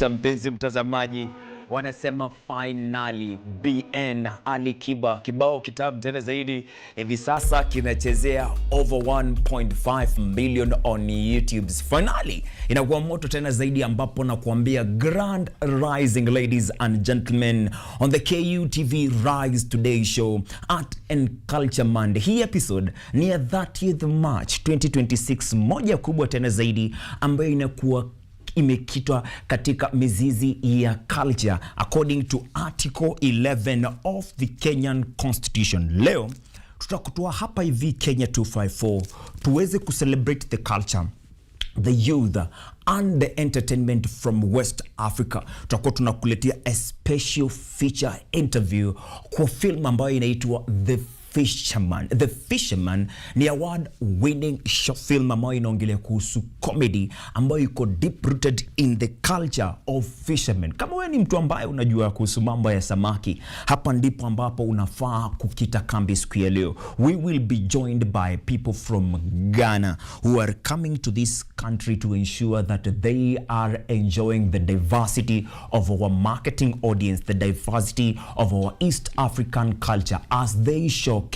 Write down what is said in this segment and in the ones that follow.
Mpenzi mtazamaji, wanasema finally BN Ali Kiba kibao kitabu tena zaidi hivi sasa kinachezea over 1.5 million on YouTube. Finally inakuwa moto tena zaidi, ambapo na kuambia grand rising ladies and gentlemen on the KUTV Rise Today show Art and Culture Monday. Hii episode ni ya 30th March 2026, moja kubwa tena zaidi ambayo inakuwa imekitwa katika mizizi ya culture according to article 11 of the Kenyan Constitution. Leo tutakutoa hapa hivi Kenya 254 tuweze kucelebrate the culture, the youth and the entertainment from West Africa. Tutakuwa tunakuletea a special feature interview kwa film ambayo inaitwa The Fisherman. The Fisherman ni award winning short film ambayo inaongelea kuhusu comedy ambayo iko deep rooted in the culture of fishermen. Kama wewe ni mtu ambaye unajua kuhusu mambo ya samaki, hapa ndipo ambapo unafaa kukita kambi siku ya leo. We will be joined by people from Ghana who are coming to this country to ensure that they are enjoying the diversity of our marketing audience, the diversity of our East African culture as they showcase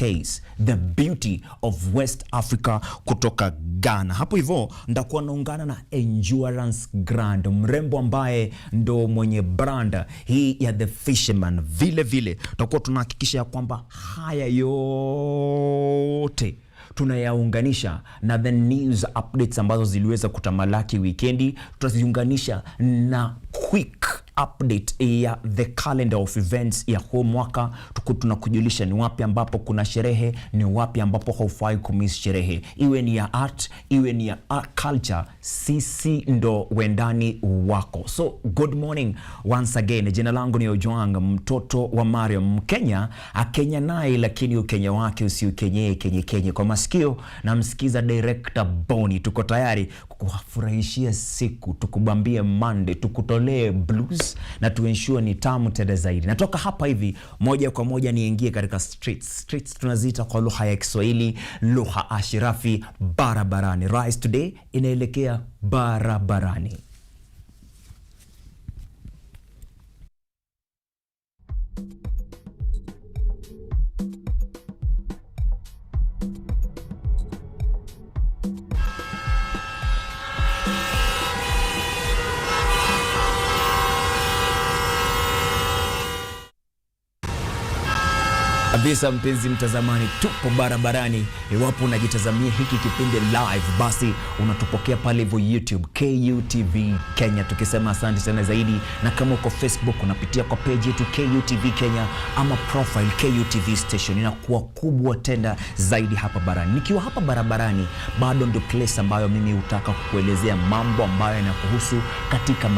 the beauty of West Africa kutoka Ghana. Hapo hivyo ndakuwa naungana na Endurance Grand, mrembo ambaye ndo mwenye brand hii ya The Fisherman. Vile vile tutakuwa tunahakikisha ya kwamba haya yote tunayaunganisha na the news updates ambazo ziliweza kutamalaki weekendi. Tutaziunganisha na quick update ya the calendar of events ya huu mwaka. Tunakujulisha ni wapi ambapo kuna sherehe, ni wapi ambapo haufai kumiss sherehe, iwe ni ya art, iwe ni ya culture. Sisi ndo wendani wako. So good morning once again. Jina langu ni Ojwang, mtoto wa Mariam, Mkenya akenya naye, lakini ukenya wake usiukenye kenye kwa masikio. Na msikiza director Boni, tuko tayari kukufurahishia siku, tukubambie Monday, tukutolee blues na tuensure ni tamu tena zaidi. Natoka hapa hivi moja kwa moja niingie katika streets tunazita kwa lugha ya Kiswahili, lugha ashirafi, barabarani. Rise Today inaelekea barabarani. Abisa mpenzi mtazamani, tupo barabarani. Iwapo unajitazamia hiki kipindi live, basi unatupokea pale hivyo YouTube KUTV Kenya, tukisema asante sana zaidi. Na kama uko Facebook unapitia kwa page yetu KUTV Kenya ama profile KUTV station, inakuwa kubwa tena zaidi hapa barani. Nikiwa hapa barabarani bado ndo place ambayo mimi hutaka kukuelezea mambo ambayo yanakuhusu katika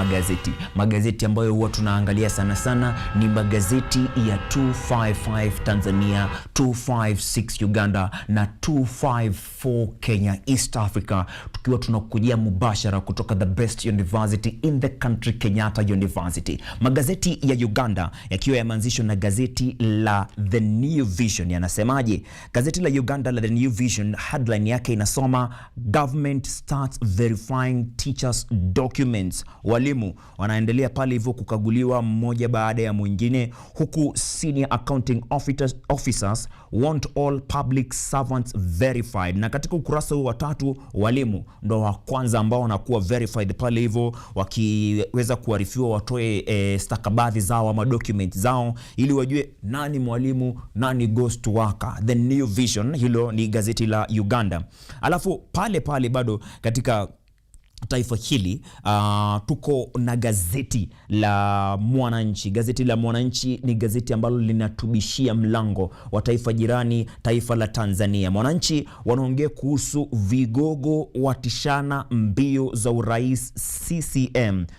magazeti ambayo huwa tunaangalia sana ni magazeti ya 255 Tanzania, 256 Uganda na 254 Kenya, East Africa, tukiwa tunakujia mubashara kutoka the best university in the country, Kenyatta University. Magazeti ya Uganda yakiwa yameanzishwa na gazeti la The New Vision. Yanasemaje? Gazeti la Uganda la The New Vision, headline yake inasoma government starts verifying teachers documents. Walimu wanaendelea pale hivyo kukaguliwa mmoja baada ya mwingine, huku senior accounting officers want all public servants verified. Na katika ukurasa wa 3, walimu ndo wa kwanza ambao wanakuwa verified pale hivyo, wakiweza kuarifiwa watoe stakabadhi zao ama documents zao ili wajue nani mwalimu, nani ghost worker. The New Vision, hilo ni gazeti la Uganda. Alafu pale bado katika taifa hili tuko na gazeti la Mwananchi. Gazeti la Mwananchi ni gazeti ambalo linatubishia mlango wa taifa jirani, taifa la Tanzania. Mwananchi wanaongea kuhusu vigogo watishana mbio za urais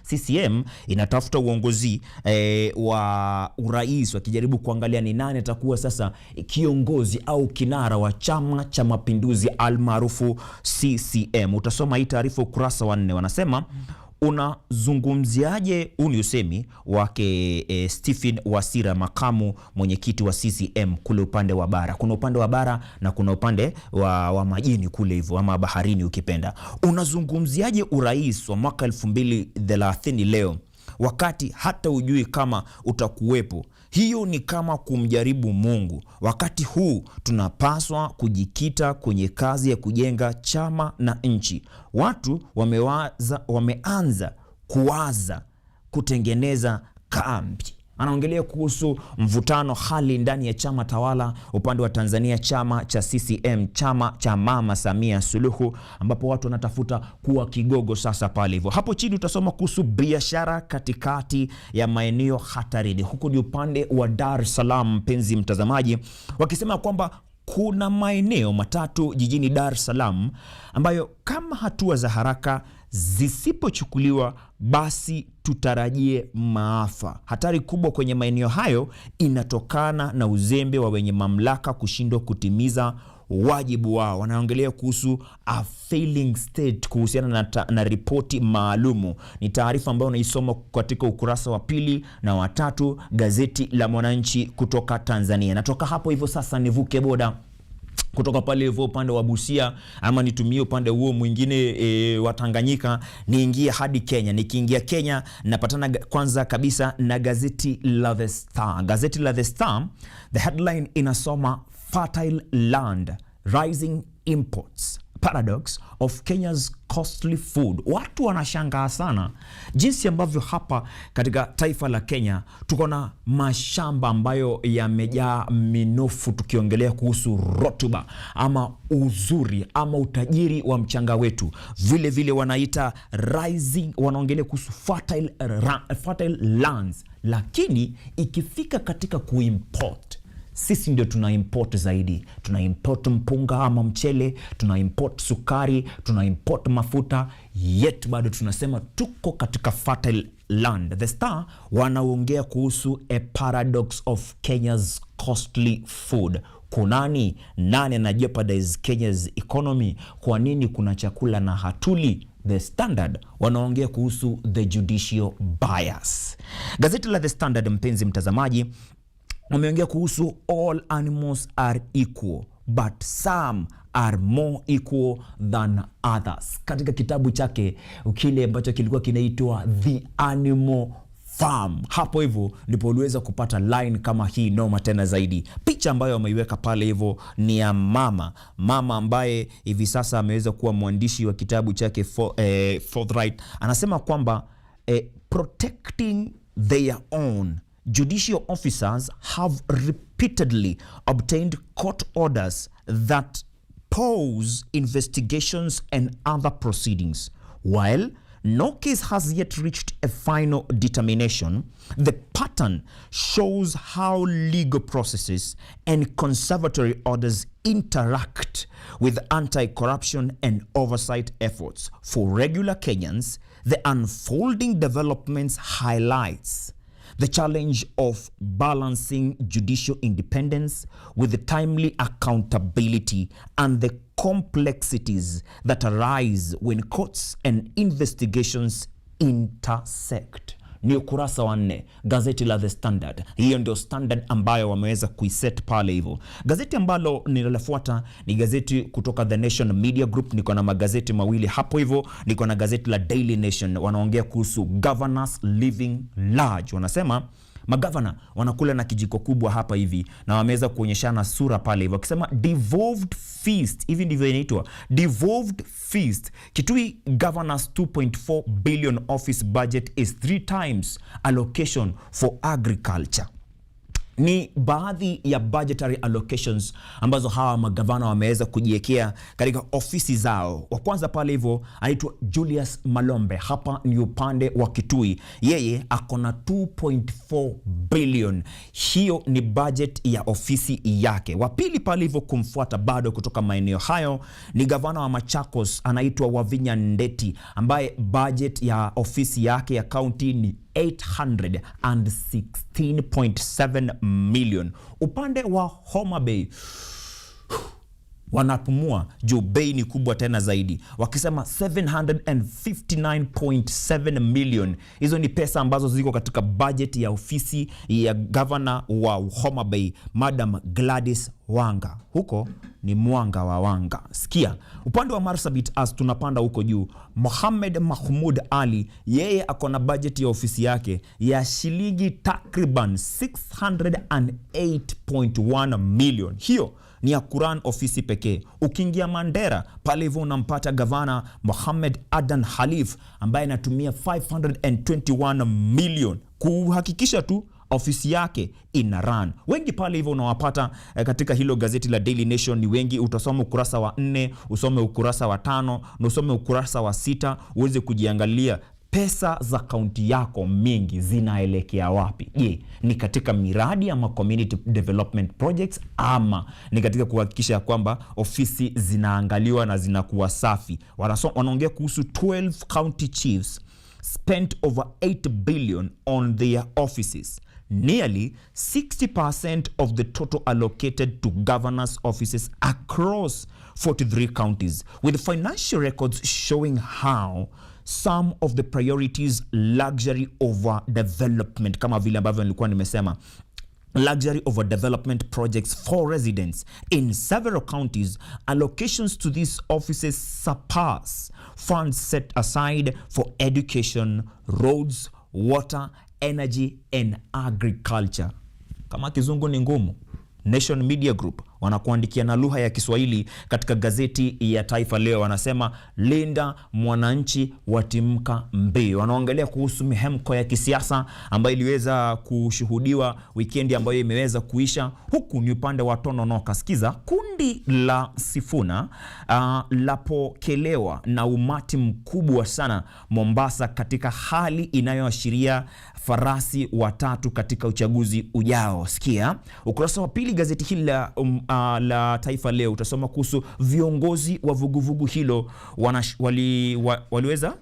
CCM inatafuta uongozi wa urais, wakijaribu kuangalia ni nani atakuwa sasa kiongozi au kinara wa Chama cha Mapinduzi almaarufu CCM. Utasoma hii taarifa ukurasa wa 4. Wanasema unazungumziaje usemi wake Stephen Wasira, makamu mwenyekiti wa CCM kule upande wa bara. Kuna upande wa bara na kuna upande wa majini kule hivyo ama baharini ukipenda. Unazungumziaje urais wa mwaka 2030 leo? wakati hata ujui kama utakuwepo. Hiyo ni kama kumjaribu Mungu. Wakati huu tunapaswa kujikita kwenye kazi ya kujenga chama na nchi. Watu wameanza kuwaza kutengeneza kambi. Anaongelea kuhusu mvutano hali ndani ya chama tawala upande wa Tanzania, chama cha CCM, chama cha Mama Samia Suluhu, ambapo watu wanatafuta kuwa kigogo sasa pale hivyo. Hapo chini utasoma kuhusu biashara katikati ya maeneo hatarini. Huku ni upande wa Dar es Salaam, mpenzi mtazamaji, wakisema kwamba kuna maeneo matatu jijini Dar es Salaam ambayo kama hatua za haraka zisipochukuliwa basi tutarajie maafa. Hatari kubwa kwenye maeneo hayo inatokana na uzembe wa wenye mamlaka kushindwa kutimiza wajibu wao. Wanaongelea kuhusu a failing state kuhusiana na ripoti maalumu. Ni taarifa ambayo unaisoma katika ukurasa wa 2 na wa 3 gazeti la Mwananchi kutoka Tanzania. Natoka hapo hivyo sasa nivuke boda kutoka pale hivyo upande wa Busia, ama nitumie upande huo mwingine wa Tanganyika, niingie hadi Kenya. Nikiingia Kenya napatana kwanza kabisa na gazeti la The Star. Gazeti la The Star, the headline inasoma Fertile Land, Rising Imports, Paradox of Kenya's Costly Food. Watu wanashangaa sana jinsi ambavyo hapa katika taifa la Kenya tuko na mashamba ambayo yamejaa minofu, tukiongelea kuhusu rotuba ama uzuri ama utajiri wa mchanga wetu. Vile vile wanaita rising, wanaongelea kuhusu fertile lands, lakini ikifika katika kuimport, sisi ndio tuna import zaidi. Tuna import mpunga ama mchele, tuna import sukari, tuna import mafuta, yet bado tunasema tuko katika fertile land. The Star wanaongea kuhusu a paradox of Kenya's costly food. Kunani nani na jeopardize Kenya's economy? Kwa nini kuna chakula na hatuli? The Standard wanaongea kuhusu the judicial bias. Gazeti la The Standard, mpenzi mtazamaji, wameongea kuhusu all animals are equal but some are more equal than others. Katika kitabu chake kile ambacho kilikuwa kinaitwa The Animal Farm, hapo hivyo ndipo uliweza kupata line kama hii noma tena zaidi. Picha ambayo wameiweka pale hivyo ni ya mama ambaye hivi sasa ameweza kuwa mwandishi wa kitabu chake Forthright. Anasema kwamba protecting their own, judicial officers have repeatedly obtained court orders that pause investigations and other proceedings. While no case has yet reached a final determination, the pattern shows how legal processes and conservatory orders interact with anti-corruption and oversight efforts. For regular Kenyans, the unfolding developments highlights the challenge of balancing judicial independence with the timely accountability and the complexities that arise when courts and investigations intersect. Ni ukurasa wa 4 gazeti la The Standard. Hiyo ndio standard ambayo wameweza kuiset pale hivyo. Gazeti ambalo ninalofuata ni gazeti kutoka The Nation Media Group. Niko na magazeti mawili hapo hivyo. Niko na gazeti la Daily Nation, wanaongea kuhusu governors living large. Wanasema magavana wanakula na kijiko kubwa hapa hivi, na wameweza kuonyeshana sura pale hivyo wakisema devolved feast. Hivi ndivyo inaitwa, devolved feast. Kitui governors 2.4 billion office budget is 3 times allocation for agriculture. Ni baadhi ya budgetary allocations ambazo hawa magavana wameweza kujiwekea katika ofisi zao. Wa kwanza pale hivyo anaitwa Julius Malombe, hapa ni upande wa Kitui. Yeye akona 2.4 billion. Hiyo ni budget ya ofisi yake. Wa pili pale hivyo kumfuata bado kutoka maeneo hayo ni gavana wa Machakos, anaitwa Wavinya Ndeti, ambaye budget ya ofisi yake ya county ni 816.7 million. Upande wa Homa Bay wanapumua juu bei ni kubwa tena zaidi, wakisema 759.7 million. Hizo ni pesa ambazo ziko katika budget ya ofisi ya governor wa Homa Bay, Madam Gladys Wanga. Huko ni Mwanga wa Wanga. Sikia, upande wa Marsabit as tunapanda huko juu, Mohamed Mahmoud Ali, yeye akona budget ya ofisi yake ya shilingi takriban 608.1 million. Hiyo ni ya Quran ofisi pekee. Ukiingia Mandera pale hivyo unampata gavana Mohamed Adan Khalif ambaye anatumia 521 million kuhakikisha tu ofisi yake ina run. Wengi pale hivyo unawapata katika hilo gazeti la Daily Nation ni wengi. Utasoma ukurasa wa 4, usome ukurasa wa 5 na usome ukurasa wa 6 uweze kujiangalia pesa za kaunti yako mingi zinaelekea wapi. Je, ni katika miradi ama community development projects, ama ni katika kuhakikisha kwamba ofisi zinaangaliwa na zinakuwa safi? Wanaongea kuhusu 12 county chiefs spent over 8 billion on their offices. Nearly 60% of the total allocated to governors' offices across 43 counties, with financial records showing how some of the priorities luxury over development, kama vile ambavyo nilikuwa nimesema, luxury over development projects for residents in several counties, allocations to these offices surpass funds set aside for education, roads, water, energy and agriculture. Kama kizungu ni ngumu, Nation Media Group wanakuandikia na lugha ya Kiswahili katika gazeti ya Taifa Leo. Wanasema linda mwananchi watimka mbio. Wanaongelea kuhusu mihemko ya kisiasa ambayo iliweza kushuhudiwa weekend ambayo imeweza kuisha. Huku ni upande wa Tononoka. Sikiza, kundi la Sifuna lapokelewa na umati mkubwa sana Mombasa katika hali inayoashiria farasi watatu katika uchaguzi ujao. Sikia, ukurasa wa 2 gazeti hili la Taifa Leo utasoma kuhusu viongozi wa vuguvugu hilo waliweza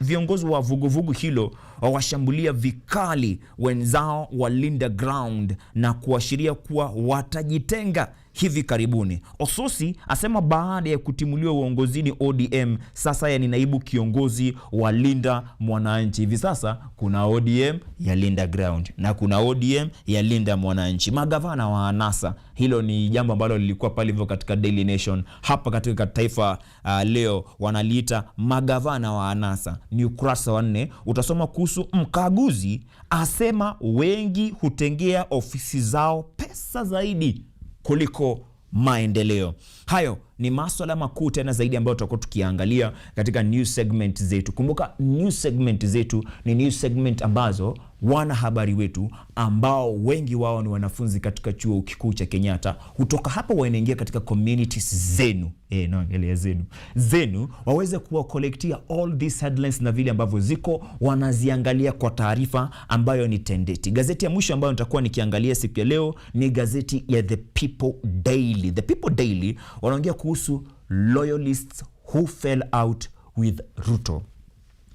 viongozi wa vuguvugu hilo wawashambulia vikali wenzao wa Linda Ground na kuashiria kuwa watajitenga hivi karibuni. Ososi asema baada ya kutimuliwa uongozini ODM, sasa ya ni naibu kiongozi wa Linda Mwananchi. Hivi sasa kuna ODM ya Linda Ground na kuna ODM ya Linda Mwananchi. Magavana wa anasa, hilo ni jambo ambalo lilikuwa pale hivyo katika Daily Nation. Hapa katika Taifa Leo wanaliita magavana wa anasa. Ni ukurasa wa 4 utasoma kuhusu mkaguzi asema wengi hutengea ofisi zao pesa zaidi kuliko maendeleo. Hayo ni masuala makuu tena zaidi ambayo tutakuwa tukiangalia katika news segment zetu. Kumbuka news segment zetu ni news segment ambazo wanahabari wetu ambao wengi wao ni wanafunzi katika chuo kikuu cha Kenyatta kutoka hapa wanaingia katika communities zenu. Naongelea zenu waweze kuwa collectia all these headlines na vile ambavyo ziko wanaziangalia kwa taarifa ambayo ni tendeti. Gazeti ya mwisho ambayo nitakuwa nikiangalia siku ya leo ni gazeti ya The People Daily. The People Daily wanaongea kuhusu loyalists who fell out with Ruto.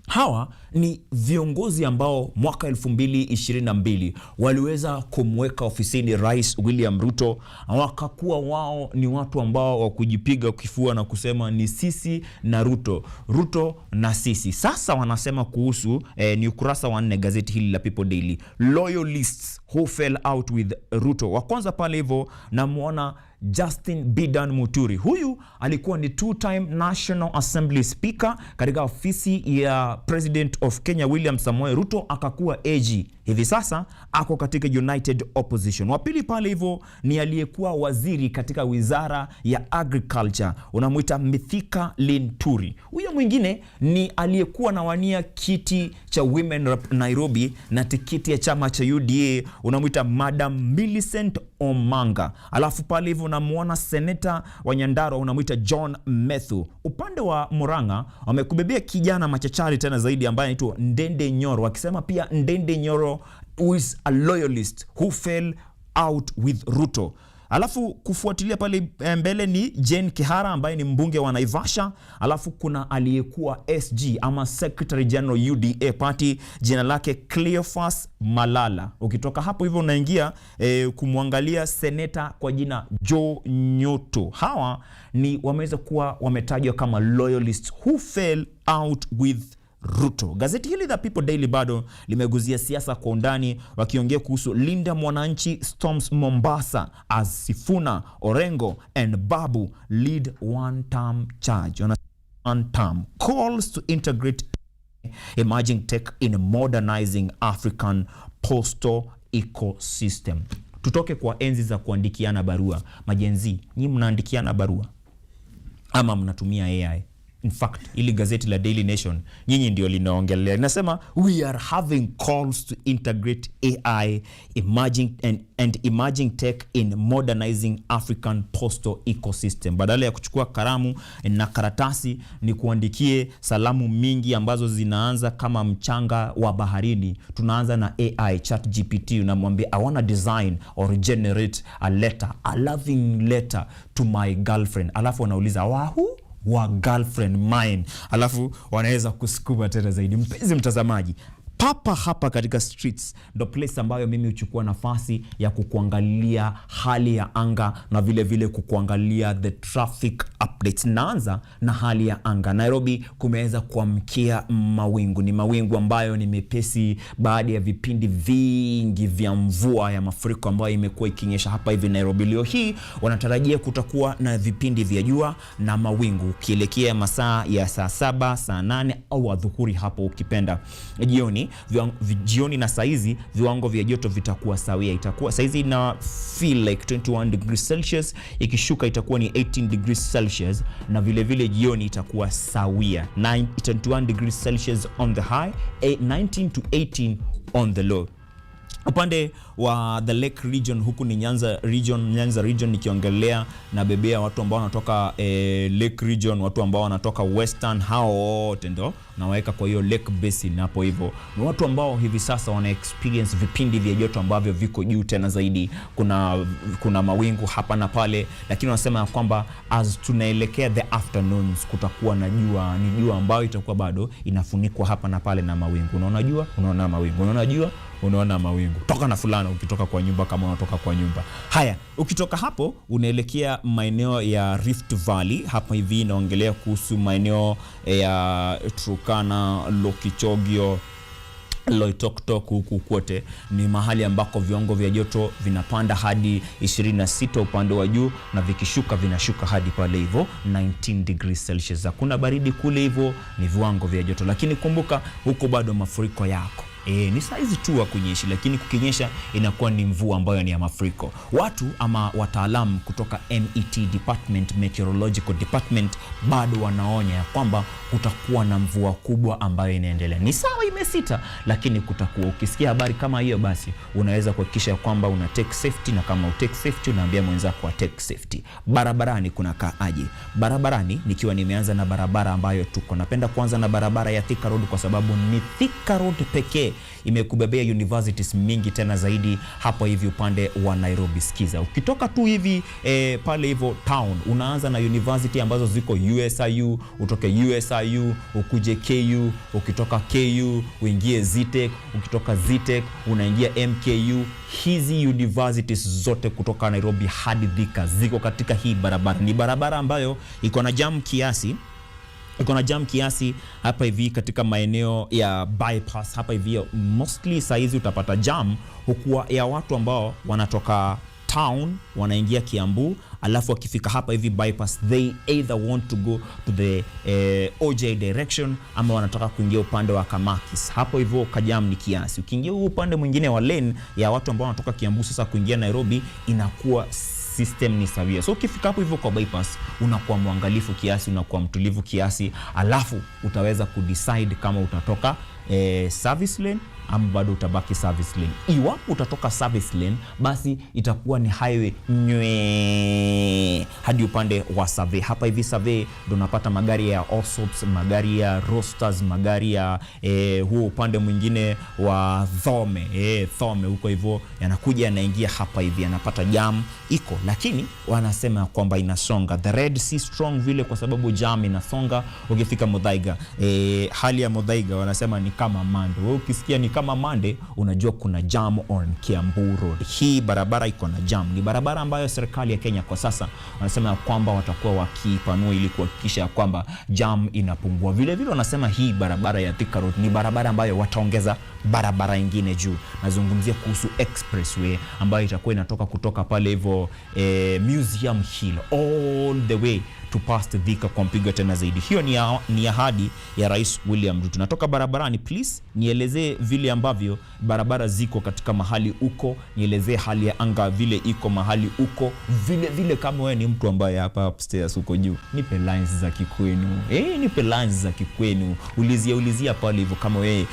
Hawa ni viongozi ambao mwaka 2022 waliweza kumweka ofisini Rais William Ruto, wakakuwa wao ni watu ambao wa kujipiga kifua na kusema ni sisi na Ruto na sisi. Sasa wanasema kuhusu ni ukurasa wa 4 gazeti hili la People Daily, loyalists who fell out with Ruto. Wa kwanza pale hivyo namuona Justin Bidan Muturi. Huyu alikuwa ni 2-time National Assembly Speaker katika ofisi ya President of Kenya William Samoei Ruto, akakuwa AG. Hivi sasa ako katika United Opposition. Wa pili pale hivyo ni aliyekuwa waziri katika wizara ya Agriculture, unamuita Mithika Linturi. Huyo mwingine ni aliyekuwa nawania kiti cha Women Rep Nairobi na tikiti ya chama cha UDA, unamuita Madam Millicent Omanga. Alafu pale hivyo unamuona Senator wa Nyandarua, unamuita John Methu. Upande wa Murang'a wamekubebea kijana machachari tena zaidi ambaye anaitwa Ndende Nyoro, wakisema pia Ndende Nyoro who is a loyalist who fell out with Ruto. Alafu kufuatilia pale mbele ni Jane Kihara ambaye ni mbunge wa Naivasha. Alafu kuna aliyekuwa SG ama Secretary General UDA Party, jina lake Cleophas Malala. Ukitoka hapo hivyo unaingia kumwangalia seneta kwa jina Joe Nyoto. Hawa ni wameweza kuwa wametajwa kama loyalists who fell out with Ruto. Gazeti hili The People Daily bado limeguzia siasa kwa undani, wakiongea kuhusu Linda Mwananchi storms Mombasa as Sifuna, Orengo and Babu lead one-term charge. One-term calls to integrate emerging tech in modernizing African postal ecosystem. Tutoke kwa enzi za kuandikiana barua. Majenzi, nyinyi mnaandikiana barua ama mnatumia AI? In fact, ili gazeti la Daily Nation nyinyi ndio linaongelea. Inasema we are having calls to integrate AI emerging tech in modernizing African postal ecosystem. Badala ya kuchukua karamu na karatasi ni kuandikie salamu mingi ambazo zinaanza kama mchanga wa baharini. Tunaanza na AI ChatGPT, unamwambia I wanna design or generate a letter, a loving letter to my girlfriend. Alafu wanauliza wahu wa girlfriend mine, alafu wanaweza kusukuma tena zaidi. Mpenzi mtazamaji, papa hapa katika streets ndo place ambayo mimi uchukua nafasi ya kukuangalia hali ya anga na vile vile kukuangalia the traffic updates. Naanza na hali ya anga. Nairobi kumeweza kuamkia mawingu. Ni mawingu ambayo ni mepesi baada ya vipindi vingi vya mvua ya mafuriko ambayo imekuwa ikinyesha hapa hivi Nairobi. Leo hii wanatarajia kutakuwa na vipindi vya jua na mawingu ukielekea masaa ya saa 7, saa 8 au adhuhuri hapo ukipenda. Jioni na saizi viwango vya joto vitakuwa sawia. Itakuwa saizi na feel like 21 degrees Celsius, ikishuka itakuwa ni 18 degrees Celsius, na vile vile jioni itakuwa sawia 21 degrees Celsius on the high, 19 to 18 on the low. Upande wa the Lake region, huku ni Nyanza region nikiongelea na bebea watu ambao wanatoka Lake region, watu ambao wanatoka Western, hao wote ndo naweka kwa hiyo Lake Basin hapo hivyo. Ni watu ambao hivi sasa wana experience vipindi vya joto ambavyo viko juu tena zaidi. Kuna mawingu hapa na pale, lakini wanasema ya kwamba as tunaelekea the afternoons kutakuwa na jua. Ni jua ambayo itakuwa bado inafunikwa hapa na pale na mawingu. Unaona jua, unaona mawingu, unaona jua, unaona mawingu. Toka na fulana ukitoka kwa nyumba, kama unatoka kwa nyumba. Haya, ukitoka hapo unaelekea maeneo ya Rift Valley. Hapa hivi naongelea kuhusu maeneo ya Turkana, Lokichogio, Loitoktok, huku kote ni mahali ambako viwango vya joto vinapanda hadi 26 upande wa juu, na vikishuka vinashuka hadi pale hivyo 19 degrees Celsius. Hakuna baridi kule, hivyo ni viwango vya joto. Lakini kumbuka huko bado mafuriko yako. Ni saizi tu wa kunyeshi, lakini kukinyesha inakuwa ni mvua ambayo ni ya mafuriko. Watu ama wataalamu kutoka MET Department, Meteorological Department, bado wanaonya ya kwamba kutakuwa na mvua kubwa ambayo inaendelea. Ni sawa imesita, lakini kutakuwa. Ukisikia habari kama hiyo, basi unaweza kuhakikisha kwamba una take safety, na kama utake safety unaambia mwenzako wa take safety. Barabarani kuna kaaje? Barabarani nikiwa nimeanza na barabara ambayo tuko. Napenda kuanza na barabara ya Thika Road kwa sababu ni Thika Road pekee imekubebea universities mingi tena zaidi hapa hivi upande wa Nairobi. Sikiza, ukitoka tu hivi pale hivyo town, unaanza na university ambazo ziko USIU, utoke USIU ukuje KU, ukitoka KU uingie ZTech, ukitoka ZTech unaingia MKU. Hizi universities zote kutoka Nairobi hadi Thika ziko katika hii barabara. Ni barabara ambayo iko na jam kiasi hapa hivi katika maeneo ya bypass hapa hivi. Mostly saizi utapata jam hukuwa ya watu ambao wanatoka town wanaingia Kiambu, alafu wakifika hapa hivi bypass, they either want to go to the OJ direction ama wanataka kuingia upande wa Kamakis. Hapo hivyo kajam ni kiasi. Ukiingia upande mwingine wa lane ya watu ambao wanatoka Kiambu sasa kuingia Nairobi, inakuwa system ni sawia. So ukifika hapo hivyo kwa bypass, unakuwa mwangalifu kiasi, unakuwa mtulivu kiasi, alafu utaweza kudecide kama utatoka service lane ama bado utabaki service lane. Iwapo utatoka service lane, basi itakuwa ni highway hadi upande wa survey. Hapa hivi survey ndo unapata magari ya Allsops, magari ya Roasters, magari ya huo upande mwingine wa Thome huko hivyo yanakuja yanaingia hapa hivi, yanapata jam iko, lakini wanasema kwamba inasonga the Red Sea strong vile kwa sababu jam inasonga. Ukifika Muthaiga, hali ya Muthaiga wanasema ni kama Mande. Wewe ukisikia ni kama Mande, unajua kuna jam on Kiambu Road. Hii barabara iko na jam. Ni barabara ambayo serikali ya Kenya kwa sasa wanasema kwamba watakuwa wakipanua ili kuhakikisha kwamba jam inapungua. Vile vile wanasema hii barabara ya Thika Road ni barabara ambayo wataongeza barabara nyingine juu. Nazungumzia kuhusu expressway ambayo itakuwa inatoka kutoka pale hivyo Museum Hill all the way to past Thika kwa mpigo tena zaidi. Hiyo ni ahadi ya Rais William Ruto. Natoka barabarani, please nielezee vile ambavyo barabara ziko katika mahali uko, nielezee hali ya anga vile iko mahali uko, vile kama wewe ni mtu ambaye hapa upstairs uko juu, nipe lines za kikwenu. Nipe lines za kikwenu. Ulizia pale hivyo kama wewe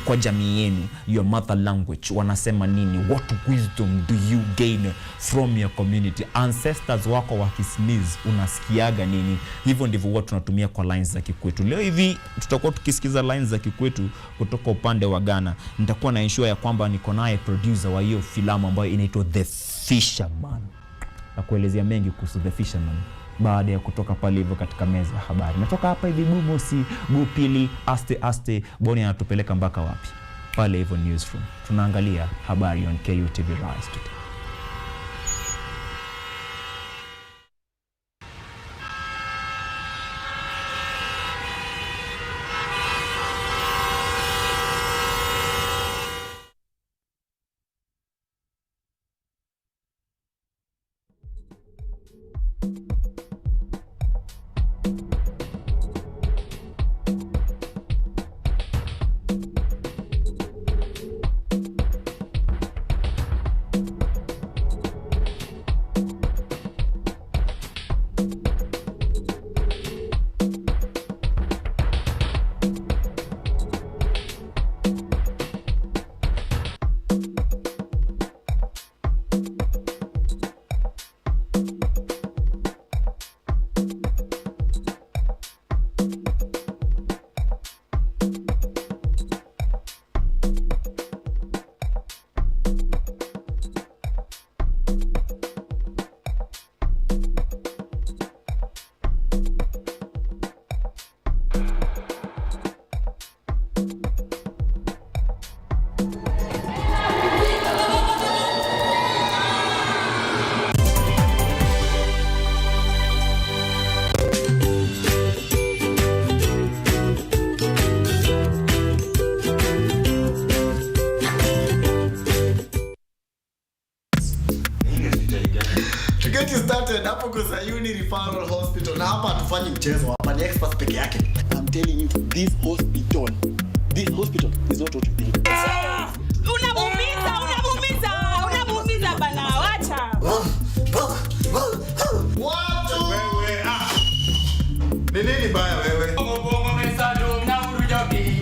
kwa jamii yenu, your mother language wanasema nini? What wisdom do you gain from your community? Ancestors wako wakisneeze unasikiaga nini? Hivyo ndivyo watu tunatumia kwa lines za kikwetu. Leo hivi tutakuwa tukisikiza lines za kikwetu kutoka upande wa Ghana. Nitakuwa na ensure ya kwamba niko naye producer wa hiyo filamu ambayo inaitwa The Fisherman, na kuelezea mengi kuhusu The Fisherman baada ya kutoka pale hivyo katika meza ya habari. Natoka hapa hivi Bumosi, Gupili, aste Boni anatupeleka mpaka wapi? Pale hivyo newsroom. Tunaangalia habari on KUTV Rise today. Hapo kwa Sayuni Referral Hospital na hapa hatufanyi mchezo, hapa ni experts peke yake. I'm telling you, this hospital is not what you think. Unamuumiza bana, wacha. Watu wewe ni nini baya wewe? Bongo mesado na urujoki.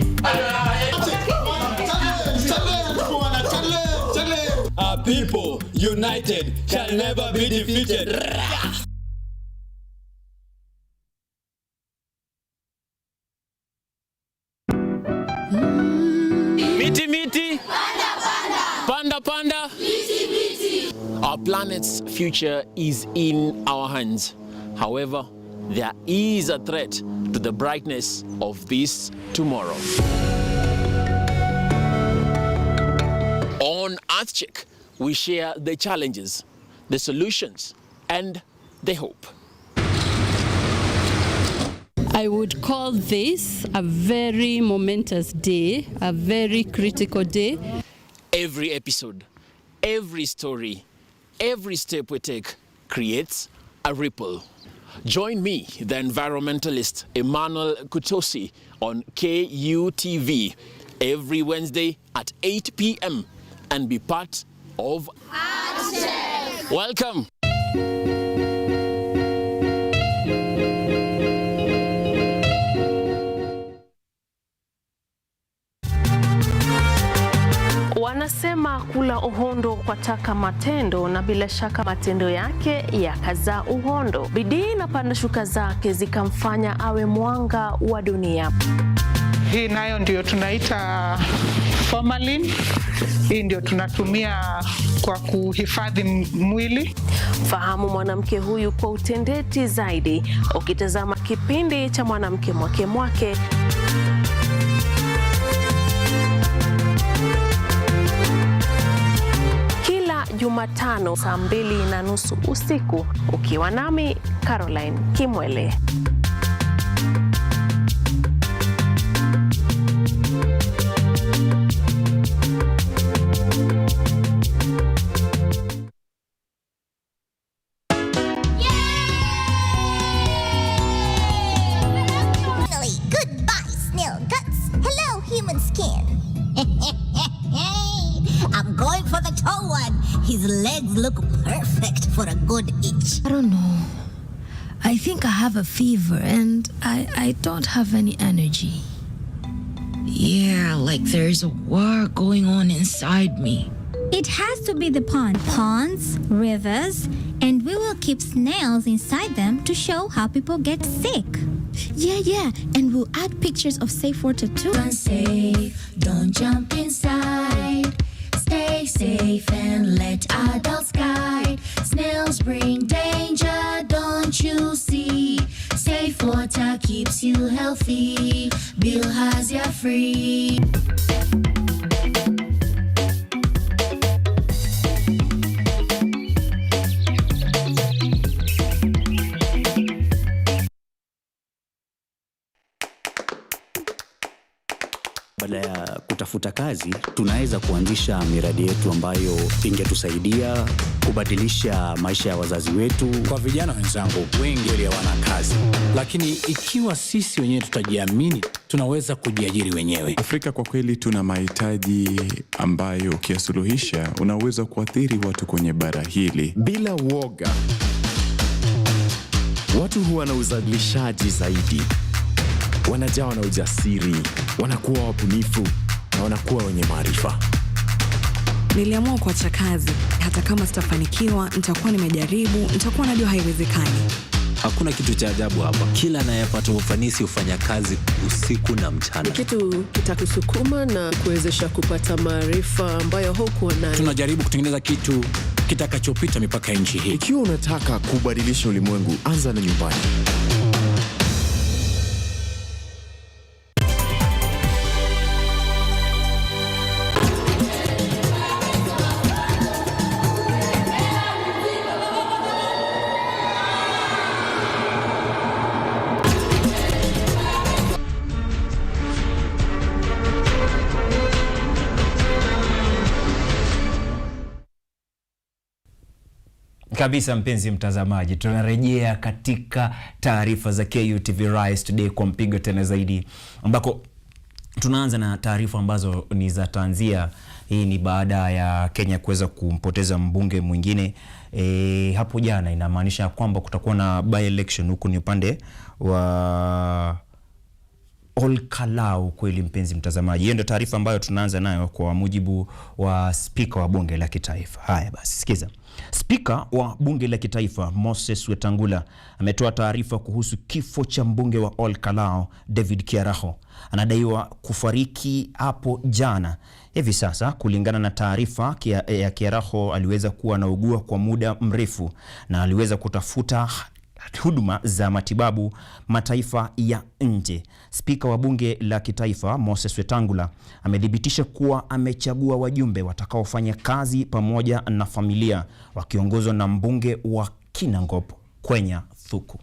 Our people united shall never be defeated. Miti. Panda. Miti. Our planet's future is in our hands. However, there is a threat to the brightness of this tomorrow. On Earth Check, we share the challenges, the solutions, and the hope. I would call this a very momentous day, a very critical day. Every episode, every story, every step we take creates a ripple. Join me, the environmentalist Emmanuel Kutosi, on KUTV every Wednesday at 8 p.m. and be part of Action. Welcome. Wanasema kula uhondo kwa taka matendo, na bila shaka matendo yake yakazaa uhondo. Bidii na panda shuka zake zikamfanya awe mwanga wa dunia. Hii nayo ndio tunaita formalin. Hii ndio tunatumia kwa kuhifadhi mwili. Fahamu mwanamke huyu kwa utendeti zaidi ukitazama kipindi cha Mwanamke Mwake Mwake. Kila Jumatano saa 2:30 usiku, ukiwa nami Caroline Kimwele. I'm going for the tall one. His legs look perfect for a good itch. I don't know. I think I have a fever and I don't have any energy. Yeah, like there's a war going on inside me. It has to be the pond. Ponds, rivers, and we will keep snails inside them to show how people get sick. Yeah, and we'll add pictures of safe water too. Run safe, don't jump inside. Stay safe and let adults guide. Snails bring danger, don't you see? Safe water keeps you healthy. Bilharzia free. Baada ya kutafuta kazi, tunaweza kuanzisha miradi yetu ambayo ingetusaidia kubadilisha maisha ya wazazi wetu. Kwa vijana wenzangu, wengi hawana kazi, lakini ikiwa sisi wenyewe tutajiamini, tunaweza kujiajiri wenyewe. Afrika kwa kweli tuna mahitaji ambayo ukiyasuluhisha unaweza kuathiri watu kwenye bara hili. Bila woga, watu huwa na uzalishaji zaidi. Wanajawa na ujasiri, wanakuwa wabunifu na wanakuwa wenye maarifa. Niliamua kuacha kazi. Hata kama sitafanikiwa, nitakuwa nimejaribu, nitakuwa najua haiwezekani. Hakuna kitu cha ajabu hapa. Kila anayepata ufanisi hufanya kazi usiku na mchana. Kitu kitakusukuma na kuwezesha kupata maarifa ambayo hukuwa nayo. Tunajaribu kutengeneza kitu kitakachopita mipaka ya nchi hii. Ikiwa unataka kubadilisha ulimwengu, anza na nyumbani. Kabisa mpenzi mtazamaji, tunarejea katika taarifa za KUTV Rise Today kwa mpigo tena zaidi, ambako tunaanza na taarifa ambazo ni za tanzia. Hii ni baada ya Kenya kuweza kumpoteza mbunge mwingine hapo jana. Inamaanisha kwamba kutakuwa na by election huku ni upande wa Olkalau. Kweli mpenzi mtazamaji, hiyo ndio taarifa ambayo tunaanza nayo kwa mujibu wa spika wa bunge la kitaifa. Haya basi, sikiza. Spika wa bunge la kitaifa Moses Wetangula ametoa taarifa kuhusu kifo cha mbunge wa Olkalau David Kiaraho. Anadaiwa kufariki hapo jana. Hivi sasa, kulingana na taarifa ya Kiaraho, aliweza kuwa anaugua kwa muda mrefu na aliweza kutafuta huduma za matibabu mataifa ya nje. Spika wa bunge la kitaifa Moses Wetangula amedhibitisha kuwa amechagua wajumbe watakaofanya kazi pamoja na familia, wakiongozwa na mbunge wa Kinangop Kwenya Thuku.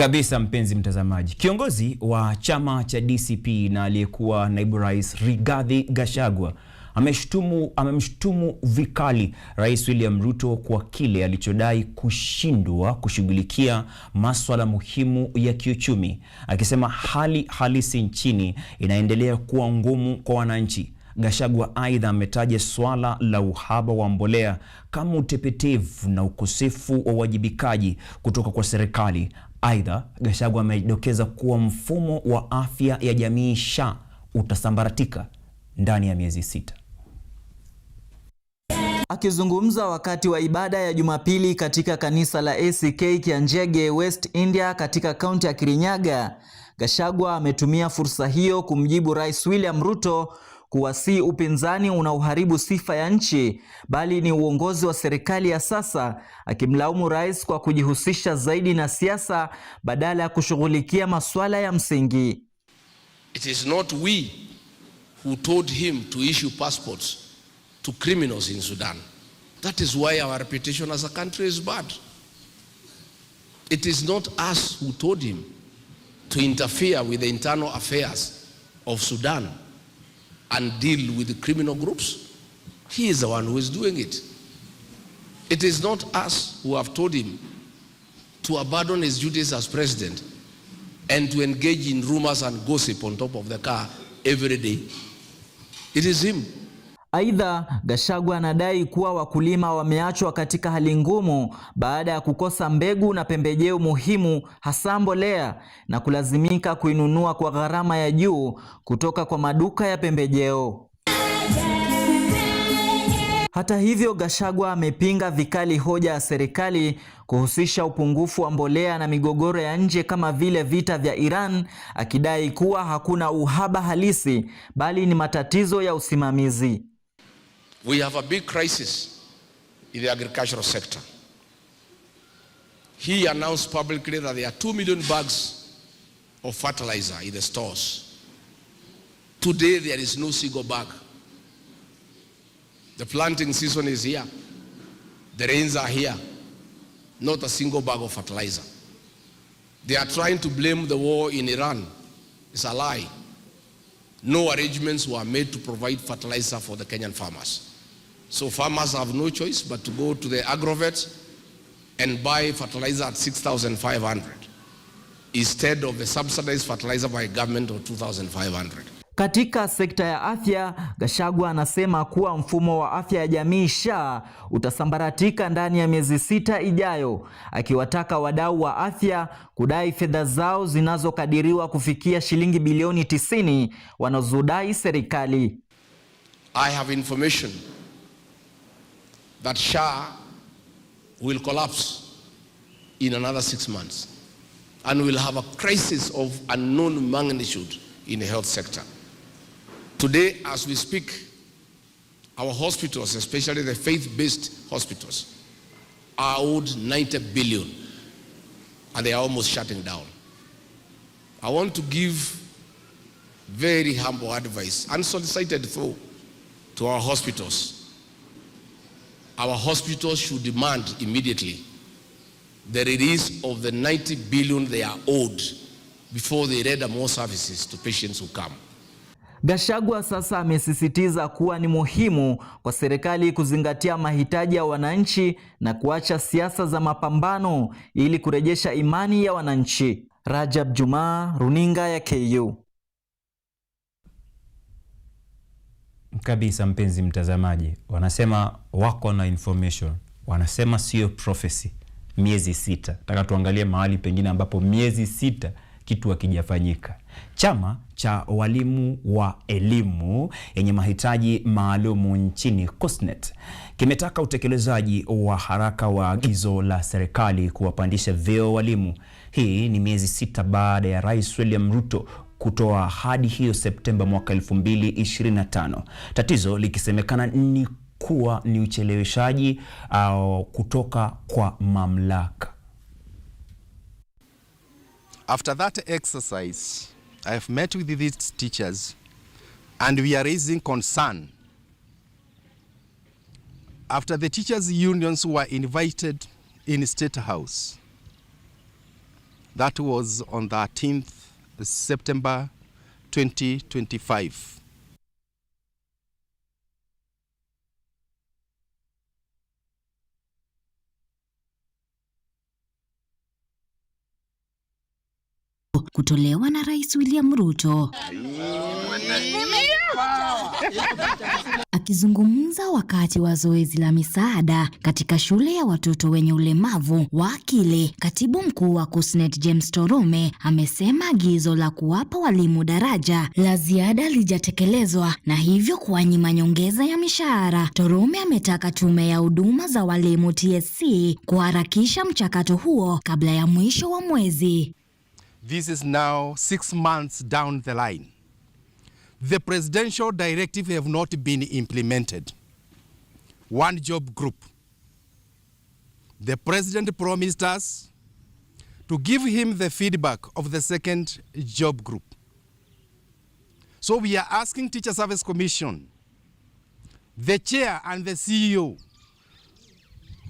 Kabisa mpenzi mtazamaji. Kiongozi wa chama cha DCP na aliyekuwa naibu rais Rigathi Gachagua amemshtumu vikali Rais William Ruto kwa kile alichodai kushindwa kushughulikia masuala muhimu ya kiuchumi, akisema hali halisi nchini inaendelea kuwa ngumu kwa wananchi. Gachagua aidha ametaja swala la uhaba wa mbolea kama utepetevu na ukosefu wa uwajibikaji kutoka kwa serikali. Aidha, Gachagua amedokeza kuwa mfumo wa afya ya jamii SHA utasambaratika ndani ya miezi 6. Akizungumza wakati wa ibada ya Jumapili katika kanisa la ACK Kianjege West India katika kaunti ya Kirinyaga, Gachagua ametumia fursa hiyo kumjibu Rais William Ruto kuwa si upinzani unaoharibu sifa ya nchi, bali ni uongozi wa serikali ya sasa, akimlaumu rais kwa kujihusisha zaidi na siasa badala ya kushughulikia masuala ya msingi. It is not we who told him to issue passports to criminals in Sudan. That is why our reputation as a country is bad. It is not us who told him to interfere with the internal affairs of Sudan and deal with the criminal groups. He is the one who is doing it. It is not us who have told him to abandon his duties as president and to engage in rumors and gossip on top of the car every day. It is him. Aidha, Gachagua anadai kuwa wakulima wameachwa katika hali ngumu baada ya kukosa mbegu na pembejeo muhimu, hasa mbolea, na kulazimika kuinunua kwa gharama ya juu kutoka kwa maduka ya pembejeo. Hata hivyo, Gachagua amepinga vikali hoja ya serikali kuhusisha upungufu wa mbolea na migogoro ya nje kama vile vita vya Iran, akidai kuwa hakuna uhaba halisi bali ni matatizo ya usimamizi. We have a big crisis in the agricultural sector. He announced publicly that there are 2 million bags of fertilizer in the stores. Today there is no single bag. The planting season is here. The rains are here. Not a single bag of fertilizer. They are trying to blame the war in Iran. It's a lie. No arrangements were made to provide fertilizer for the Kenyan farmers. So farmers have no choice but to go to the agrovet and buy fertilizer at 6,500 instead of the subsidized fertilizer by government of 2,500. Katika sekta ya afya, Gachagua anasema kuwa mfumo wa afya ya jamii SHA utasambaratika ndani ya miezi 6 ijayo, akiwataka wadau wa afya kudai fedha zao zinazokadiriwa kufikia shilingi bilioni 90 wanazodai serikali. I have information that SHA will collapse in another 6 months and will have a crisis of unknown magnitude in the health sector. Today, as we speak, our hospitals, especially the faith-based hospitals, are owed 90 billion and they are almost shutting down. I want to give very humble advice, unsolicited though, to our hospitals. Our hospitals should demand immediately the release of the 90 billion they are owed before they render more services to patients who come. Gachagua sasa amesisitiza kuwa ni muhimu kwa serikali kuzingatia mahitaji ya wananchi na kuacha siasa za mapambano ili kurejesha imani ya wananchi. Rajab Juma, runinga ya KU. Kabisa mpenzi mtazamaji, wanasema wako na information, wanasema sio prophecy. Miezi 6. Nataka tuangalie mahali pengine ambapo miezi 6 kitu hakijafanyika. Chama cha walimu wa elimu yenye mahitaji maalumu nchini KUSNET kimetaka utekelezaji wa haraka wa agizo la serikali kuwapandisha vyeo walimu. Hii ni miezi 6 baada ya Rais William Ruto kutoa ahadi hiyo Septemba mwaka 2025. Tatizo likisemekana ni kuwa ni ucheleweshaji kutoka kwa mamlaka. After that exercise, I have met with these teachers and we are raising concern. After the teachers' unions were invited in State House, That was on the 13th September 2025. Kutolewa na Rais William Ruto. Akizungumza wakati wa zoezi la misaada katika shule ya watoto wenye ulemavu wa akili, Katibu Mkuu wa KUSNET James Torome amesema agizo la kuwapa walimu daraja la ziada lijatekelezwa na hivyo kuwanyima nyongeza ya mishahara. Torome ametaka tume ya huduma za walimu TSC kuharakisha mchakato huo kabla ya mwisho wa mwezi. This is now 6 months down the line. The presidential directive have not been implemented. One job group. The president promised us to give him the feedback of the second job group. So we are asking Teacher Service Commission, the chair and the CEO,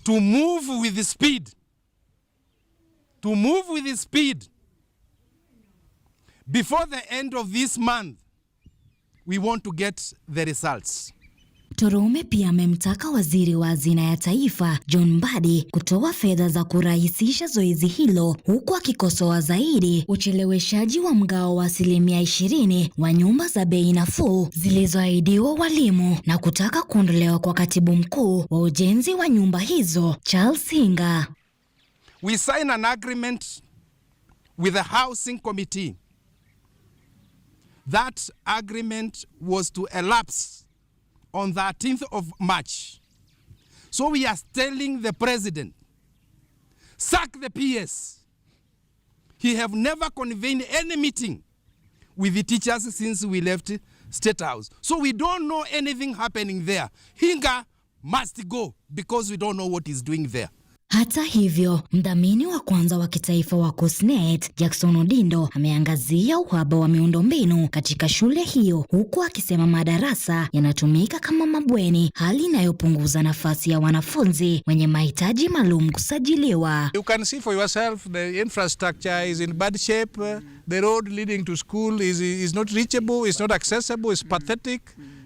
to move with the speed. To move with the speed. Before the end of this month, we want to get the results. Torome pia amemtaka waziri wa hazina ya taifa John Mbadi kutoa fedha za kurahisisha zoezi hilo, huku akikosoa zaidi ucheleweshaji wa mgao wa 20% wa nyumba za bei nafuu zilizoahidiwa walimu na kutaka kuondolewa kwa katibu mkuu wa ujenzi wa nyumba hizo Charles Hinga. We sign an agreement with the housing committee. That agreement was to elapse on the 13th of March. So we are telling the president, sack the PS. He have never convened any meeting with the teachers since we left State House. So we don't know anything happening there. Hinga must go because we don't know what he's doing there. Hata hivyo, mdhamini wa kwanza wa kitaifa wa KUSNET, Jackson Odindo, ameangazia uhaba wa miundombinu katika shule hiyo, huku akisema madarasa yanatumika kama mabweni, hali inayopunguza nafasi ya wanafunzi wenye mahitaji maalum kusajiliwa. You can see for yourself the infrastructure is in bad shape. The road leading to school is not reachable, it's not accessible, it's pathetic.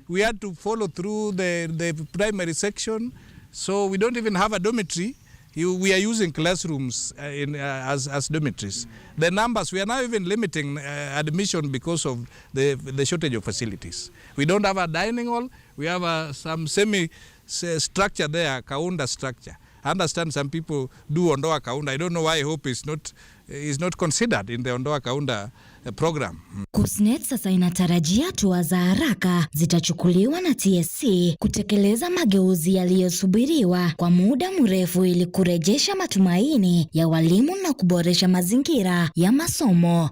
We had to follow through the primary section, so we don't even have a dormitory. We are using classrooms as dormitories. The numbers, we are now even limiting admission because of the shortage of facilities. We don't have a dining hall. We have some semi-structure there, kaunda structure. I understand some people do ondoa kaunda. I don't know why Hope is not considered in the ondoa kaunda program. KUSNET sasa inatarajia hatua za haraka zitachukuliwa na TSC kutekeleza mageuzi yaliyosubiriwa kwa muda mrefu ili kurejesha matumaini ya walimu na kuboresha mazingira ya masomo.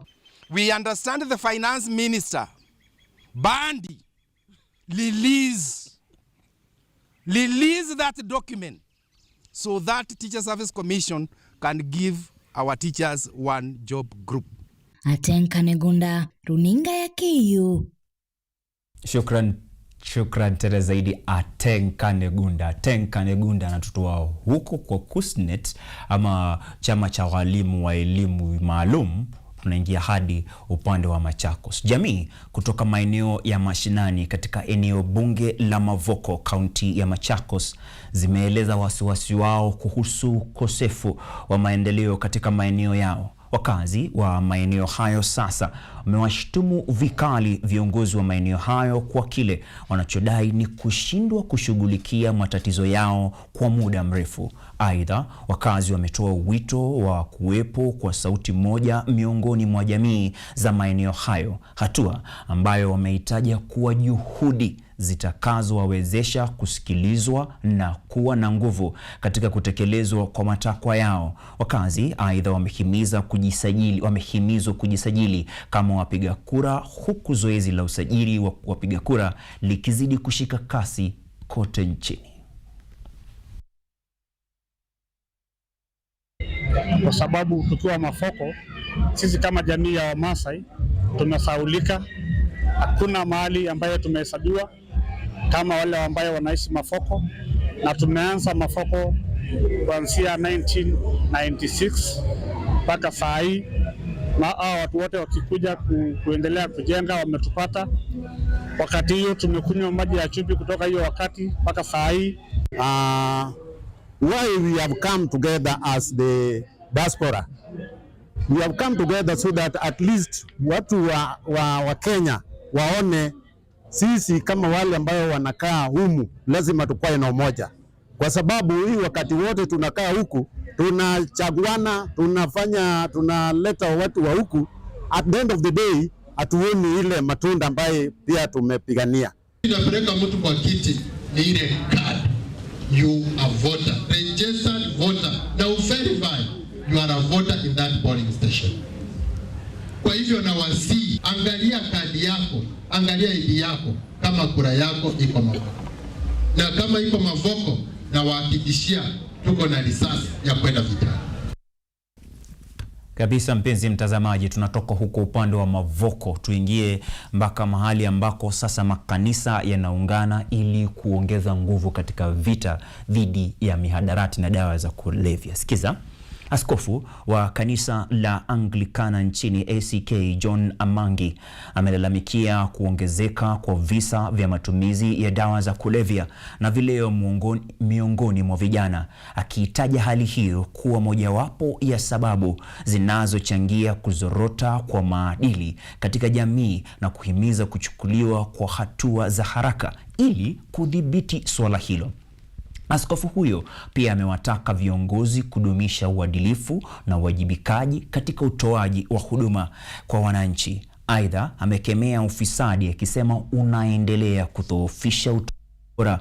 We understand the finance minister Bandi release that document so that Teacher Service Commission can give our teachers one job group. Ateng Kanegunda, runinga ya KU. Shukran tena zaidi Ateng Kanegunda anatutoa huko kwa KUSNET ama chama cha walimu wa elimu maalum. Tunaingia hadi upande wa Machakos. Jamii kutoka maeneo ya mashinani katika eneo bunge la Mavoko, kaunti ya Machakos, zimeeleza wasiwasi wao kuhusu ukosefu wa maendeleo katika maeneo yao. Wakazi wa maeneo hayo sasa wamewashtumu vikali viongozi wa maeneo hayo kwa kile wanachodai ni kushindwa kushughulikia matatizo yao kwa muda mrefu. Aidha, wakazi wametoa wito wa kuwepo kwa sauti moja miongoni mwa jamii za maeneo hayo, hatua ambayo wameitaja kuwa juhudi zitakazowawezesha kusikilizwa na kuwa na nguvu katika kutekelezwa kwa matakwa yao. Wakazi aidha wamehimizwa kujisajili kama wapiga kura, huku zoezi la usajili wa wapiga kura likizidi kushika kasi kote nchini. Kwa sababu tukiwa Mafoko, sisi kama jamii ya Wamasai tumesaulika. Hakuna mahali ambayo tumehesabiwa kama wale ambao wanaishi Mafoko, na tumeanza Mafoko kuanzia 1996 mpaka saa hii, na hao watu wote wakikuja kuendelea kujenga wametupata. Wakati hiyo tumekunywa maji ya chumvi kutoka hiyo wakati mpaka saa hii. Why we have come together as the diaspora? We have come together so that at least watu wa Kenya waone sisi kama wale ambao wanakaa humu lazima tukue na umoja, kwa sababu hii wakati wote tunakaa huku tunachaguana, tunaleta watu wa huku, at the end of the day hatuoni ile matunda ambaye pia tumepigania. Inapeleka mtu kwa kiti ni ile card, you a voter, registered voter, na verify you are a voter in that polling station. Kwa hivyo na wasi, angalia kadi yako, angalia ID yako kama kura yako iko mavoko, na kama iko mavoko na wahakikishia tuko na risasi ya kwenda vitani. Kabisa mpenzi mtazamaji, tunatoka huko upande wa mavoko tuingie mpaka mahali ambako sasa makanisa yanaungana ili kuongeza nguvu katika vita dhidi ya mihadarati na dawa za kulevya. Sikiza. Askofu wa kanisa la Anglikana nchini ACK John Amangi amelalamikia kuongezeka kwa visa vya matumizi ya dawa za kulevya na vileo miongoni mwa vijana, akiitaja hali hiyo kuwa mojawapo ya sababu zinazochangia kuzorota kwa maadili katika jamii na kuhimiza kuchukuliwa kwa hatua za haraka ili kudhibiti swala hilo. Askofu huyo pia amewataka viongozi kudumisha uadilifu na uwajibikaji katika utoaji wa huduma kwa wananchi. Aidha, amekemea ufisadi akisema unaendelea kudhoofisha ubora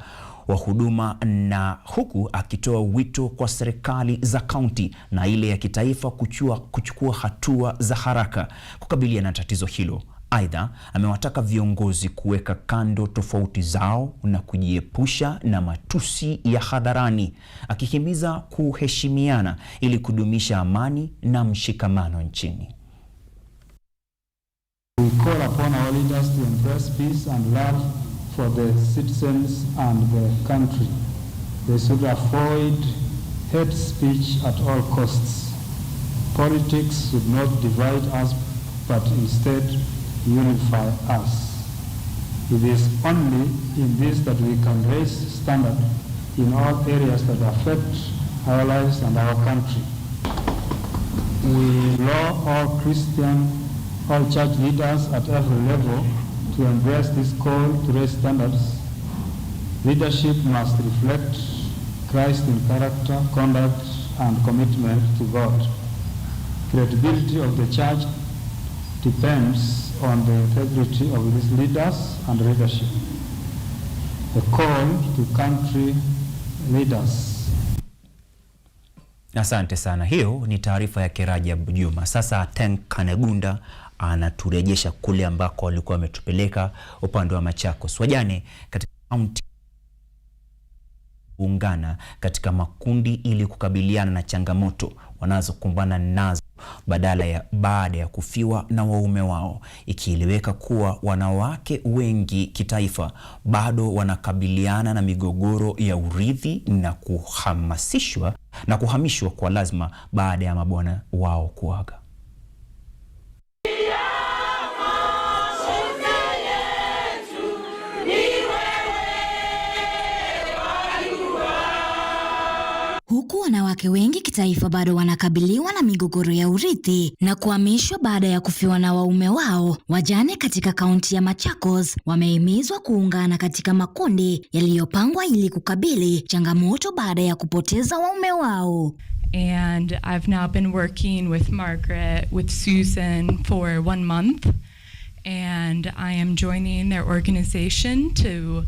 wa huduma, na huku akitoa wito kwa serikali za kaunti na ile ya kitaifa kuchukua hatua za haraka kukabiliana na tatizo hilo. Aidha, amewataka viongozi kuweka kando tofauti zao na kujiepusha na matusi ya hadharani, akihimiza kuheshimiana ili kudumisha amani na mshikamano nchini. We call upon our leaders to embrace peace and love for the citizens and the country. They should avoid hate speech at all costs. Politics should not divide us, but instead unify us. It is only in this that we can raise standard in all areas that affect our lives and our country. We implore all Christian, all church leaders at every level to embrace this call to raise standards. Leadership must reflect Christ in character, conduct, and commitment to God. Credibility of the church depends on the integrity of these leaders and leadership. A call to country leaders. Asante sana. Hiyo ni taarifa ya Kerajab Juma. Sasa Ten Kanegunda anaturejesha kule ambako walikuwa wametupeleka upande wa Machakos. Wajane katika kaunti ungana katika makundi ili kukabiliana na changamoto wanazokumbana nazo baada ya kufiwa na waume wao, ikieleweka kuwa wanawake wengi kitaifa bado wanakabiliana na migogoro ya urithi na kuhamishwa kwa lazima baada ya mabwana wao kuaga. Huku wanawake wengi kitaifa bado wanakabiliwa na migogoro ya urithi na kuhamishwa baada ya kufiwa na waume wao, wajane katika kaunti ya Machakos wamehimizwa kuungana katika makundi yaliyopangwa ili kukabili changamoto baada ya kupoteza waume wao. And I've now been working with Margaret, with Susan for 1 month, and I am joining their organization to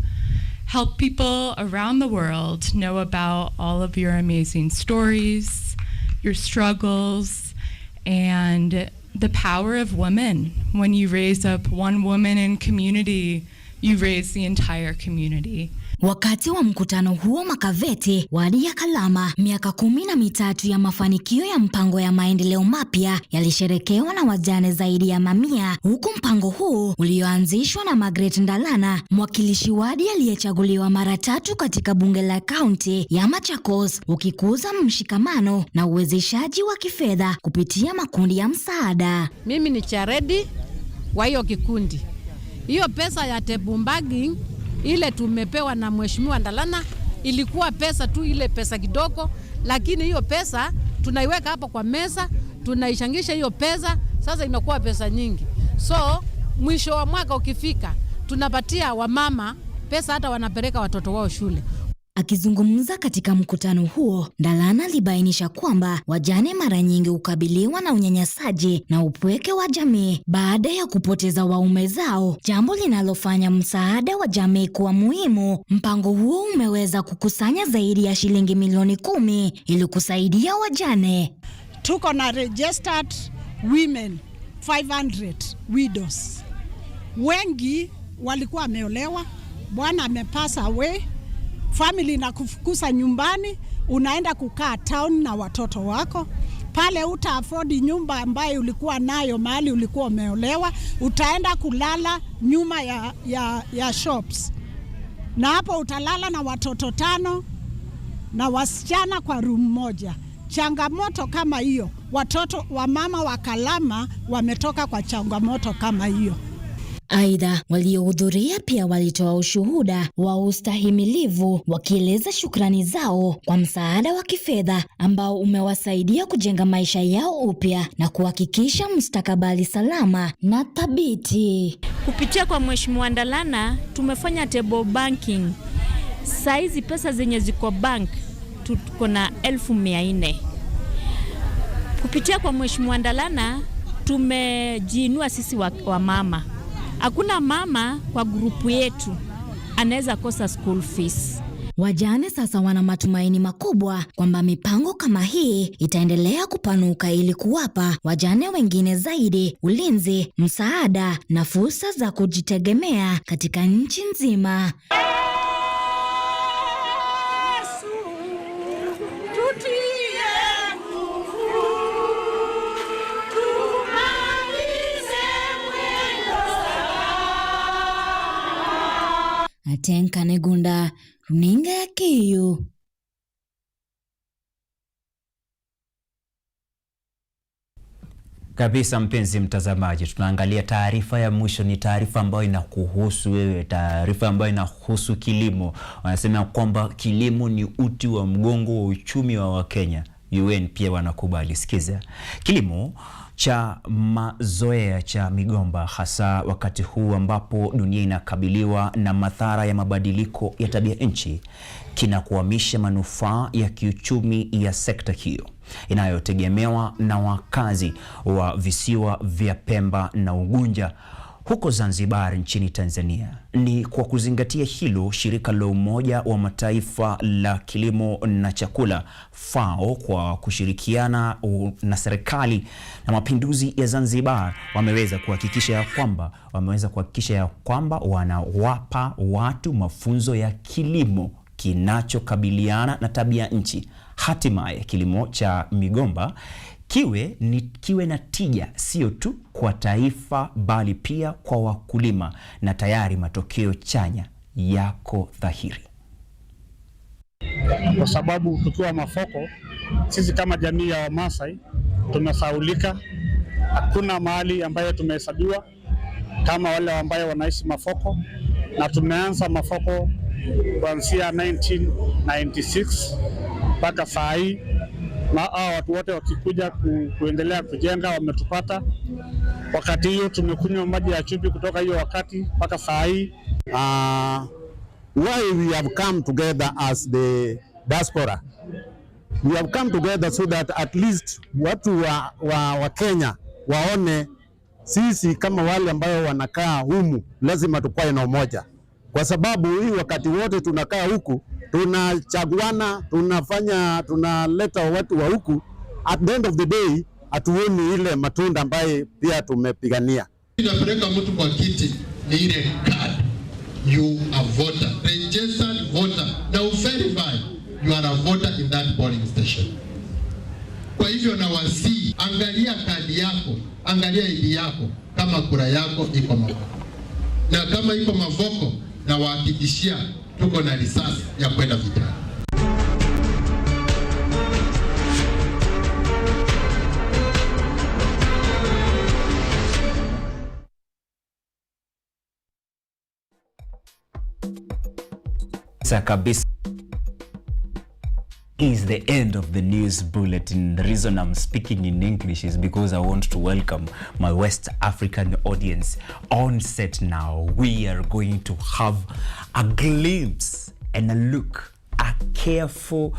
help people around the world know about all of your amazing stories, your struggles, and the power of women. When you raise up one woman in community, you raise the entire community. Wakati wa mkutano huo Makaveti, wadi ya Kalama, miaka 13 ya mafanikio ya mpango ya maendeleo mapya yalisherekewa na wajane zaidi ya mamia, huku mpango huu ulioanzishwa na Margaret Ndalana, mwakilishi wadi aliyechaguliwa mara 3 katika bunge la kaunti ya Machakos, ukikuza mshikamano na uwezeshaji wa kifedha kupitia makundi ya msaada. Mimi ni charedi wa hiyo kikundi. Hiyo pesa ya table bagging ile tumepewa na Mheshimiwa Ndalana ilikuwa pesa tu, ile pesa kidogo, lakini hiyo pesa tunaiweka hapo kwa meza, tunaishangisha hiyo pesa, sasa inakuwa pesa nyingi. So mwisho wa mwaka ukifika, tunapatia wamama pesa, hata wanapeleka watoto wao shule. Akizungumza katika mkutano huo, Ndalana alibainisha kwamba wajane mara nyingi hukabiliwa na unyanyasaji na upweke wa jamii baada ya kupoteza waume zao, jambo linalofanya msaada wa jamii kuwa muhimu. Mpango huo umeweza kukusanya zaidi ya shilingi milioni 10 ili kusaidia wajane. Tuko na registered women 500 widows. Wengi walikuwa wameolewa, bwana amepasa away, family na kufukuza nyumbani, unaenda kukaa town na watoto wako. Pale uta afford nyumba ambayo ulikuwa nayo mahali ulikuwa umeolewa, utaenda kulala nyuma ya shops. Na hapo utalala na watoto 5 na wasichana kwa room moja. Changamoto kama hiyo, watoto wa mama wa Kalama wametoka kwa changamoto kama hiyo. Aidha, waliohudhuria pia walitoa ushuhuda wa ustahimilivu, wakieleza shukrani zao kwa msaada wa kifedha ambao umewasaidia kujenga maisha yao upya na kuhakikisha mustakabali salama na thabiti. Kupitia kwa Mheshimiwa Ndalana tumefanya table banking. Saizi pesa zenye ziko bank tuko na 1400. Kupitia kwa Mheshimiwa Ndalana tumejiinua sisi wa mama. Hakuna mama kwa grupu yetu anaweza kosa school fees. Wajane sasa wana matumaini makubwa kwamba mipango kama hii itaendelea kupanuka ili kuwapa wajane wengine zaidi ulinzi, msaada na fursa za kujitegemea katika nchi nzima. Atenka Negunda, runinga ya KU. Kabisa mpenzi mtazamaji, tunaangalia taarifa ya mwisho. Ni taarifa ambayo inakuhusu wewe, taarifa ambayo inahusu kilimo. Wanasema kwamba kilimo ni uti wa mgongo wa uchumi wa Wakenya. UN pia wanakubali. Sikiza. Kilimo cha mazoea cha migomba, hasa wakati huu ambapo dunia inakabiliwa na madhara ya mabadiliko ya tabia nchi, kinakuhamisha manufaa ya kiuchumi ya sekta hiyo inayotegemewa na wakazi wa visiwa vya Pemba na Unguja huko Zanzibar nchini Tanzania. Ni kwa kuzingatia hilo, shirika la Umoja wa Mataifa la Kilimo na Chakula FAO kwa kushirikiana na serikali na mapinduzi ya Zanzibar wameweza kuhakikisha ya kwamba wanawapa watu mafunzo ya kilimo kinachokabiliana na tabia nchi. Hatimaye kilimo cha migomba kiwe na tija sio tu kwa taifa bali pia kwa wakulima, na tayari matokeo chanya yako dhahiri. Kwa sababu tukiwa Mafoko, sisi kama jamii ya Wamasai tumesaulika. Hakuna mahali ambayo tumehesabiwa kama wale ambayo wanaishi Mafoko, na tumeanza Mafoko kuanzia 1996 mpaka saa hii, na watu wote wakikuja kuendelea kujenga wametupata. Wakati hiyo tumekunywa maji ya chumvi kutoka hiyo wakati mpaka saa hii. Why we have come together as the diaspora, we have come together so that at least watu wa Kenya waone sisi kama wale ambao wanakaa humu lazima tukue na umoja, kwa sababu hii wakati wote tunakaa huku tunachaguana, tunaleta watu wa huku, at the end of the day hatuoni ile matunda ambaye pia tumepigania. Inapeleka mtu kwa kiti ni ile card, you a voter, registered voter na uverify you are a voter in that polling station. Kwa hivyo na wasii, angalia kadi yako, angalia ID yako kama kura yako iko mavoko. Na kama iko mavoko, na wahakikishia tuko na risasi ya kwenda vitani. Kabisa is the end of the news bulletin. The reason I'm speaking in English is because I want to welcome my West African audience on set now. We are going to have a glimpse and a look, a careful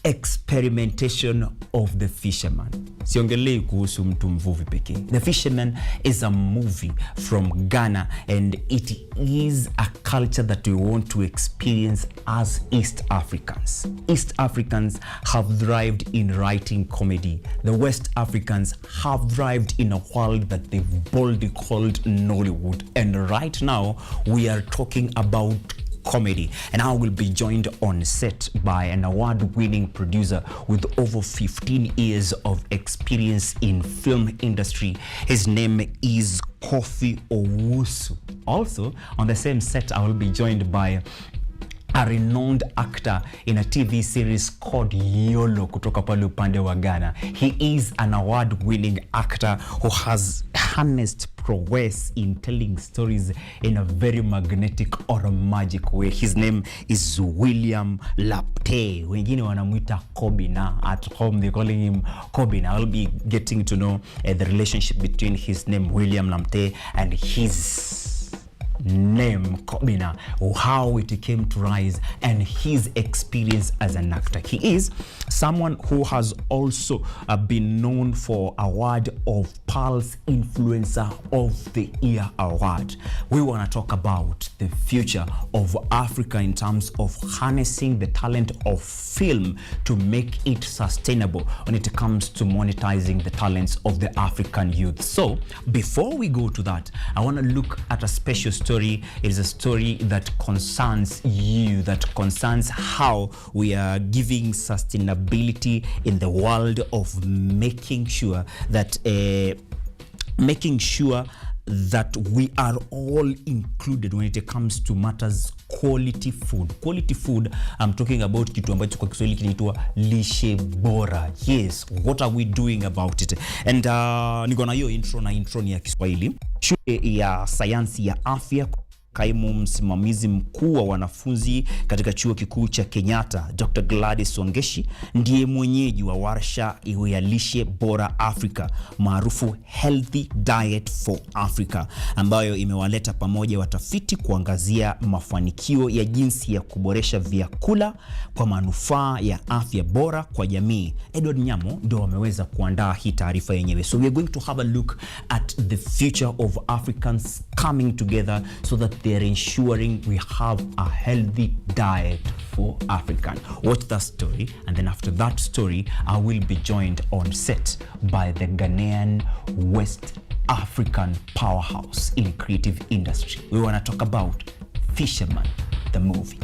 experimentation of The Fisherman. Siongelei kuhusu mtu mvuvi pekee. The Fisherman is a movie from Ghana, and it is a culture that we want to experience as East Africans. East Africans have thrived in writing comedy. The West Africans have thrived in a world that they've boldly called Nollywood. And right now, we are talking about comedy, and I will be joined on set by an award-winning producer with over 15 years of experience in film industry. His name is Kofi Owusu. Also on the same set, I will be joined by a renowned actor in a TV series called Yolo kutoka pale upande wa Ghana. He is an award-winning actor who has harnessed prowess in telling stories in a very magnetic or a magic way. His name is William Lapte. Wengine wanamuita Kobina. At home they calling him Kobina. I'll be getting to know the relationship between his name William Lapte and his name Kobina, how it came to rise, and his experience as an actor. He is someone who has also been known for award of Pulse Influencer of the Year award. We want to talk about the future of Africa in terms of harnessing the talent of film to make it sustainable when it comes to monetizing the talents of the African youth. So before we go to that, I want to look at a special story. It is a story that concerns you, that concerns how we are giving sustainability in the world of making sure that we are all included when it comes to matters quality food. Quality food, I'm talking about kitu ambacho kwa Kiswahili kinaitwa lishe bora. Yes, what are we doing about it? And niko na hiyo intro ni ya Kiswahili. Shule ya sayansi ya afya, kaimu msimamizi mkuu wa wanafunzi katika chuo kikuu cha Kenyatta, Dr. Gladys Wangeshi, ndiye mwenyeji wa warsha ya lishe bora Africa, maarufu Healthy Diet for Africa, ambayo imewaleta pamoja watafiti kuangazia mafanikio ya jinsi ya kuboresha vyakula kwa manufaa ya afya bora kwa jamii. Edward Nyamo ndo ameweza kuandaa hii taarifa yenyewe. So we are going to have a look at the future of Africans coming together so that they are ensuring we have a healthy diet for African. Watch that story, and then after that story, I will be joined on set by the Ghanaian West African powerhouse in creative industry. We want to talk about Fisherman, the movie.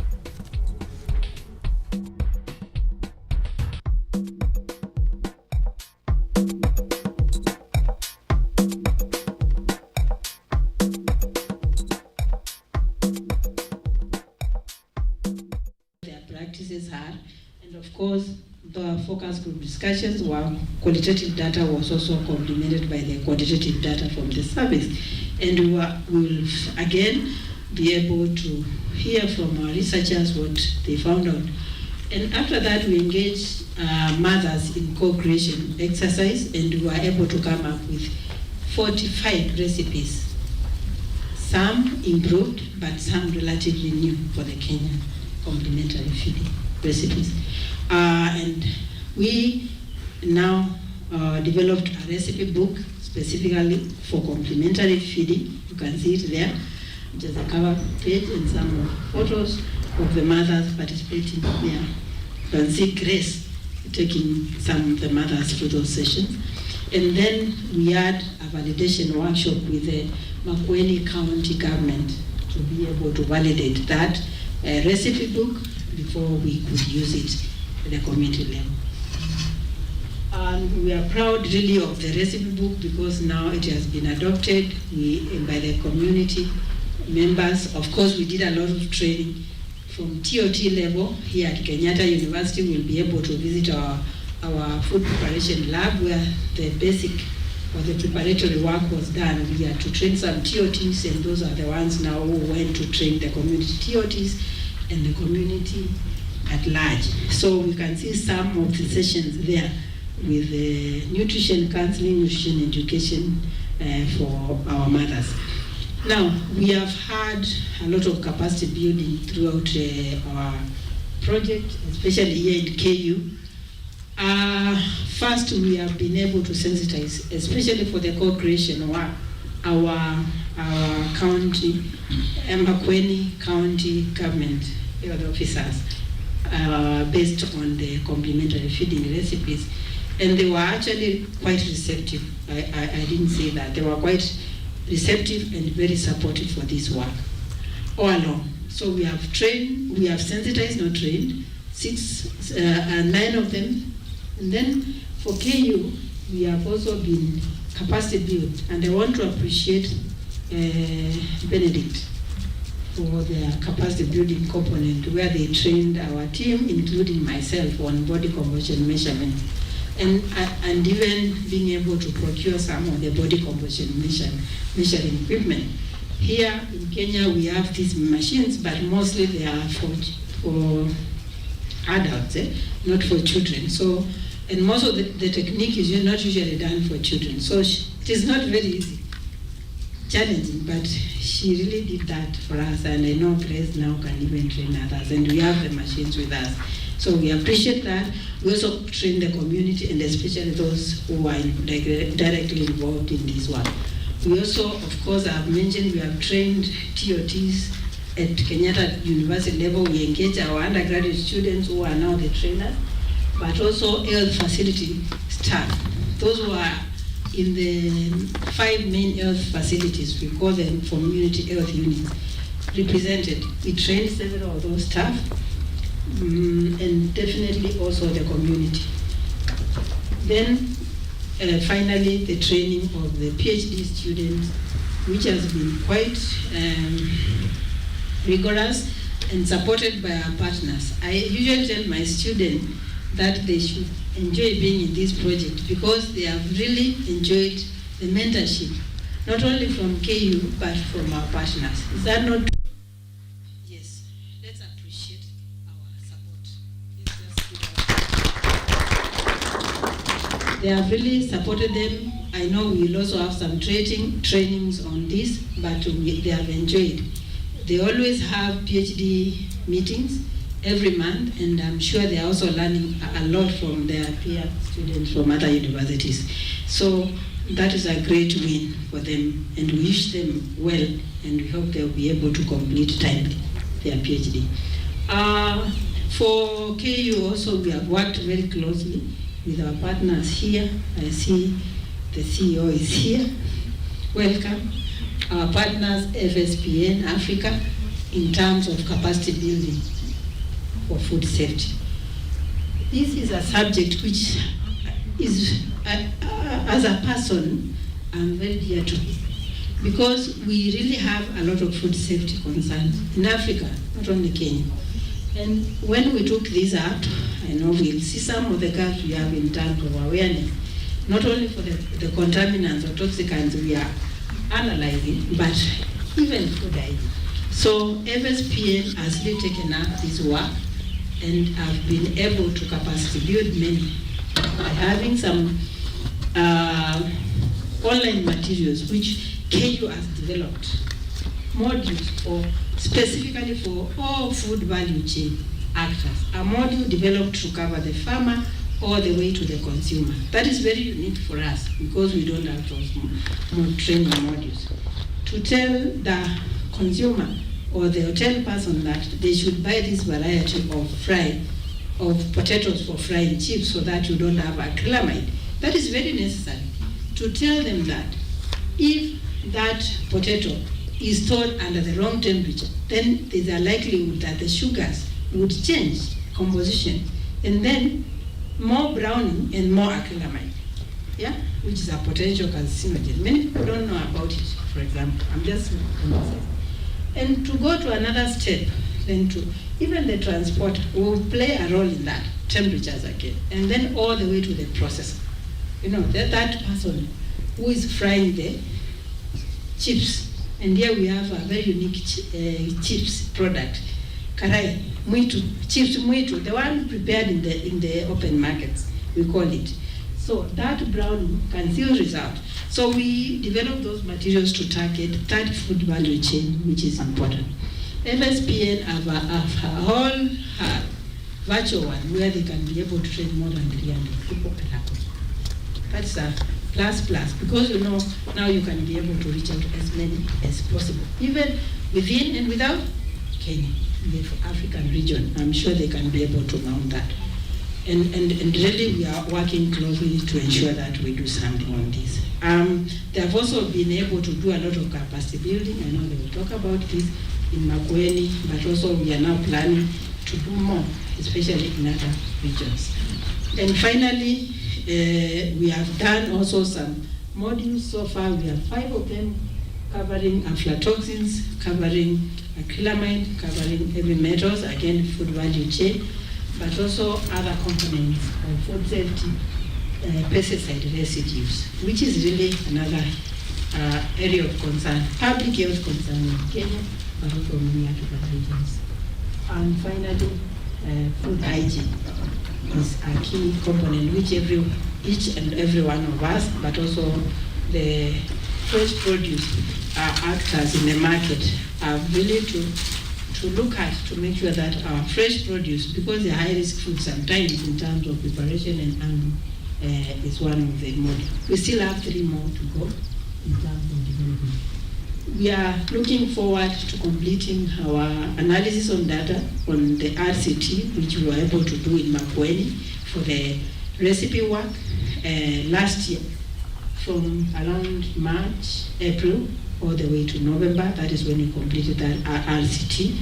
And of course, the focus group discussions were qualitative data was also complemented by the quantitative data from the service. And we will again be able to hear from our researchers what they found out. And after that, we engaged mothers in co-creation exercise, and we were able to come up with 45 recipes. Some improved, but some relatively new for the Kenyan complementary feeding recipes. And we now developed a recipe book specifically for complementary feeding. You can see it there, just a cover page and some photos of the mothers participating there. You can see Grace taking some of the mothers through those sessions. And then we had a validation workshop with the Makueni County government to be able to validate that recipe book before we could use it at the community level. And we are proud really of the recipe book because now it has been adopted by the community members. Of course, we did a lot of training from TOT level here at Kenyatta University. We'll be able to visit our food preparation lab where the basic or the preparatory work was done. We had to train some TOTs, and those are the ones now who went to train the community TOTs and the community at large. So we can see some of the sessions there with nutrition counseling, nutrition education for our mothers. Now, we have had a lot of capacity building throughout our project, especially here in KU. First, we have been able to sensitize, especially for the co-creation work, our county, Makueni County government health officers, based on the complementary feeding recipes. And they were actually quite receptive. I didn't say that. They were quite receptive and very supportive for this work all along. So we have trained, we have sensitized, not trained, 9 of them. And then for KU, we have also been capacity built. And I want to appreciate Benedict for their capacity building component, where they trained our team, including myself, on body composition measurement. And even being able to procure some of the body composition measuring equipment. Here in Kenya, we have these machines, but mostly they are for adults, not for children. So, and most of the technique is not usually done for children. So it is not very easy, challenging, but she really did that for us. And I know Grace now can even train others, and we have the machines with us. So we appreciate that. We also train the community, and especially those who are directly involved in this work. We also, of course, I have mentioned we have trained TOTs at Kenyatta University level. We engage our undergraduate students who are now the trainers, but also health facility staff. Those who are in the 5 main health facilities, we call them community health units, represented. We trained several of those staff. And definitely also the community. Then finally, the training of the PhD students, which has been quite rigorous and supported by our partners. I usually tell my students that they should enjoy being in this project because they have really enjoyed the mentorship, not only from KU, but from our partners. Is that not true? They have really supported them. I know we will also have some trainings on this, but they have enjoyed. They always have PhD meetings every month, and I'm sure they are also learning a lot from their peer students from other universities. So that is a great win for them, and we wish them well, and we hope they'll be able to complete timely their PhD. For KU also, we have worked very closely with our partners here. I see the CEO is here. Welcome. Our partners, FSPN Africa, in terms of capacity building for food safety. This is a subject which is, as a person, I'm very dear to me, because we really have a lot of food safety concerns in Africa, not only Kenya. And when we took this up, I know we'll see some of the gaps we have in terms of awareness, not only for the contaminants or toxicants we are analyzing, but even food hygiene. So FSPN has really taken up this work and have been able to capacity build many by having some online materials which KU has developed, modules for specifically for all food value chain actors. A module developed to cover the farmer all the way to the consumer. That is very unique for us because we don't have those more training modules. To tell the consumer or the hotel person that they should buy this variety of potatoes for frying chips so that you don't have acrylamide. That is very necessary. To tell them that if that potato is stored under the wrong temperature, then there's a likelihood that the sugars would change composition, and then more browning and more acrylamide, yeah, which is a potential carcinogen. Many people don't know about it, for example. I'm just emphasizing. And to go to another step, then to even the transport will play a role in that, temperatures again, and then all the way to the processor. You know, that person who is frying the chips. And here we have a very unique chips product, karai, mwitu, chips mwitu, the one prepared in the open markets, we call it. So that brown can still result. So we develop those materials to target third food value chain, which is important. FSPN have a whole virtual one where they can be able to train more than 300 people per hour. That's a plus, because you know now you can be able to reach out to as many as possible, even within and without Kenya, the African region. I'm sure they can be able to mount that. And really we are working closely to ensure that we do something on this. They have also been able to do a lot of capacity building. I know they will talk about this in Makueni, but also we are now planning to do more, especially in other regions. And finally, we have done also some modules so far. We have 5 of them covering aflatoxins, covering acrylamide, covering heavy metals, again food value chain, but also other components of food safety, pesticide residues, which is really another area of concern, public health concern in Kenya, but also many African regions. And finally, food hygiene is a key component which each and every one of us, but also the fresh produce actors in the market are really to look at, to make sure that our fresh produce, because the high risk food sometimes in terms of preparation and handling is one of the modules. We still have 3 more to go in terms of development. We are looking forward to completing our analysis on data on the RCT, which we were able to do in Makueni for the recipe work last year, from around March, April, all the way to November. That is when we completed that RCT.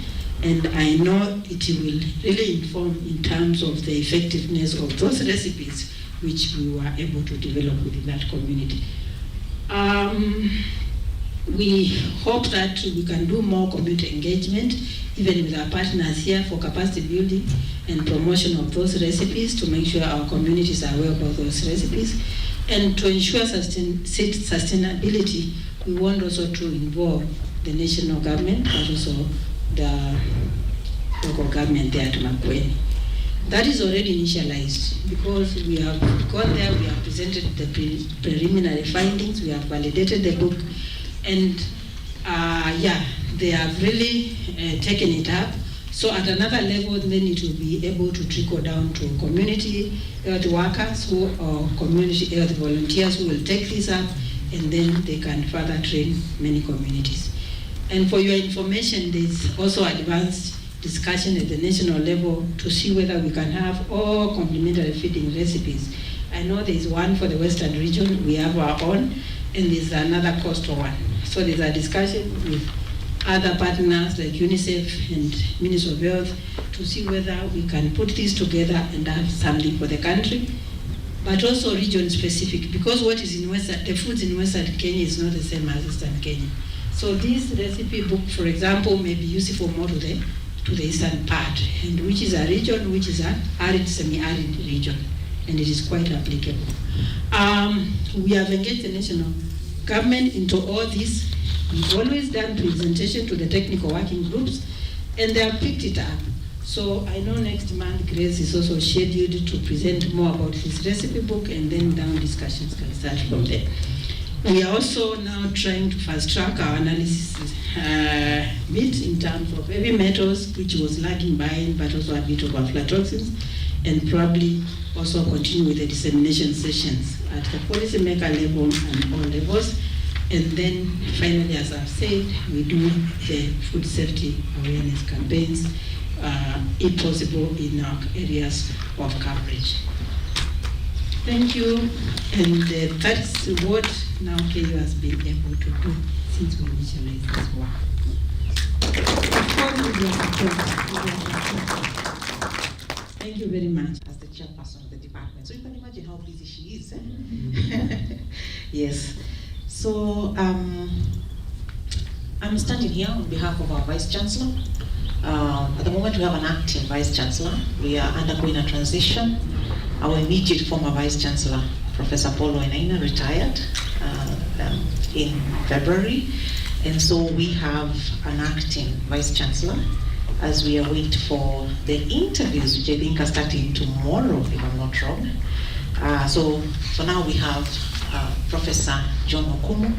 And I know it will really inform in terms of the effectiveness of those recipes which we were able to develop within that community. We hope that we can do more community engagement, even with our partners here, for capacity building and promotion of those recipes, to make sure our communities are aware about those recipes. And to ensure sustainability, we want also to involve the national government, but also the local government there to Makueni. That is already initialized, because we have gone there, we have presented the preliminary findings, we have validated the book, and they have really taken it up. So at another level, then it will be able to trickle down to community health workers or community health volunteers who will take this up, and then they can further train many communities. And for your information, there's also advanced discussion at the national level to see whether we can have all complementary feeding recipes. I know there's one for the Western region, we have our own, and there's another coastal one. So there's a discussion with other partners like UNICEF and Ministry of Health to see whether we can put this together and have something for the country, but also region specific, because what is in Western, the foods in Western Kenya is not the same as Eastern Kenya. So this recipe book, for example, may be useful more to the eastern part, and which is a region which is an arid, semi-arid region, and it is quite applicable. We have engaged the national government into all this. We've always done presentation to the technical working groups, and they have picked it up. So I know next month Grace is also scheduled to present more about this recipe book, and then down discussions can start from there. We are also now trying to fast track our analysis bit in terms of heavy metals, which was lagging behind, but also a bit of aflatoxins, and probably also continue with the dissemination sessions at the policymaker level and all levels. And then finally, as I've said, we do the food safety awareness campaigns, if possible, in our areas of coverage. Thank you, and that's what now KU has been able to do since we initialized this work. Thank you very much as the chairperson of the department. So you can imagine how busy she is. Eh? Yes. So I'm standing here on behalf of our Vice Chancellor. At the moment we have an acting Vice Chancellor. We are undergoing a transition. Our immediate former Vice Chancellor, Professor Paulo Enaina, retired in February. And so we have an acting Vice Chancellor as we await for the interviews, which I think are starting tomorrow, if I'm not wrong. So now we have Professor John Okumu,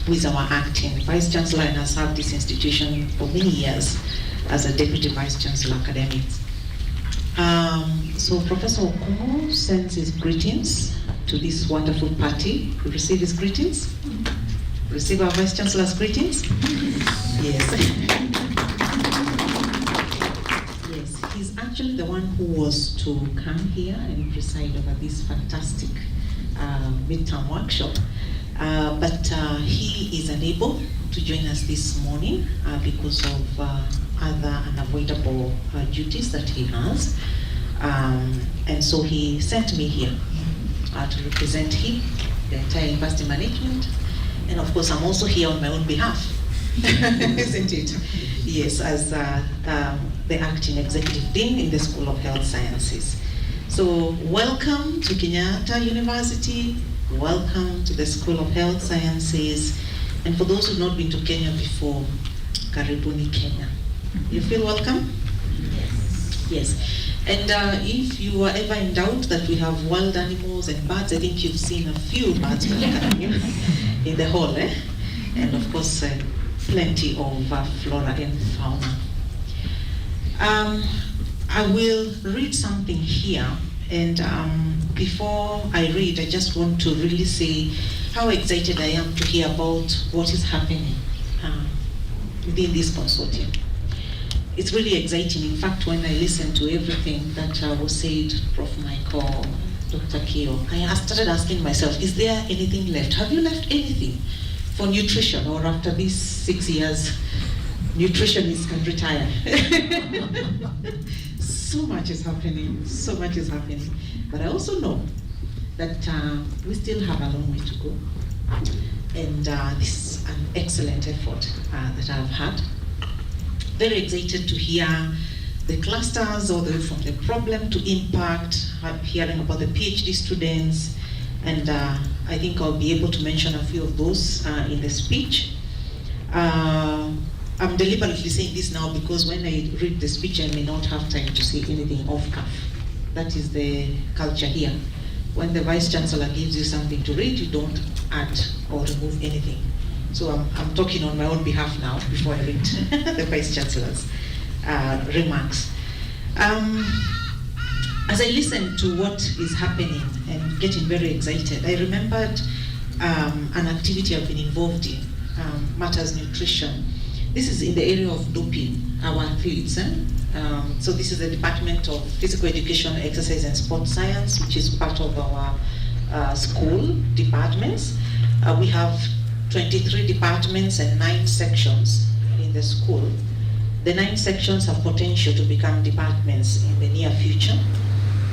who is our acting Vice Chancellor and has served this institution for many years as a Deputy Vice Chancellor Academics. So Professor Okumu sends his greetings to this wonderful party. You receive his greetings? Receive our Vice Chancellor's greetings? Yes. Yes, he's actually the one who was to come here and preside over this fantastic midterm workshop. But he is unable to join us this morning because of other unavoidable duties that he has. And so he sent me here to represent him, the entire university management. And of course, I'm also here on my own behalf, isn't it? Yes, as the acting executive dean in the School of Health Sciences. So welcome to Kenyatta University. Welcome to the School of Health Sciences. And for those who've not been to Kenya before, Karibuni Kenya. You feel welcome? Yes. Yes. And if you are ever in doubt that we have wild animals and birds, I think you've seen a few birds in the hall, eh? And of course, plenty of flora and fauna. I will read something here, and before I read, I just want to really say how excited I am to hear about what is happening within this consortium. It's really exciting. In fact, when I listened to everything that was said, Prof. Michael, Dr. Keo, I started asking myself, is there anything left? Have you left anything for nutrition, or after these 6 years, nutritionists can retire? So much is happening, so much is happening. But I also know that we still have a long way to go. And this is an excellent effort that I've had. Very excited to hear the clusters all the way from the problem to impact, hearing about the PhD students, and I think I'll be able to mention a few of those in the speech. I'm deliberately saying this now because when I read the speech, I may not have time to say anything off cuff. That is the culture here. When the Vice Chancellor gives you something to read, you don't add or remove anything. So I'm talking on my own behalf now before I read the Vice Chancellor's remarks. As I listen to what is happening and getting very excited, I remembered an activity I've been involved in, Matters Nutrition. This is in the area of doping our athletes. So this is the Department of Physical Education, Exercise and Sport Science, which is part of our school departments. We have 23 departments and 9 sections in the school. The 9 sections have potential to become departments in the near future.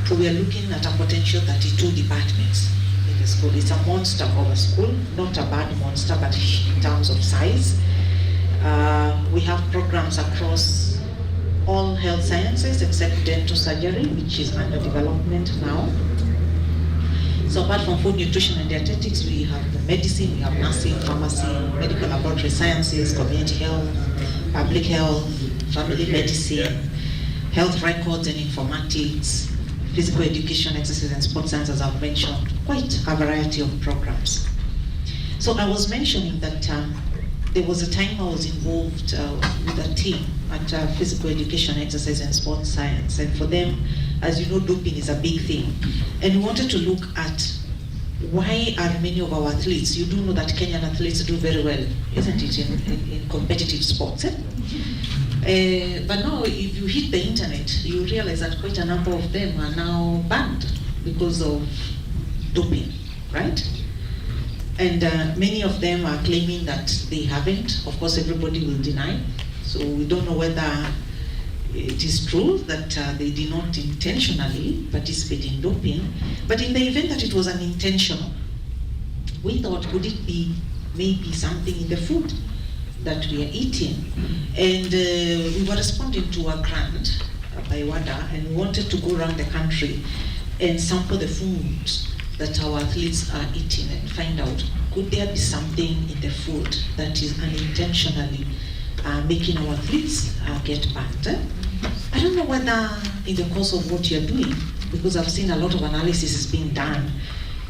So we are looking at a potential 32 departments in the school. It's a monster of a school, not a bad monster, but in terms of size. We have programs across all health sciences except dental surgery, which is under development now. So apart from food, nutrition, and dietetics, we have the medicine, we have nursing, pharmacy, medical laboratory sciences, community health, public health, family medicine, health records and informatics, physical education, exercise and sports science, as I've mentioned, quite a variety of programs. So I was mentioning that there was a time I was involved with a team at physical education, exercise and sports science, and for them, as you know, doping is a big thing. And we wanted to look at why are many of our athletes, you do know that Kenyan athletes do very well, isn't it, in competitive sports? But now if you hit the internet, you realize that quite a number of them are now banned because of doping, right? And many of them are claiming that they haven't. Of course, everybody will deny. So we don't know whether it is true that they did not intentionally participate in doping. But in the event that it was unintentional, we thought, could it be maybe something in the food that we are eating? And we were responding to a grant by WADA, and we wanted to go around the country and sample the food that our athletes are eating and find out, could there be something in the food that is unintentionally making our athletes get banned? I don't know whether in the course of what you're doing, because I've seen a lot of analysis is being done,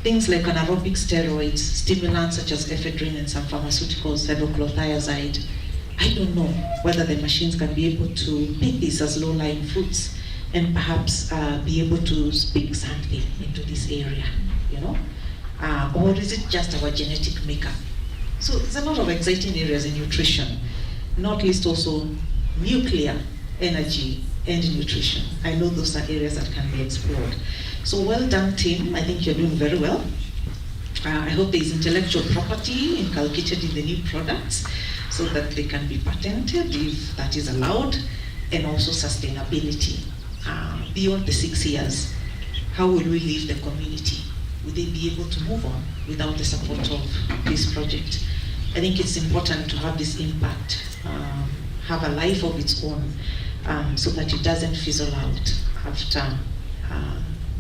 things like anaerobic steroids, stimulants such as ephedrine and some pharmaceuticals, hydrochlorothiazide, I don't know whether the machines can be able to pick these as low-lying fruits and perhaps be able to speak something into this area, you know? Or is it just our genetic makeup? So there's a lot of exciting areas in nutrition, not least also nuclear energy and nutrition. I know those are areas that can be explored. So well done, team. I think you're doing very well. I hope there is intellectual property inculcated in the new products so that they can be patented if that is allowed, and also sustainability. Beyond the 6 years, how will we leave the community? Will they be able to move on without the support of this project? I think it's important to have this impact, have a life of its own, so that it doesn't fizzle out after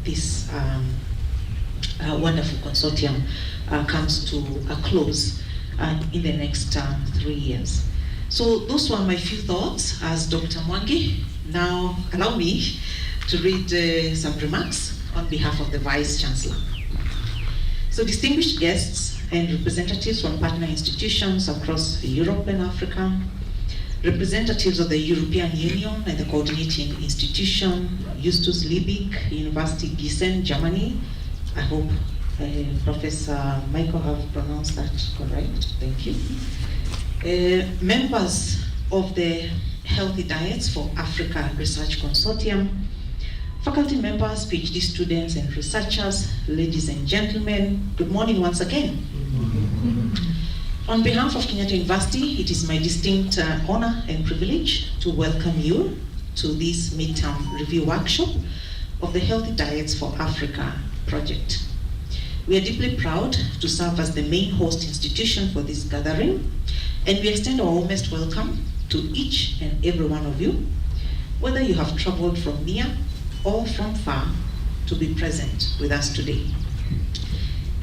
this wonderful consortium comes to a close in the next 3 years. So those were my few thoughts as Dr. Mwangi. Now allow me to read some remarks on behalf of the Vice Chancellor. So distinguished guests and representatives from partner institutions across Europe and Africa, representatives of the European Union and the coordinating institution, Justus Liebig, University Gießen, Germany. I hope Professor Michael have pronounced that correct. Thank you. Members of the Healthy Diets for Africa Research Consortium, faculty members, PhD students and researchers, ladies and gentlemen, good morning once again. On behalf of Kenyatta University, it is my distinct honor and privilege to welcome you to this midterm review workshop of the Healthy Diets for Africa project. We are deeply proud to serve as the main host institution for this gathering, and we extend our warmest welcome to each and every one of you, whether you have traveled from near or from far to be present with us today.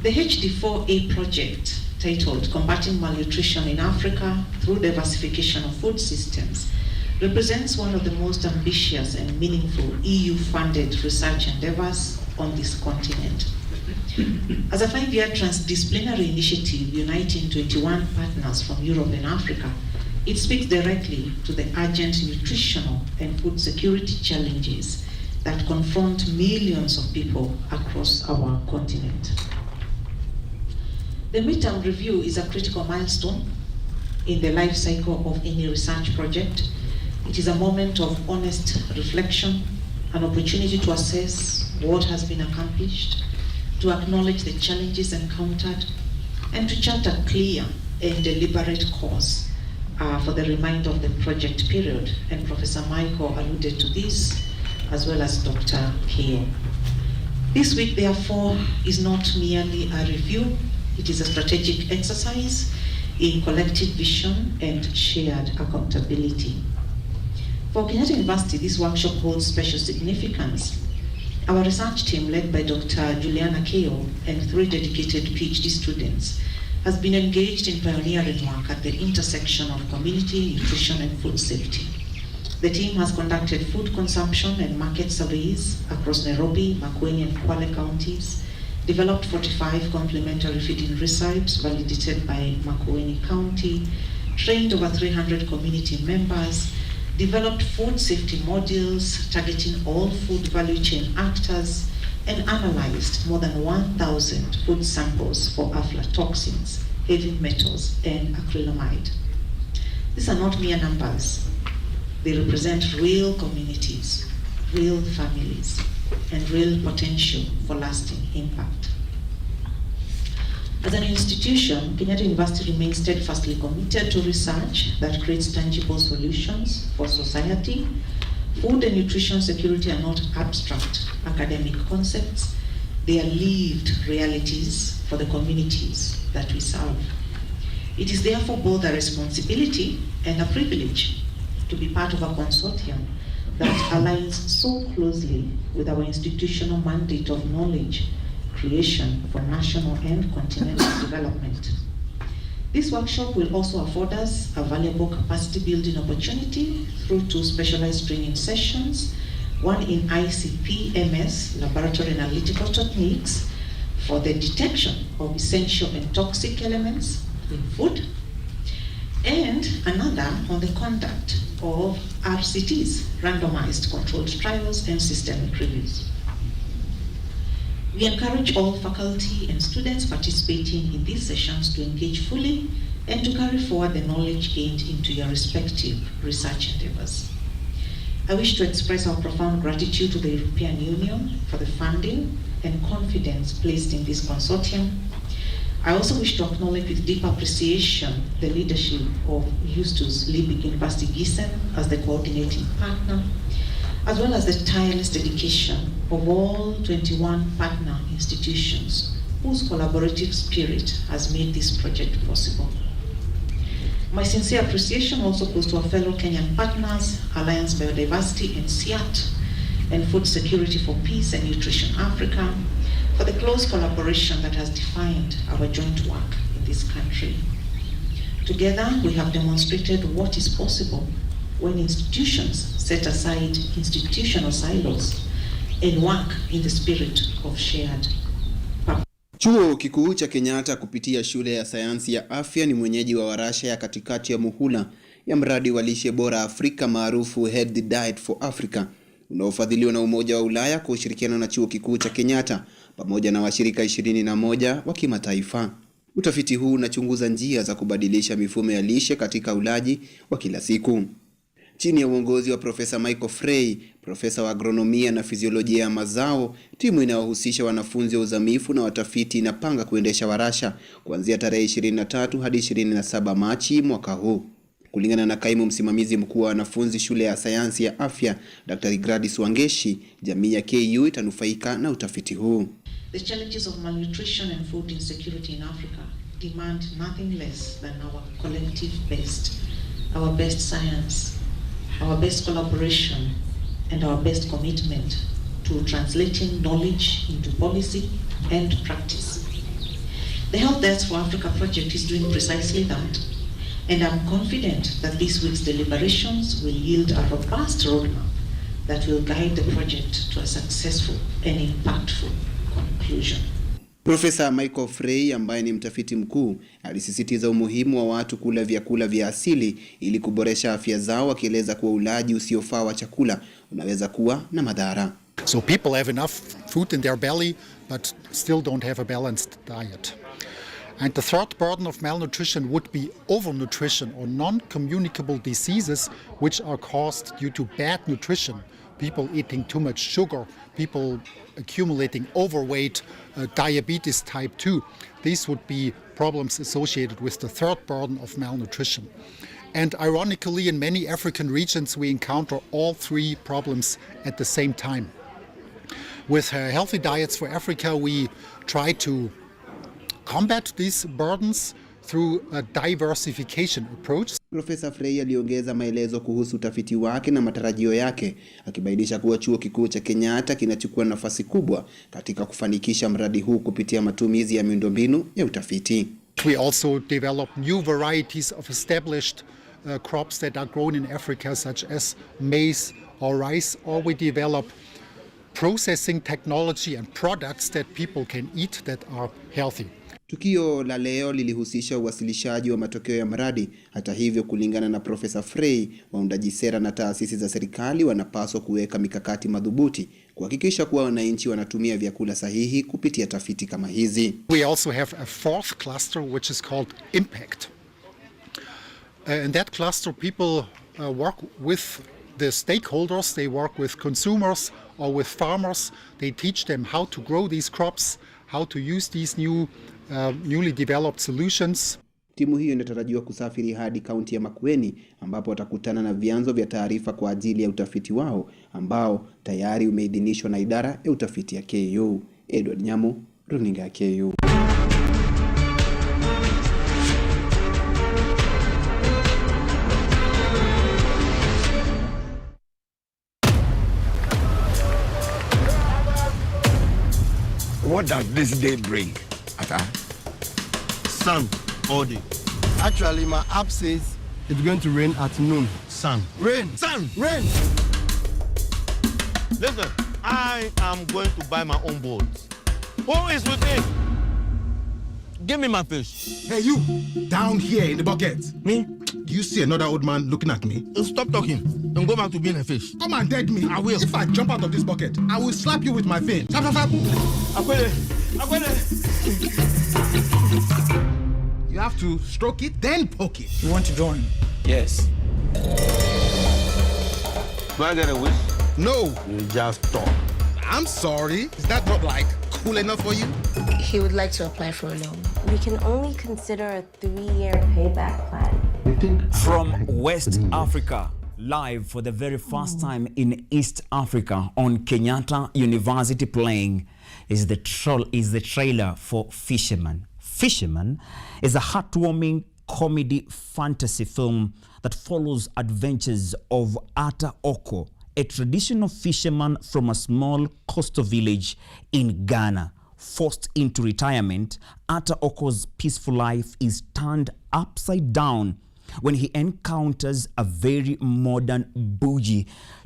The HD4A project, titled Combating Malnutrition in Africa Through Diversification of Food Systems, represents one of the most ambitious and meaningful EU-funded research endeavors on this continent. As a 5-year transdisciplinary initiative uniting 21 partners from Europe and Africa, it speaks directly to the urgent nutritional and food security challenges that confront millions of people across our continent. The midterm review is a critical milestone in the life cycle of any research project. It is a moment of honest reflection, an opportunity to assess what has been accomplished, to acknowledge the challenges encountered, and to chart a clear and deliberate course for the remainder of the project period. And Professor Michael alluded to this, as well as Dr. Keo. This week, therefore, is not merely a review. It is a strategic exercise in collective vision and shared accountability. For Kenyatta University, this workshop holds special significance. Our research team, led by Dr. Juliana Keo and 3 dedicated PhD students, has been engaged in pioneering work at the intersection of community, nutrition, and food safety. The team has conducted food consumption and market surveys across Nairobi, Makueni, and Kwale counties, developed 45 complementary feeding recipes validated by Makueni County, trained over 300 community members, developed food safety modules targeting all food value chain actors, and analyzed more than 1,000 food samples for aflatoxins, heavy metals, and acrylamide. These are not mere numbers. They represent real communities, real families, and real potential for lasting impact. As an institution, Kenyatta University remains steadfastly committed to research that creates tangible solutions for society. Food and nutrition security are not abstract academic concepts. They are lived realities for the communities that we serve. It is therefore both a responsibility and a privilege to be part of a consortium that aligns so closely with our institutional mandate of knowledge creation for national and continental development. This workshop will also afford us a valuable capacity building opportunity through 2 specialized training sessions, one in ICP MS, laboratory analytical techniques, for the detection of essential and toxic elements in food, and another on the conduct of RCTs, randomized controlled trials and systemic reviews. We encourage all faculty and students participating in these sessions to engage fully and to carry forward the knowledge gained into your respective research endeavors. I wish to express our profound gratitude to the European Union for the funding and confidence placed in this consortium. I also wish to acknowledge with deep appreciation the leadership of Justus Liebig University Gießen as the coordinating partner, as well as the tireless dedication of all 21 partner institutions whose collaborative spirit has made this project possible. My sincere appreciation also goes to our fellow Kenyan partners, Alliance Biodiversity and SIAT, and Food Security for Peace and Nutrition Africa, for the close collaboration that has defined our joint work in this country. Together, we have demonstrated what is possible when institutions set aside institutional silos and work in the spirit of shared purpose. Chuo Kikuu cha Kenyatta kupitia shule ya sayansi ya afya ni mwenyeji wa warasha ya katikati ya muhula ya mradi wa lishe bora Afrika maarufu Healthy Diet for Africa, unaofadhiliwa na Umoja wa Ulaya kwa ushirikiano na Chuo Kikuu cha Kenyatta pamoja na washirika 21 wa kimataifa. Utafiti huu unachunguza njia za kubadilisha mifumo ya lishe katika ulaji wa kila siku. Chini ya uongozi wa Profesa Michael Frey, profesa wa agronomia na fiziolojia ya mazao, timu inayohusisha wanafunzi wa uzamifu na watafiti inapanga kuendesha warasha kuanzia tarehe 23 hadi 27 Machi mwaka huu. Kulingana na kaimu msimamizi mkuu wa wanafunzi shule ya sayansi ya afya, Dr. Gladys Wangeshi, jamii ya KU itanufaika na utafiti huu. The challenges of malnutrition and food insecurity in Africa demand nothing less than our collective best, our best science, our best collaboration, and our best commitment to translating knowledge into policy and practice. The Health Diets for Africa project is doing precisely that, and I'm confident that this week's deliberations will yield a robust roadmap that will guide the project to a successful and impactful conclusion. Profesa Michael Frey ambaye ni mtafiti mkuu alisisitiza umuhimu wa watu kula vyakula vya asili ili kuboresha afya zao, akieleza kuwa ulaji usiofaa wa chakula unaweza kuwa na madhara. So people have enough food in their belly but still don't have a balanced diet. And the third burden of malnutrition would be overnutrition or non-communicable diseases which are caused due to bad nutrition. People eating too much sugar, people accumulating overweight, diabetes type 2. These would be problems associated with the third burden of malnutrition. And ironically, in many African regions, we encounter all 3 problems at the same time. With Healthy Diets for Africa, we try to combat these burdens through a diversification approach. Profesa Frey aliongeza maelezo kuhusu utafiti wake na matarajio yake, akibainisha kuwa Chuo Kikuu cha Kenyatta kinachukua nafasi kubwa katika kufanikisha mradi huu kupitia matumizi ya miundombinu ya utafiti. We also develop new varieties of established crops that are grown in Africa, such as maize or rice, or we develop processing technology and products that people can eat that are healthy. Tukio la leo lilihusisha uwasilishaji wa matokeo ya mradi. Hata hivyo, kulingana na Profesa Frey, waundaji sera na taasisi za serikali wanapaswa kuweka mikakati madhubuti kuhakikisha kuwa wananchi wanatumia vyakula sahihi kupitia tafiti kama hizi. We also have a fourth cluster which is called impact. In that cluster, people work with the stakeholders, they work with consumers or with farmers. They teach them how to grow these crops, how to use these new newly developed solutions. Timu hiyo inatarajiwa kusafiri hadi kaunti ya Makueni ambapo watakutana na vyanzo vya taarifa kwa ajili ya utafiti wao ambao tayari umeidhinishwa na idara ya utafiti ya KU. Edward Nyamo, runinga ya KU. What does this day bring, Ata? Sun all day. Actually, my app says it's going to rain at noon. Sun. Rain. Sun. Rain. Listen, I am going to buy my own boat. Who is with me? Give me my fish. Hey, you, down here in the bucket. Me? Do you see another old man looking at me? Stop talking and go back to being a fish. Come and dead me. I will. If I jump out of this bucket, I will slap you with my fin. Slap, slap, slap. You have to stroke it, then poke it. You want to join? Yes. Do I get a wish? No. You just talk. I'm sorry. Is that not like cool enough for you? He would like to apply for a loan. We can only consider a 3-year payback plan. From West Africa, live for the very first time in East Africa on Kenyatta University playing is the trailer for Fisherman. Fisherman is a heartwarming comedy fantasy film that follows adventures of Ata Oko, a traditional fisherman from a small coastal village in Ghana. Forced into retirement, Ata Oko's peaceful life is turned upside down when he encounters a very modern bougie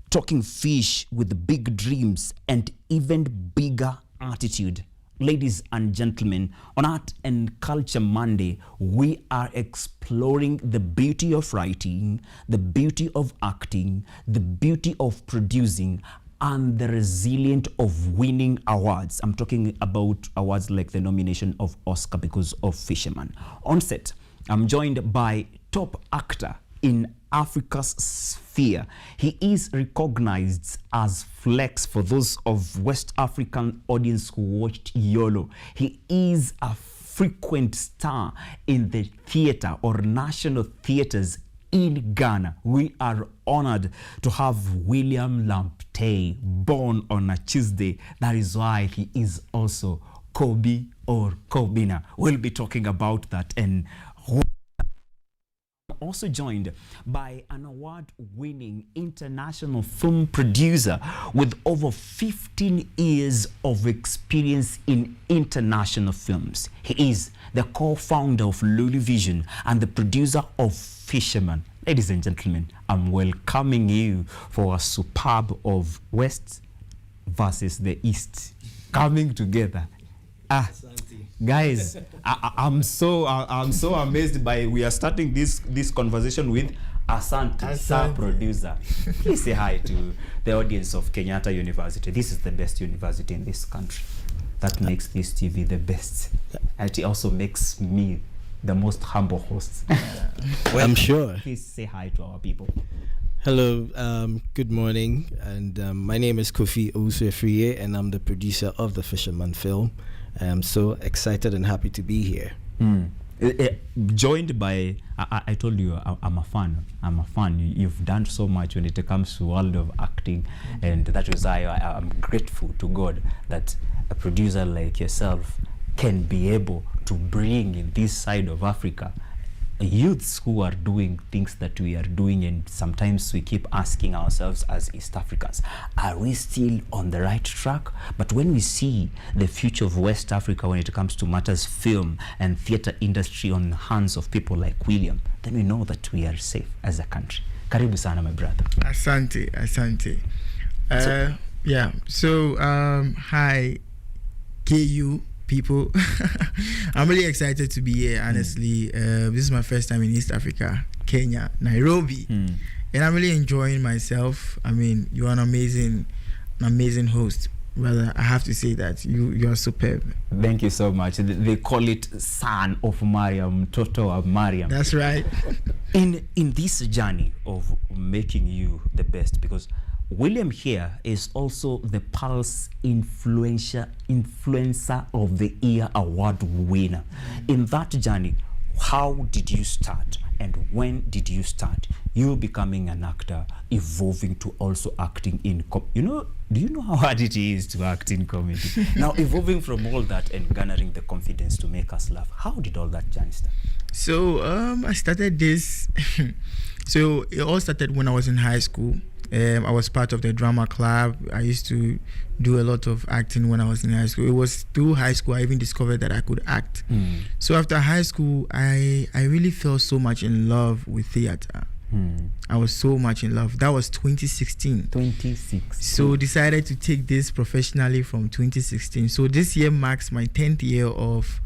talking fish with big dreams and even bigger attitude. Ladies and gentlemen, on Art and Culture Monday, we are exploring the beauty of writing, the beauty of acting, the beauty of producing, and the resilience of winning awards. I'm talking about awards like the nomination of Oscar because of Fisherman. On set, I'm joined by top actor in Africa's sphere. He is recognized as Flex for those of West African audience who watched YOLO. He is a frequent star in the theater or national theaters in Ghana. We are honored to have William Lamptey, born on a Tuesday. That is why he is also Kobe or Kobina. We'll be talking about that. And also joined by an award-winning international film producer with over 15 years of experience in international films. He is the co-founder of Lulu Vision and the producer of Fisherman. Ladies and gentlemen, I'm welcoming you for a superb of West versus the East coming together. Guys, I'm so amazed by we are starting this conversation with Asante, sir producer. Please say hi to the audience of Kenyatta University. This is the best university in this country. That makes this TV the best. And it also makes me the most humble host. Well, I'm sure. Please say hi to our people. Hello, good morning, and my name is Kofi Owusu-Efriye, and I'm the producer of the Fisherman film. I'm so excited and happy to be here. Joined by, I told you, I'm a fan. I'm a fan. You've done so much when it comes to world of acting, and that is why I'm grateful to God that a producer like yourself can be able to bring in this side of Africa youths who are doing things that we are doing, and sometimes we keep asking ourselves as East Africans, are we still on the right track? But when we see the future of West Africa when it comes to matters film and theater industry on the hands of people like William, then we know that we are safe as a country. Karibu sana, my brother. Asante. Hi, KU people. I'm really excited to be here, honestly. This is my first time in East Africa, Kenya, Nairobi. And I'm really enjoying myself. I mean, you're an amazing host, brother. I have to say that you're superb. Thank you so much. They call it son of Mariam, Toto of Mariam. That's right. In this journey of making you the best, because William here is also the Pulse Influencer of the Year Award winner. In that journey, how did you start and when did you start? You becoming an actor, evolving to also acting in do you know how hard it is to act in comedy? Now evolving from all that and garnering the confidence to make us laugh. How did all that journey start? So I started this so it all started when I was in high school. I was part of the drama club. I used to do a lot of acting when I was in high school. It was through high school I even discovered that I could act. So after high school, I really fell so much in love with theater. I was so much in love. That was 2016. So decided to take this professionally from 2016. So this year marks my 10th year of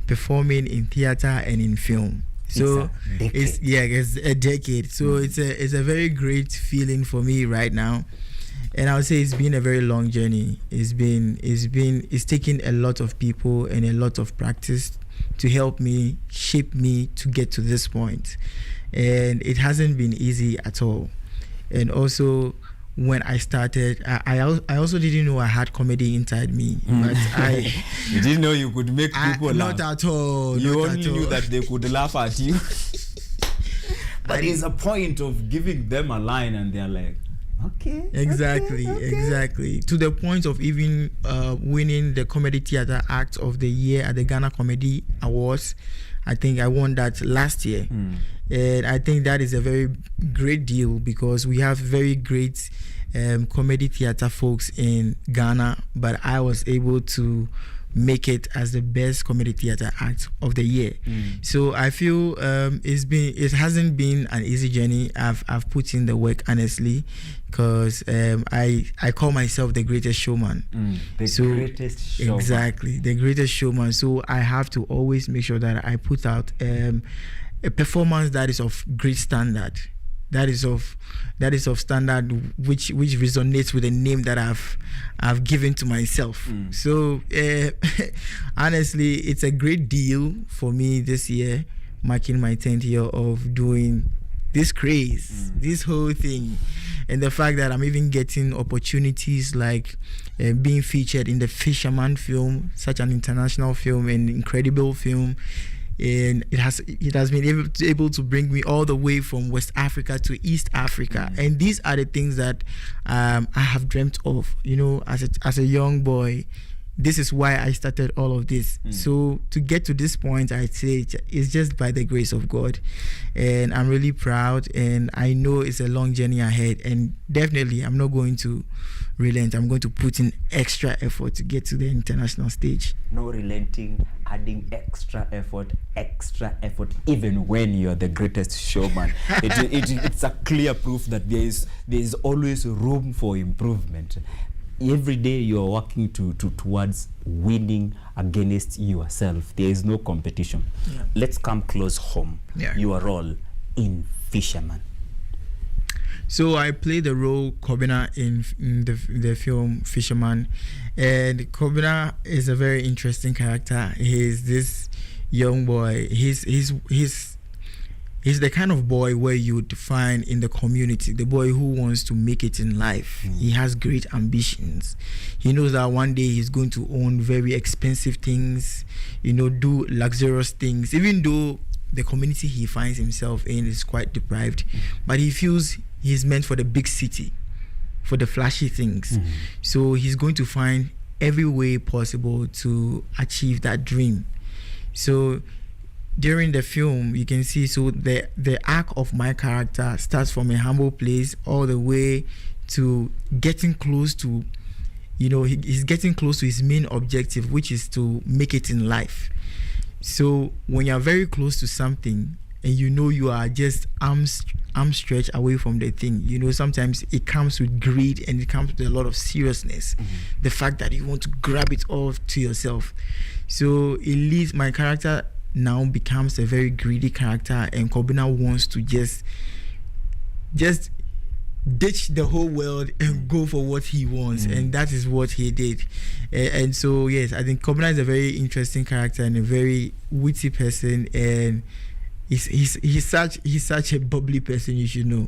performing in theater and in film. So it's a decade. So it's a very great feeling for me right now. And I would say it's been a very long journey. It's taken a lot of people and a lot of practice to help me, shape me to get to this point. And it hasn't been easy at all. And also when I started, I also didn't know I had comedy inside me. But you didn't know you could make people laugh. Not at all. You only knew that they could laugh at you. But there's a point of giving them a line and they're like, okay. Exactly. To the point of even winning the Comedy Theatre Act of the Year at the Ghana Comedy Awards. I think I won that last year. And I think that is a very great deal because we have very great comedy theater folks in Ghana, but I was able to make it as the best comedy theater act of the year. So I feel it hasn't been an easy journey. I've put in the work honestly, because I call myself the greatest showman. Greatest showman. Exactly, the greatest showman. So I have to always make sure that I put out a performance that is of great standard. That is of standard which resonates with the name that I've given to myself. So honestly, it's a great deal for me this year, marking my 10th year of doing this craze, this whole thing, and the fact that I'm even getting opportunities like being featured in the Fisherman film, such an international film and incredible film. And it has been able to bring me all the way from West Africa to East Africa, and these are the things that I have dreamt of. As a young boy, this is why I started all of this. So to get to this point, I'd say it's just by the grace of God, and I'm really proud. And I know it's a long journey ahead, and definitely I'm not going to relent. I'm going to put in extra effort to get to the international stage. No relenting, adding extra effort, even when you're the greatest showman. It's a clear proof that there is always room for improvement. Every day you're working towards winning against yourself. There is no competition. Let's come close home. Your role in Fisherman. So I played the role Kobina in the film Fisherman, and Kobina is a very interesting character. He's this young boy. He's the kind of boy where you would find in the community, the boy who wants to make it in life. He has great ambitions. He knows that one day he's going to own very expensive things, do luxurious things, even though the community he finds himself in is quite deprived, but he feels he's meant for the big city, for the flashy things. So he's going to find every way possible to achieve that dream. So during the film, you can see, so the arc of my character starts from a humble place all the way to getting close to, he's getting close to his main objective, which is to make it in life. So when you're very close to something and you are just arms stretched away from the thing, sometimes it comes with greed and it comes with a lot of seriousness. The fact that you want to grab it all to yourself. So it leads, my character now becomes a very greedy character, and Kobina wants to just ditch the whole world and go for what he wants, and that is what he did. And so yes, I think Kobina is a very interesting character and a very witty person, and he's such a bubbly person, you should know.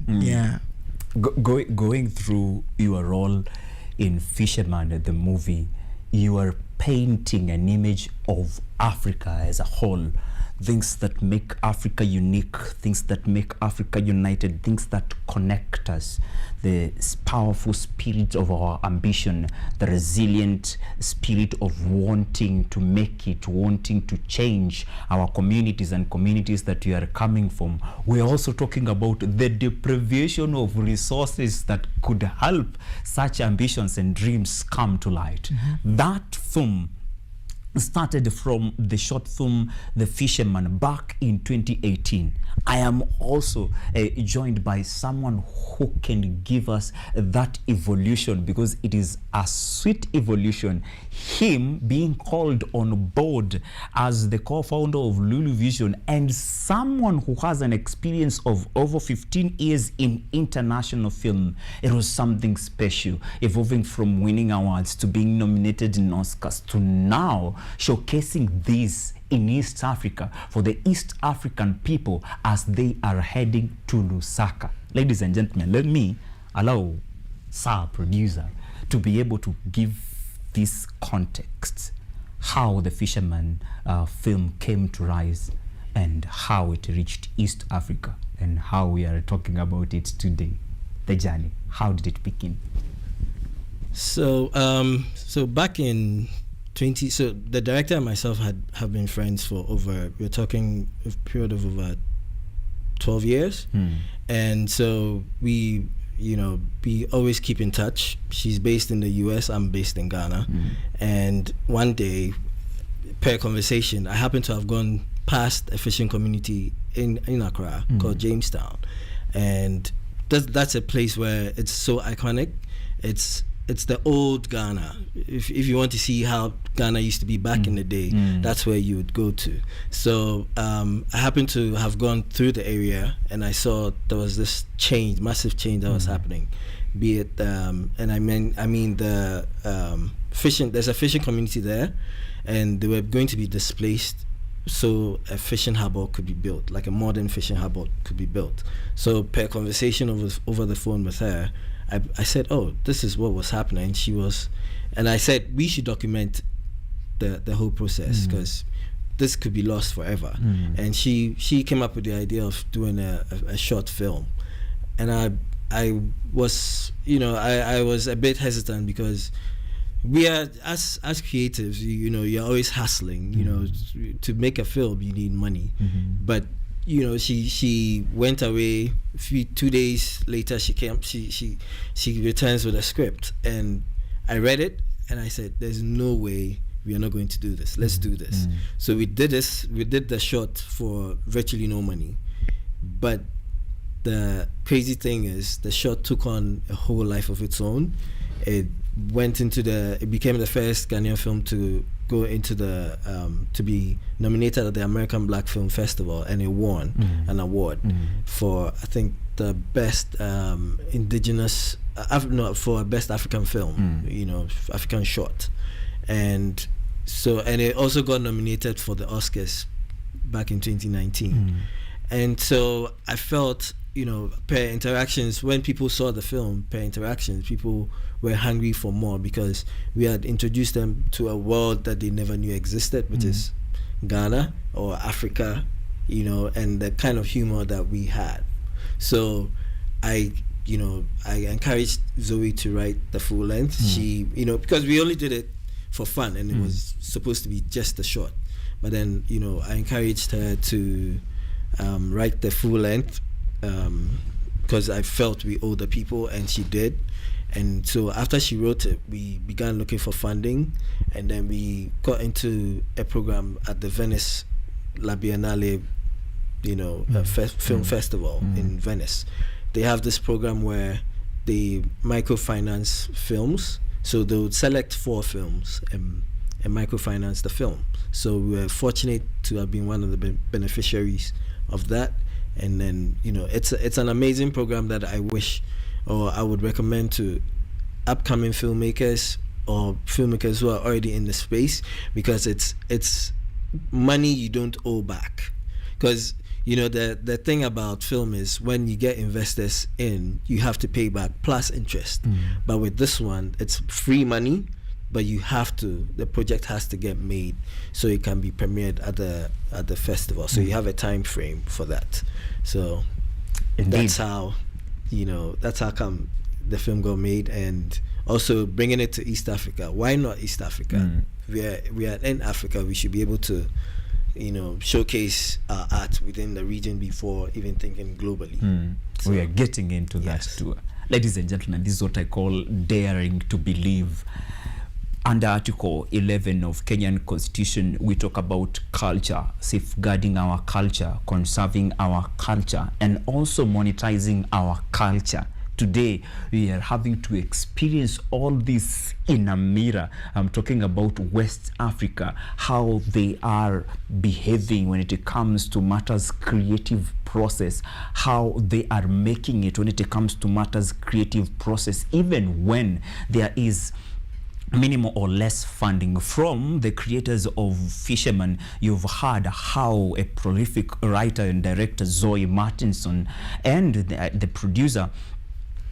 Going through your role in Fisherman, the movie, you are painting an image of Africa as a whole. Things that make Africa unique, things that make Africa united, things that connect us. The powerful spirit of our ambition, the resilient spirit of wanting to make it, wanting to change our communities and communities that we are coming from. We're also talking about the deprivation of resources that could help such ambitions and dreams come to light. That film started from the short film The Fisherman back in 2018. I am also joined by someone who can give us that evolution, because it is a sweet evolution. Him being called on board as the co-founder of Lulu Vision, and someone who has an experience of over 15 years in international film. It was something special, evolving from winning awards to being nominated in Oscars to now showcasing this in East Africa for the East African people as they are heading to Lusaka. Ladies and gentlemen, let me allow Sir Producer to be able to give this context, how the Fisherman film came to rise and how it reached East Africa and how we are talking about it today. The journey, how did it begin? So back in so the director and myself have been friends for we're talking a period of over 12 years. And so we always keep in touch. She's based in the US, I'm based in Ghana. And one day, per conversation, I happened to have gone past a fishing community in Accra called Jamestown. And that's a place where it's so iconic. It's the old Ghana. If you want to see how Ghana used to be back in the day, that's where you would go to. So I happened to have gone through the area, and I saw there was this change, massive change that was happening. Be it, and I mean the fishing. There's a fishing community there, and they were going to be displaced. So a fishing harbour could be built, like a modern fishing harbour could be built. So per conversation over the phone with her, I said, oh, this is what was happening. And I said, we should document the whole process, because this could be lost forever. And she came up with the idea of doing a short film. And I was a bit hesitant, because we are, as creatives, you're always hustling. To make a film, you need money. But she went away. 2 days later, she came. She returns with a script, and I read it, and I said, "There's no way we are not going to do this. Let's do this." So we did this. We did the short for virtually no money, but the crazy thing is, the short took on a whole life of its own. It became the first Ghanaian film to go into to be nominated at the American Black Film Festival, and it won an award for, I think, the best indigenous, for best African film, African short. And it also got nominated for the Oscars back in 2019. And so I felt, per interactions, when people saw the film, people were hungry for more, because we had introduced them to a world that they never knew existed, which is Ghana or Africa, and the kind of humor that we had. So I encouraged Zoe to write the full length. She, because we only did it for fun, and it was supposed to be just a short. But then, I encouraged her to write the full length, because I felt we owed the people, and she did. And so after she wrote it, we began looking for funding, and then we got into a program at the Venice La Biennale, film festival in Venice. They have this program where they microfinance films. So they would select 4 films and microfinance the film. So we were fortunate to have been one of the beneficiaries of that. And then, it's an amazing program that I wish, or I would recommend to upcoming filmmakers or filmmakers who are already in the space, because it's money you don't owe back. Because you know, the thing about film is when you get investors in, you have to pay back plus interest. But with this one, it's free money, but the project has to get made so it can be premiered at the festival. So you have a time frame for that. So that's how come the film got made. And also bringing it to East Africa. Why not East Africa? We are in Africa. We should be able to, you know, showcase our art within the region before even thinking globally. So we are getting into that too. Ladies and gentlemen, this is what I call daring to believe. Under Article 11 of Kenyan Constitution, we talk about culture, safeguarding our culture, conserving our culture, and also monetizing our culture. Today, we are having to experience all this in a mirror. I'm talking about West Africa, how they are behaving when it comes to matters creative process, how they are making it when it comes to matters creative process, even when there is minimal or less funding from the creators of Fisherman. You've heard how a prolific writer and director, Zoe Martinson, and the producer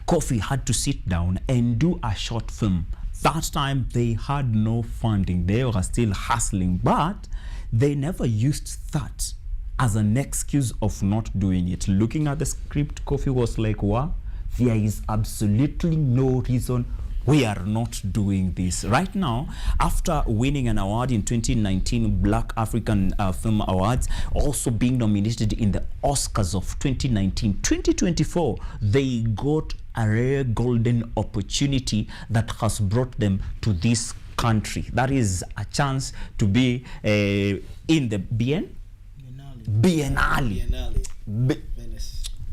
Kofi had to sit down and do a short film. That time they had no funding. They were still hustling, but they never used that as an excuse of not doing it. Looking at the script, Kofi was like, wow, there is absolutely no reason we are not doing this. Right now, after winning an award in 2019 Black African Film Awards, also being nominated in the Oscars of 2019, 2024, they got a rare golden opportunity that has brought them to this country. That is a chance to be in the Biennale.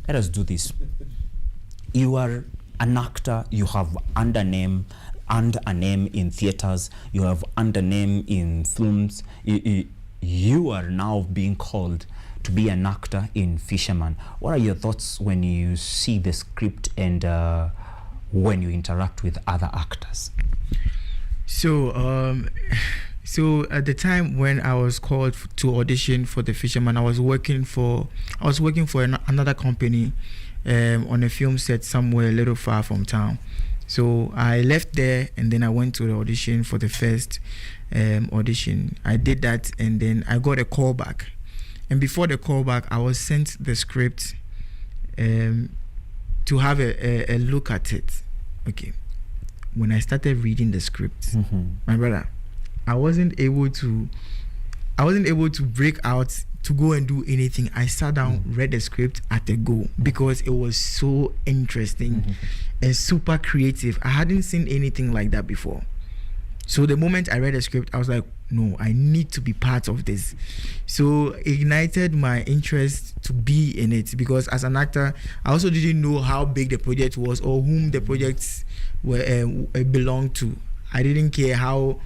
Let us do this. You are an actor, you have earned a name in theaters, you have earned a name in films. You are now being called to be an actor in Fisherman. What are your thoughts when you see the script and when you interact with other actors? So at the time when I was called to audition for the Fisherman, I was working for another company on a film set somewhere a little far from town. So I left there and then I went to the audition for the first audition. I did that and then I got a call back. And before the call back, I was sent the script to have a look at it. Okay. When I started reading the script, my brother, I wasn't able to break out to go and do anything. I sat down, read the script at a go because it was so interesting and super creative. I hadn't seen anything like that before. So the moment I read the script, I was like, no, I need to be part of this. So ignited my interest to be in it, because as an actor, I also didn't know how big the project was or whom the projects were belonged to. I didn't care how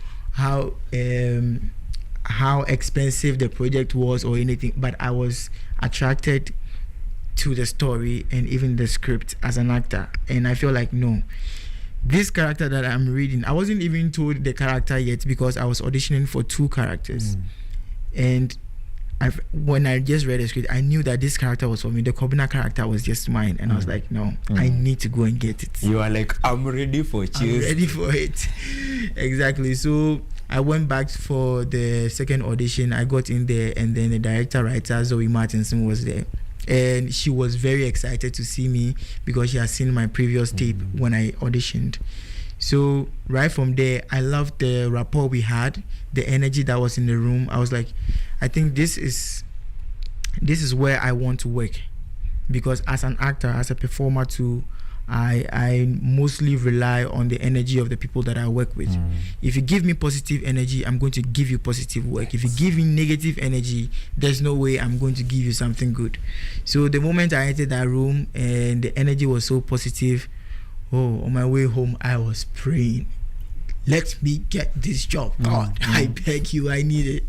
expensive the project was or anything, but I was attracted to the story and even the script as an actor. And I feel like, no, this character that I'm reading, I wasn't even told the character yet because I was auditioning for 2 characters. And when I just read the script, I knew that this character was for me. The Kobina character was just mine. And I was like, no, I need to go and get it. You are like, I'm ready for it. I'm ready for it. Exactly. So I went back for the second audition. I got in there, and then the director-writer, Zoe Martinson, was there. And she was very excited to see me because she had seen my previous tape when I auditioned. So right from there, I loved the rapport we had, the energy that was in the room. I was like, I think this is where I want to work, because as an actor, as a performer too, I mostly rely on the energy of the people that I work with. If you give me positive energy, I'm going to give you positive work. If you give me negative energy, there's no way I'm going to give you something good. So the moment I entered that room and the energy was so positive, on my way home, I was praying, let me get this job, God. I beg you, I need it.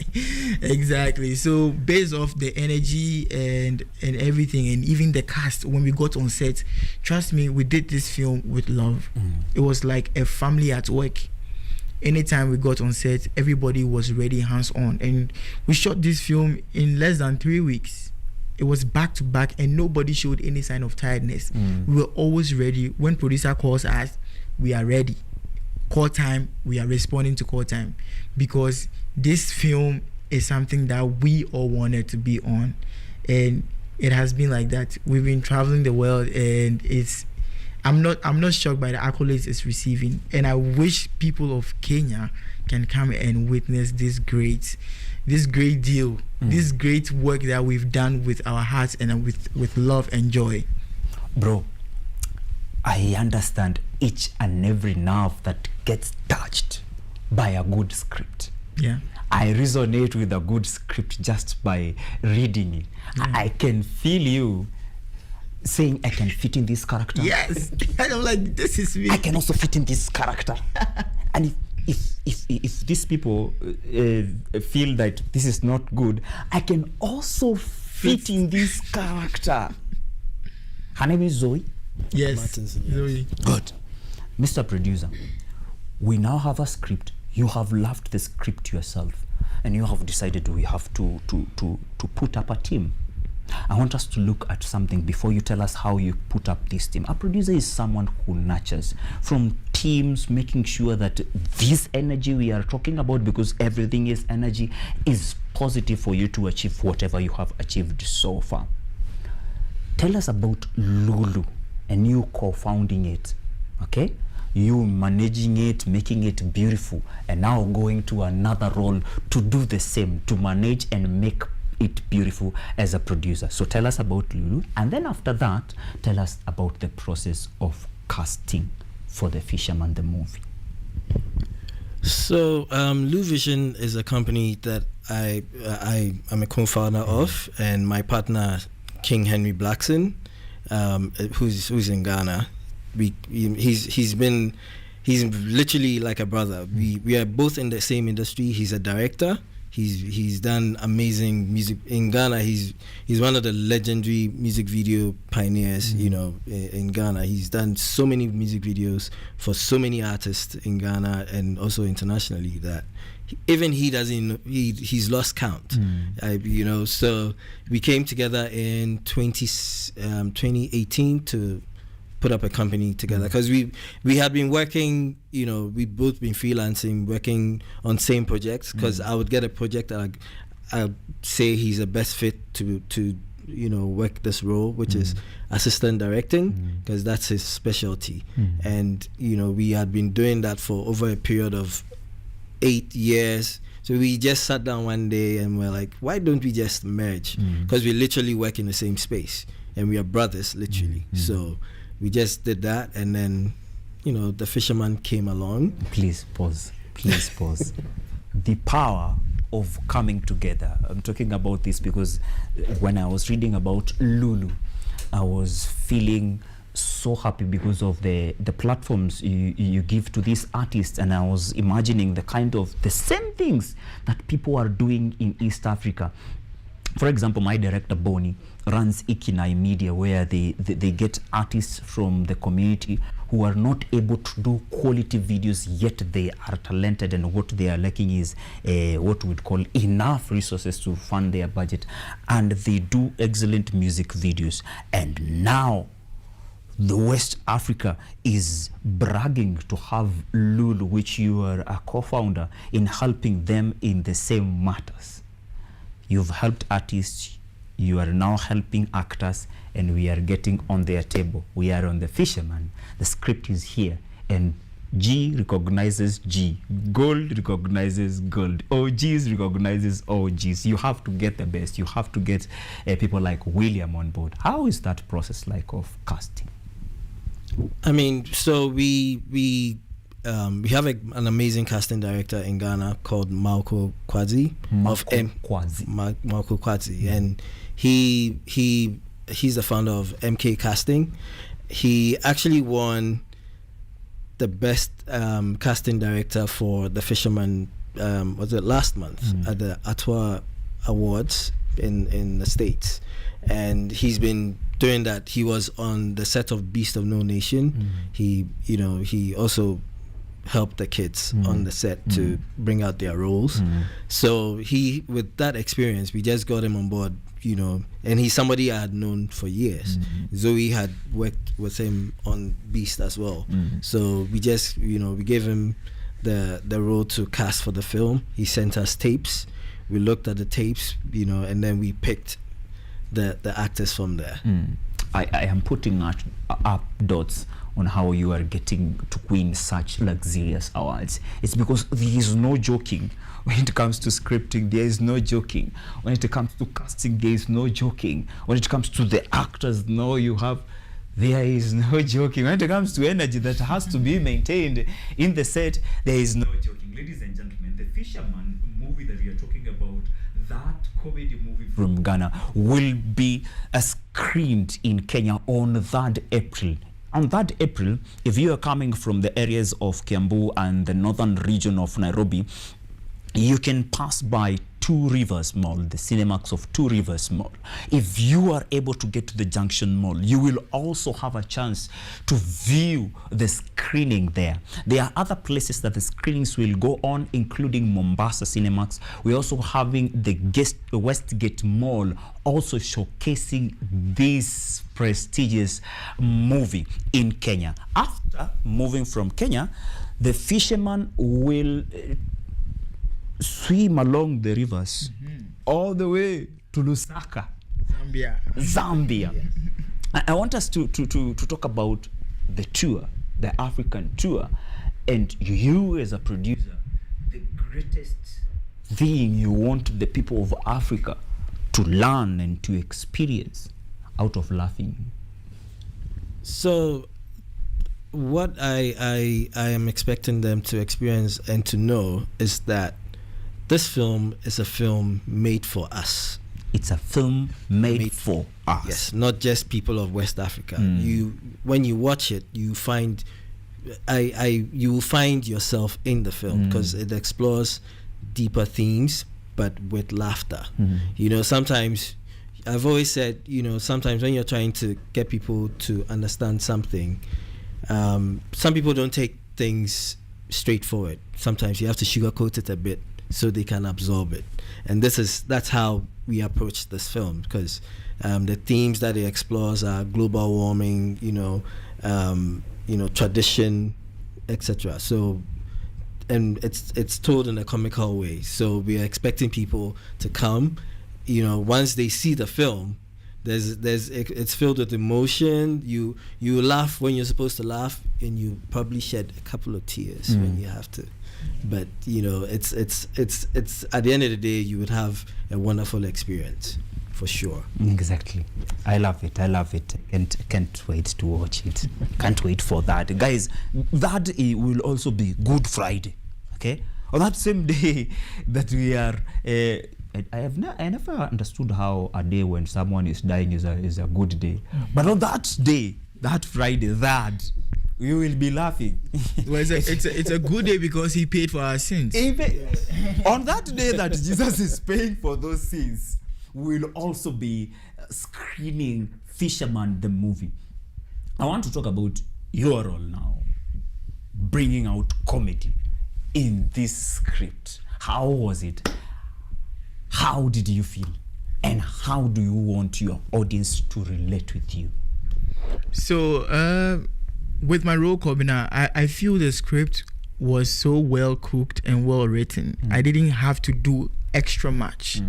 Exactly. So based off the energy and everything, and even the cast, when we got on set, trust me, we did this film with love. It was like a family at work. Anytime we got on set, everybody was ready, hands on, and we shot this film in less than 3 weeks. It was back to back, and nobody showed any sign of tiredness. We were always ready. When producer calls us, we are ready. Call time, we are responding to call time, because this film is something that we all wanted to be on, and it has been like that. We've been traveling the world, and I'm not shocked by the accolades it's receiving, and I wish people of Kenya can come and witness this great deal, this great work that we've done with our hearts and with love and joy. Bro, I understand each and every nerve that gets touched by a good script. Yeah. I resonate with a good script just by reading it. I can feel you saying, I can fit in this character. Yes. And I'm like, this is me. I can also fit in this character. And if these people feel that this is not good, I can also fit in this character. Her name is Zoe. Yes. Zoe. Good. Mr. Producer, we now have a script. You have loved the script yourself, and you have decided we have to put up a team. I want us to look at something before you tell us how you put up this team. A producer is someone who nurtures from teams, making sure that this energy we are talking about, because everything is energy, is positive for you to achieve whatever you have achieved so far. Tell us about Lulu and you co-founding it, okay? You managing it, making it beautiful, and now going to another role to do the same, to manage and make it beautiful as a producer. So tell us about Lulu, and then after that, tell us about the process of casting for The Fisherman, the movie. So Lou Vision is a company that I am a co-founder of, and my partner King Henry Blackson, who's in Ghana. He's literally like a brother. We are both in the same industry. He's a director. He's done amazing music in Ghana. He's one of the legendary music video pioneers, in Ghana. He's done so many music videos for so many artists in Ghana and also internationally that even he doesn't. He's lost count. So we came together in 2018 to put up a company together, because we had been working, we've both been freelancing, working on same projects, because I would get a project that I'd say he's the best fit to work this role, which is assistant directing, because that's his specialty. And we had been doing that for over a period of 8 years. So we just sat down one day and we're like, why don't we just merge? Because we literally work in the same space and we are brothers, literally. So we just did that, and then, The Fisherman came along. Please pause. The power of coming together. I'm talking about this because when I was reading about Lulu, I was feeling so happy because of the platforms you give to these artists, and I was imagining the same things that people are doing in East Africa. For example, my director Bonnie runs Ikinai Media, where they get artists from the community who are not able to do quality videos, yet they are talented, and what they are lacking is what we'd call enough resources to fund their budget, and they do excellent music videos. And now the West Africa is bragging to have Lulu, which you are a co-founder, in helping them in the same matters. You've helped artists, you are now helping actors, and we are getting on their table. We are on The Fisherman. The script is here, and G recognizes G. Gold recognizes gold. OGs recognizes OGs. You have to get the best. You have to get people like William on board. How is that process like of casting? I mean, so we have an amazing casting director in Ghana called Malco Kwazi. Malco Kwazi, and he's the founder of MK Casting. He actually won the best casting director for The Fisherman. Was it last month at the Atwa Awards in the States, and he's been doing that. He was on the set of Beast of No Nation. He also help the kids on the set to bring out their roles. So he, with that experience, we just got him on board, you know, and he's somebody I had known for years. Zoe had worked with him on Beast as well. So we just, you know, we gave him the role to cast for the film. He sent us tapes. We looked at the tapes, you know, and then we picked the actors from there. I am putting up dots on how you are getting to win such luxurious awards. It's because there is no joking when it comes to scripting. There is no joking when it comes to casting. There is no joking when it comes to the actors. There is no joking when it comes to energy that has to be maintained in the set. There is no joking, ladies and gentlemen. The Fisherman movie that we are talking about, that comedy movie from Ghana, will be screened in Kenya on 3rd April. On 3rd April, if you are coming from the areas of Kiambu and the northern region of Nairobi, you can pass by Two Rivers Mall, the Cinemax of Two Rivers Mall. If you are able to get to the Junction Mall, you will also have a chance to view the screening there. There are other places that the screenings will go on, including Mombasa Cinemax. We're also having the Westgate Mall also showcasing this prestigious movie in Kenya. After moving from Kenya, the Fisherman will swim along the rivers all the way to Lusaka, Zambia. I want us to talk about the tour, the African tour, and you as a producer, the greatest thing you want the people of Africa to learn and to experience out of laughing. So what I am expecting them to experience and to know is that this film is a film made for us. It's a film made for us. Yes, not just people of West Africa. When you watch it, you find you will find yourself in the film because it explores deeper themes, but with laughter. You know, sometimes I've always said, you know, sometimes when you're trying to get people to understand something, some people don't take things straightforward. Sometimes you have to sugarcoat it a bit so they can absorb it, and that's how we approach this film, because the themes that it explores are global warming, tradition, etc. So, and it's told in a comical way. So we are expecting people to come. You know, once they see the film, it's filled with emotion. You laugh when you're supposed to laugh, and you probably shed a couple of tears when you have to. But you know, it's at the end of the day, you would have a wonderful experience for sure. Exactly. I love it. And can't wait to watch it. Can't wait for that, guys. That will also be Good Friday. Okay, on that same day that we are. I never understood how a day when someone is dying is a good day. But on that day, that Friday, that we will be laughing. Well, it's a good day because he paid for our sins. On that day that Jesus is paying for those sins, we will also be screening Fisherman the movie. I want to talk about your role now, bringing out comedy in this script. How was it? How did you feel? And how do you want your audience to relate with you? So, with my role, Kobina, I feel the script was so well cooked and well written. I didn't have to do extra much.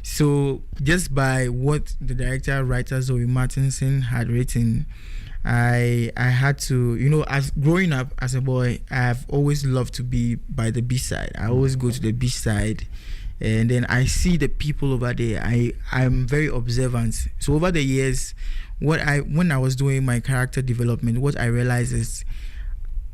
So, just by what the director, writer Zoe Martinson had written, I had to, as growing up as a boy, I've always loved to be by the beach side. I always go to the beach side. And then I see the people over there. I'm very observant. So over the years, when I was doing my character development, what I realized is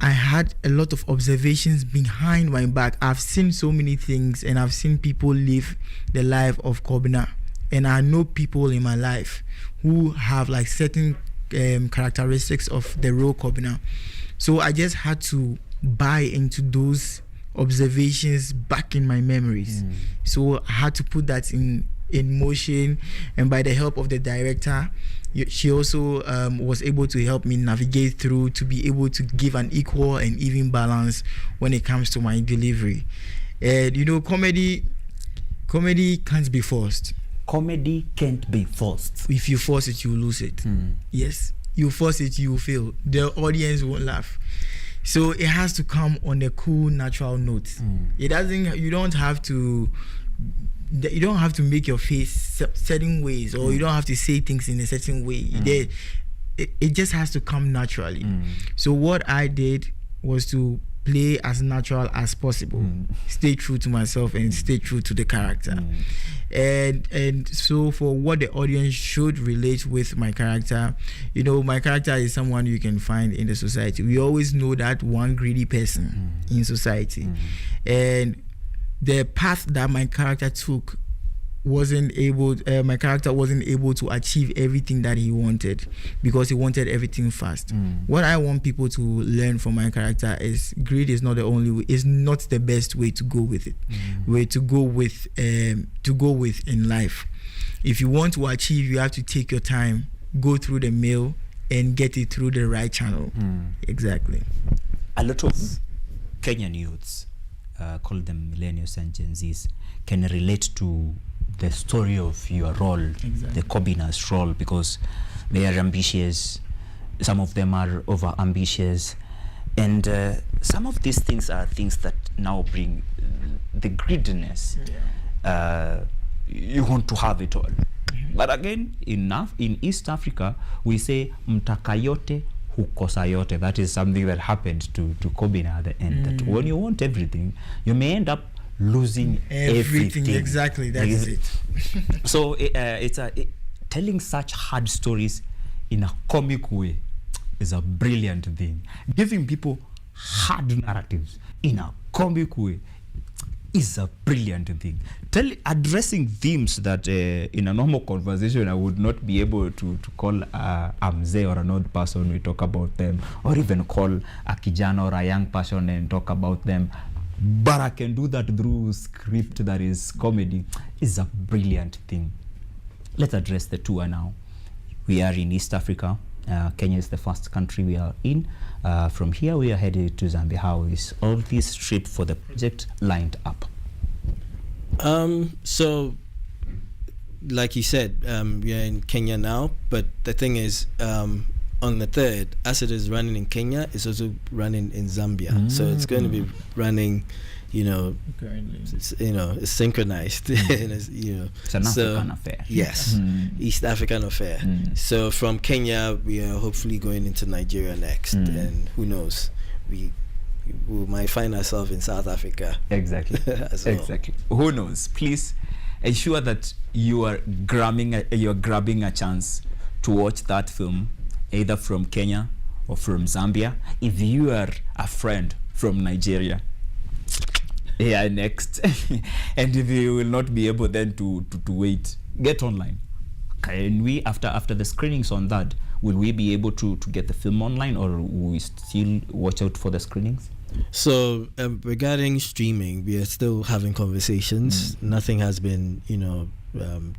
I had a lot of observations behind my back. I've seen so many things, and I've seen people live the life of Kobina. And I know people in my life who have like certain characteristics of the role Kobina. So I just had to buy into those observations back in my memories. So I had to put that in in motion, and by the help of the director, she also was able to help me navigate through to be able to give an equal and even balance when it comes to my delivery. And you know, comedy can't be forced. Comedy can't be forced. If you force it, you lose it. Yes, you force it, you fail. The audience won't laugh. So it has to come on a cool, natural note. It doesn't. You don't have to make your face certain ways, or you don't have to say things in a certain way. It just has to come naturally. So what I did was to play as natural as possible, stay true to myself and stay true to the character. And so for what the audience should relate with my character, you know, my character is someone you can find in the society. We always know that one greedy person in society, and the path that my character took my character wasn't able to achieve everything that he wanted because he wanted everything fast. What I want people to learn from my character is greed is not the only way, is not the best way to go with it. Way to go with in life. If you want to achieve, you have to take your time, go through the mail and get it through the right channel. Exactly. A lot of Kenyan youths, call them millennials and Gen Zs, can relate to the story of your role, the Kobina's role, because they are ambitious. Some of them are over ambitious, and some of these things are things that now bring the greediness. You want to have it all, but again, in East Africa, we say mtaka yote hukosa yote. That is something that happened to Kobina at the end. That when you want everything, you may end up losing everything. Exactly, that is it. So telling such hard stories in a comic way is a brilliant thing. Giving people hard narratives in a comic way is a brilliant thing. Addressing themes that in a normal conversation I would not be able to call a mzee or an old person, we talk about them, or even call a kijana or a young person and talk about them. But I can do that through script that is comedy. Is a brilliant thing. Let's address the tour now. We are in East Africa. Kenya is the first country we are in. From here we are headed to Zambia. How is all this trip for the project lined up? So like you said, we are in Kenya now, but the thing is, on the 3rd, as it is running in Kenya, it's also running in Zambia. So it's going to be running, it's synchronized. It's an African affair. Yes, East African affair. So from Kenya, we are hopefully going into Nigeria next, and who knows, we might find ourselves in South Africa. Exactly. Exactly. Who knows? Please ensure that you are grabbing a chance to watch that film, either from Kenya or from Zambia. If you are a friend from Nigeria, next. And if you will not be able then to wait, get online. Can we, after the screenings on that, will we be able to get the film online, or will we still watch out for the screenings? So regarding streaming, we are still having conversations. Nothing has been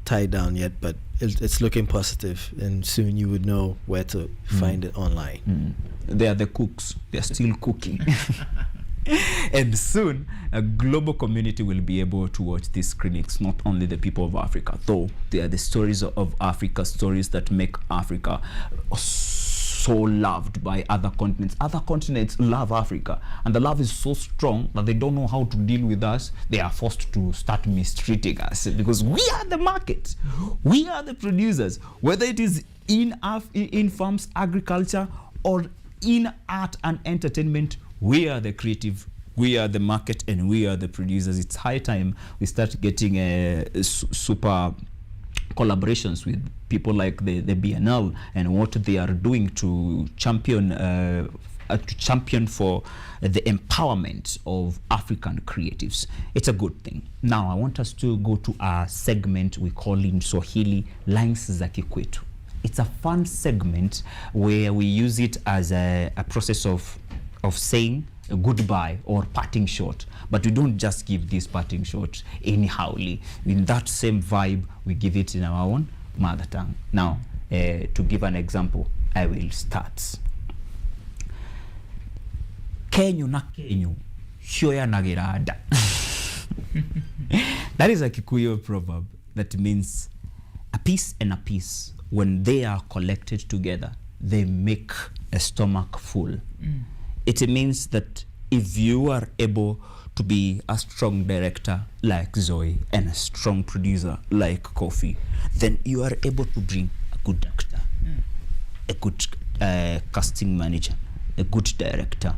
tied down yet, but it's looking positive, and soon you would know where to find it online. They are the cooks. They are still cooking. And soon a global community will be able to watch these screenings, not only the people of Africa, though they are the stories of Africa, stories that make Africa so loved by other continents. Other continents love Africa, and the love is so strong that they don't know how to deal with us. They are forced to start mistreating us because we are the market, we are the producers, whether it is in farms, agriculture, or in art and entertainment. We are the creative, we are the market, and we are the producers. It's high time we start getting super collaborations with people like the BNL and what they are doing to champion for the empowerment of African creatives. It's a good thing. Now I want us to go to a segment we call in Swahili Lines za Kikwetu. It's a fun segment where we use it as a process of saying a goodbye or parting shot, but we don't just give this parting shot anyhowly. In that same vibe, we give it in our own mother tongue. Now, to give an example, I will start. Kenyu na kenyu, shoya nagirada. That is a Kikuyu proverb that means a piece and a piece, when they are collected together, they make a stomach full. It means that if you are able to be a strong director like Zoe and a strong producer like Kofi, then you are able to bring a good actor, a good casting manager, a good director,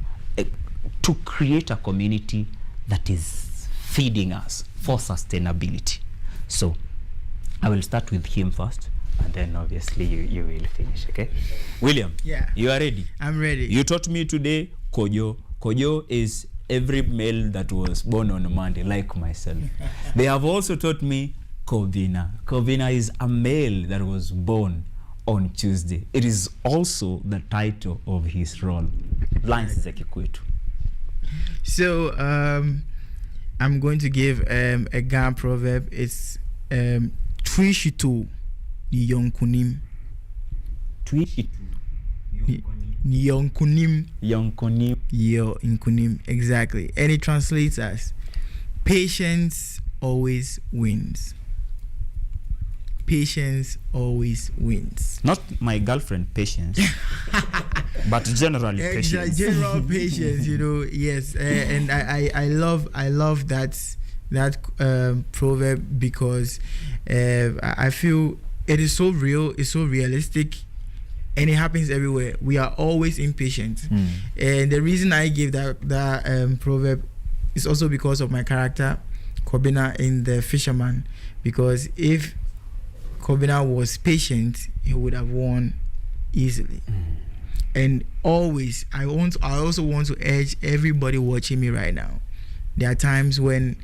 to create a community that is feeding us for sustainability. So I will start with him first, and then obviously you will finish, okay? William, yeah, you are ready? I'm ready. You taught me today Kojo. Kojo is every male that was born on a Monday, like myself. They have also taught me Kobina. Kobina is a male that was born on Tuesday. It is also the title of his role. Lines is a Kikwetu. So I'm going to give a Ghana proverb. It's Twishitu Niyonkunim. Twishitu Niyonkunim. Yonkunim. Yonkunim. Exactly. And it translates as patience always wins. Patience always wins. Not my girlfriend Patience, but generally patience. General patience, you know. Yes, and I love that proverb because I feel it is so real. It's so realistic, and it happens everywhere. We are always impatient, and the reason I gave that proverb is also because of my character, Kobina in The Fisherman. Because if Kobina was patient, he would have won easily. And always, I also want to urge everybody watching me right now. There are times when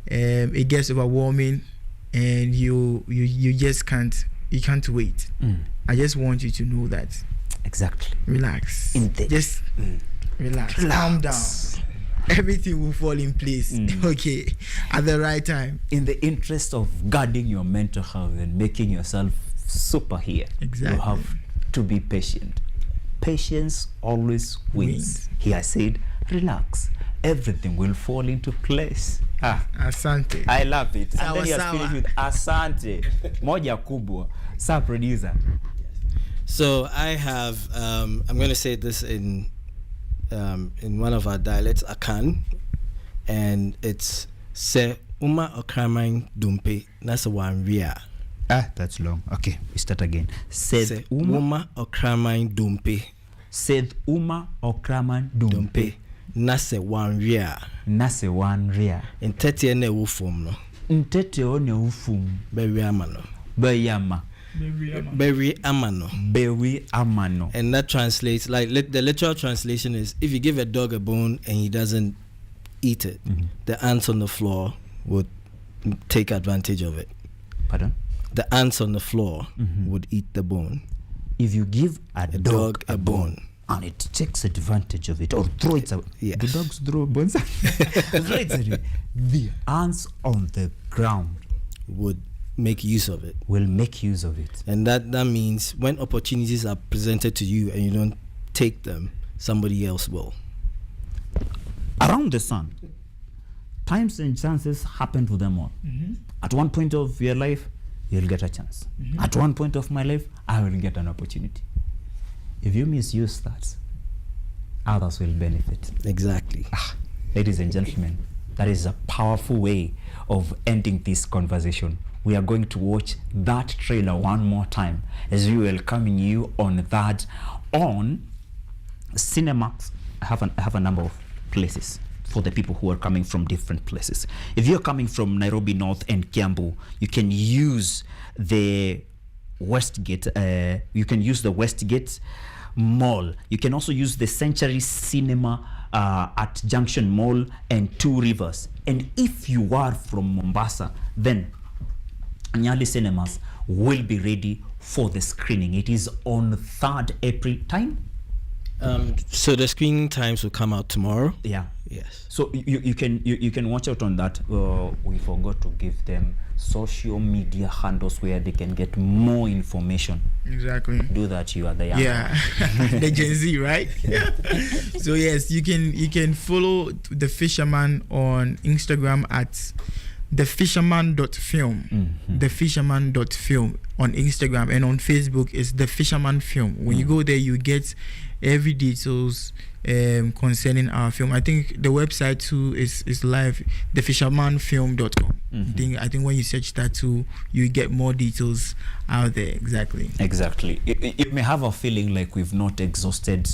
it gets overwhelming, and you just can't wait. I just want you to know that. Exactly. Relax. Just relax. Calm down. Everything will fall in place, okay, at the right time. In the interest of guarding your mental health and making yourself super here, exactly, you have to be patient. Patience always wins. He has said, relax. Everything will fall into place. Asante. I love it. Sawa, and then he has finished with asante. Moja kubwa. Sir producer. So I have, I'm going to say this in one of our dialects, Akan, and it's Se Uma Okramain Dumpe. That's one ria. That's long. Okay, we start again. Se Uma Okramain Dumpe. Se Uma Okramain Dumpe. Nase one ria. Nase one ria. Ntete ene ufum no. Ntete one ufum. Bewi amano. Beyama. Bewi amano. Bewi amano. And that translates, like the literal translation is, if you give a dog a bone and he doesn't eat it, the ants on the floor would take advantage of it. Pardon? The ants on the floor would eat the bone. If you give a dog a bone and it takes advantage of it or throw it away, the dogs throw bones. The ants on the ground would make use of it. Will make use of it. And that means when opportunities are presented to you and you don't take them, somebody else will. Around the sun, times and chances happen to them all. At one point of your life, you'll get a chance. At one point of my life, I will get an opportunity. If you misuse that, others will benefit. Exactly. Ladies and gentlemen, that is a powerful way of ending this conversation. We are going to watch that trailer one more time as we welcoming you on that on Cinemax. I have a number of places for the people who are coming from different places. If you're coming from Nairobi North and Kiambu, you can use the Westgate. You can use the Westgate Mall. You can also use the Century Cinema at Junction Mall and Two Rivers. And if you are from Mombasa, then Nyali Cinemas will be ready for the screening. It is on 3rd April. Time? So the screening times will come out tomorrow. Yeah. Yes. So you can watch out on that. We forgot to give them social media handles where they can get more information. Exactly. Do that. You are the young. Yeah, the Gen Z, right? So yes, you can follow the Fisherman on Instagram at thefisherman.film. Thefisherman.film on Instagram, and on Facebook is the Fisherman Film. When you go there, you get every details concerning our film. I think the website too is live, thefishermanfilm.com. I think when you search that too, you get more details out there. Exactly. You may have a feeling like we've not exhausted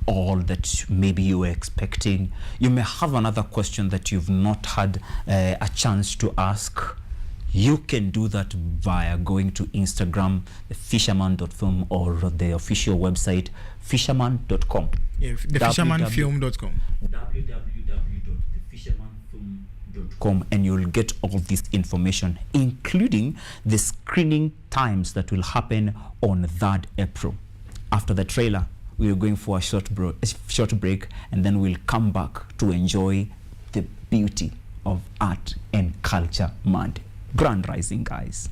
all that maybe you were expecting. You may have another question that you've not had a chance to ask. You can do that via going to Instagram, thefisherman.film, or the official website, fisherman.com. Yeah, thefishermanfilm.com. www.thefishermanfilm.com, and you'll get all this information, including the screening times that will happen on 3rd April. After the trailer, we're going for a short break, and then we'll come back to enjoy the beauty of Art and Culture Month. Grand rising, guys.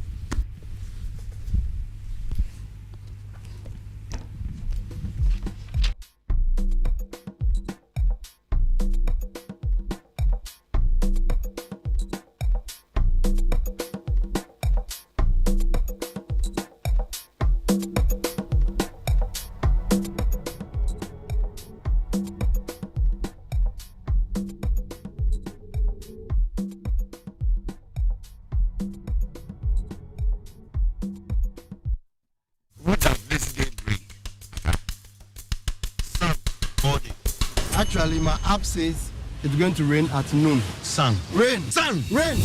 Actually, my app says it's going to rain at noon. Sun. Rain. Sun. Rain.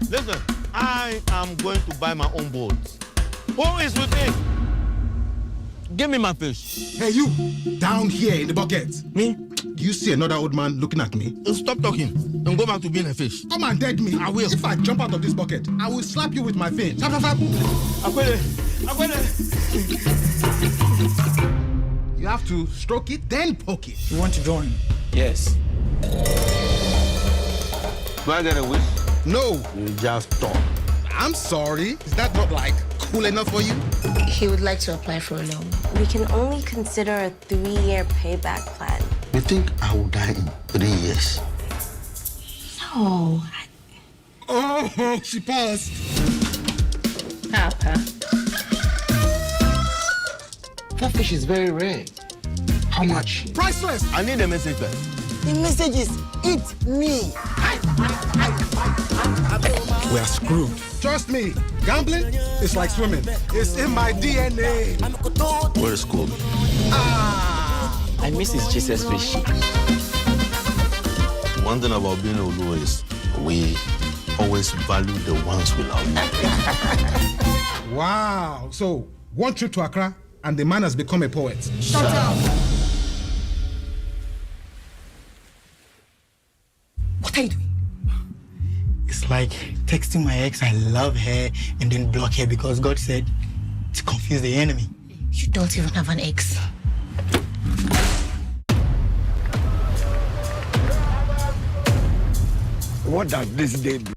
Listen, I am going to buy my own boat. Who is with me? Give me my fish. Hey, you, down here in the bucket. Me? Do you see another old man looking at me? Stop talking and go back to being a fish. Come and dead me. I will. If I jump out of this bucket, I will slap you with my fin. Slap, slap, slap. You have to stroke it, then poke it. You want to join? Yes. Do I get a wish? No. You just talk. I'm sorry. Is that not like cool enough for you? He would like to apply for a loan. We can only consider a 3-year payback plan. You think I will die in 3 years? No. Oh, she paused. Papa. That fish is very rare. How much? Priceless. I need a message first. The message is, eat me. We are screwed. Trust me, gambling is like swimming. It's in my DNA. Where is school? I miss his Jesus fish. One thing about being Olu is we always value the ones we love. Wow. So, one trip to Accra, and the man has become a poet. Shut up! What are you doing? It's like texting my ex, I love her, and then block her because God said to confuse the enemy. You don't even have an ex. What does this day bring?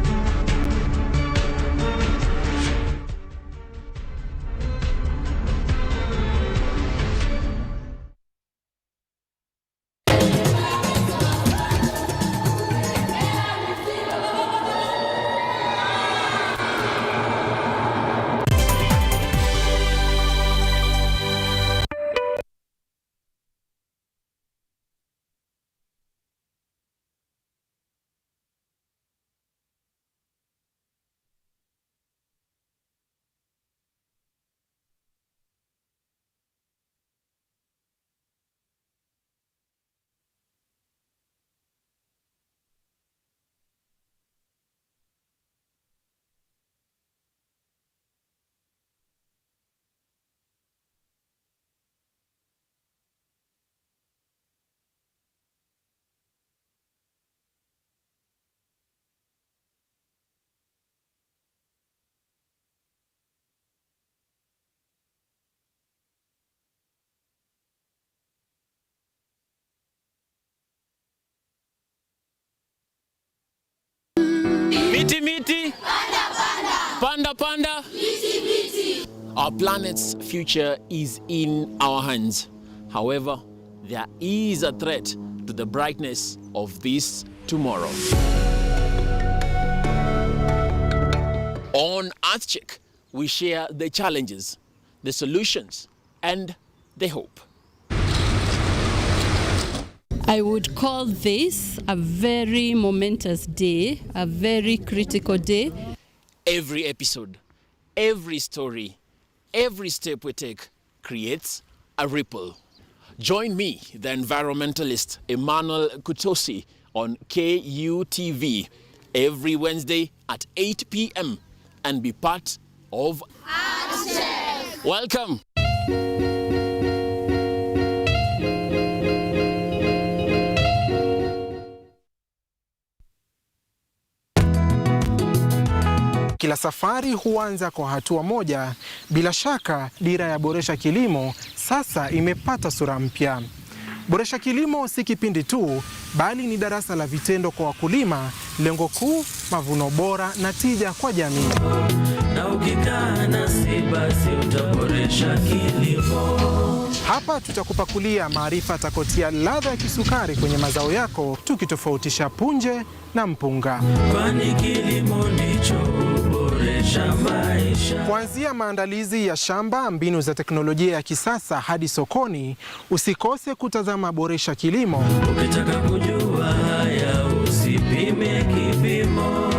Miti miti. Panda panda. Our planet's future is in our hands. However, there is a threat to the brightness of this tomorrow. On EarthCheck, we share the challenges, the solutions, and the hope. I would call this a very momentous day, a very critical day. Every episode, every story, every step we take creates a ripple. Join me, the environmentalist Emmanuel Kutosi, on KUTV every Wednesday at 8 p.m. and be part of EarthCheck. Welcome. Kila safari huanza kwa hatua moja. Bila shaka, dira ya Boresha Kilimo sasa imepata sura mpya. Boresha Kilimo si kipindi tu, bali ni darasa la vitendo kwa wakulima. Lengo kuu, mavuno bora na tija kwa jamii. Na ukikaa nasi basi utaboresha kilimo. Hapa tutakupakulia maarifa atakotia ladha ya kisukari kwenye mazao yako, tukitofautisha punje na mpunga. Kwani kilimo ndicho huboresha maisha. Kuanzia maandalizi ya shamba, mbinu za teknolojia ya kisasa hadi sokoni, usikose kutazama Boresha Kilimo. Ukitaka kujua haya usipime kipimo.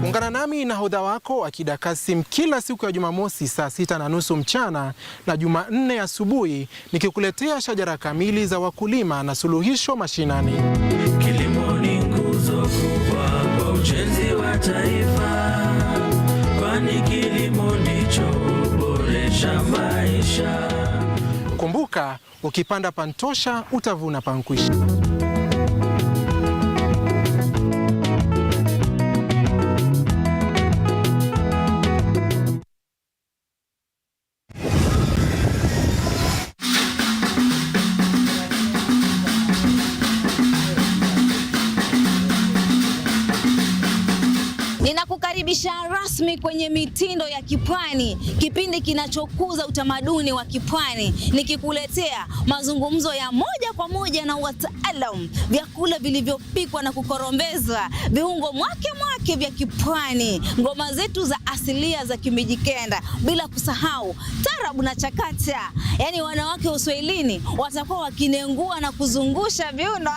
Ungana nami na hodha wako Akida Kasim kila siku ya Jumamosi saa 6:30 mchana na Jumanne asubuhi, nikikuletea shajara kamili za wakulima na suluhisho mashinani. Kilimo ni nguzo kubwa kwa ujenzi wa taifa, kwani kilimo ndicho huboresha maisha. Kumbuka, ukipanda pantosha utavuna pankwisha. Ninakukaribisha rasmi kwenye Mitindo ya Kipwani, kipindi kinachokuza utamaduni wa Kipwani, nikikuletea mazungumzo ya moja kwa moja na wataalamu, vyakula vilivyopikwa na kukorombezwa, viungo mwake vya Kipwani, ngoma zetu za asilia za Kimijikenda, bila kusahau tarabu na chakacha. Yaani wanawake Uswahilini watakuwa wakinengua na kuzungusha viuno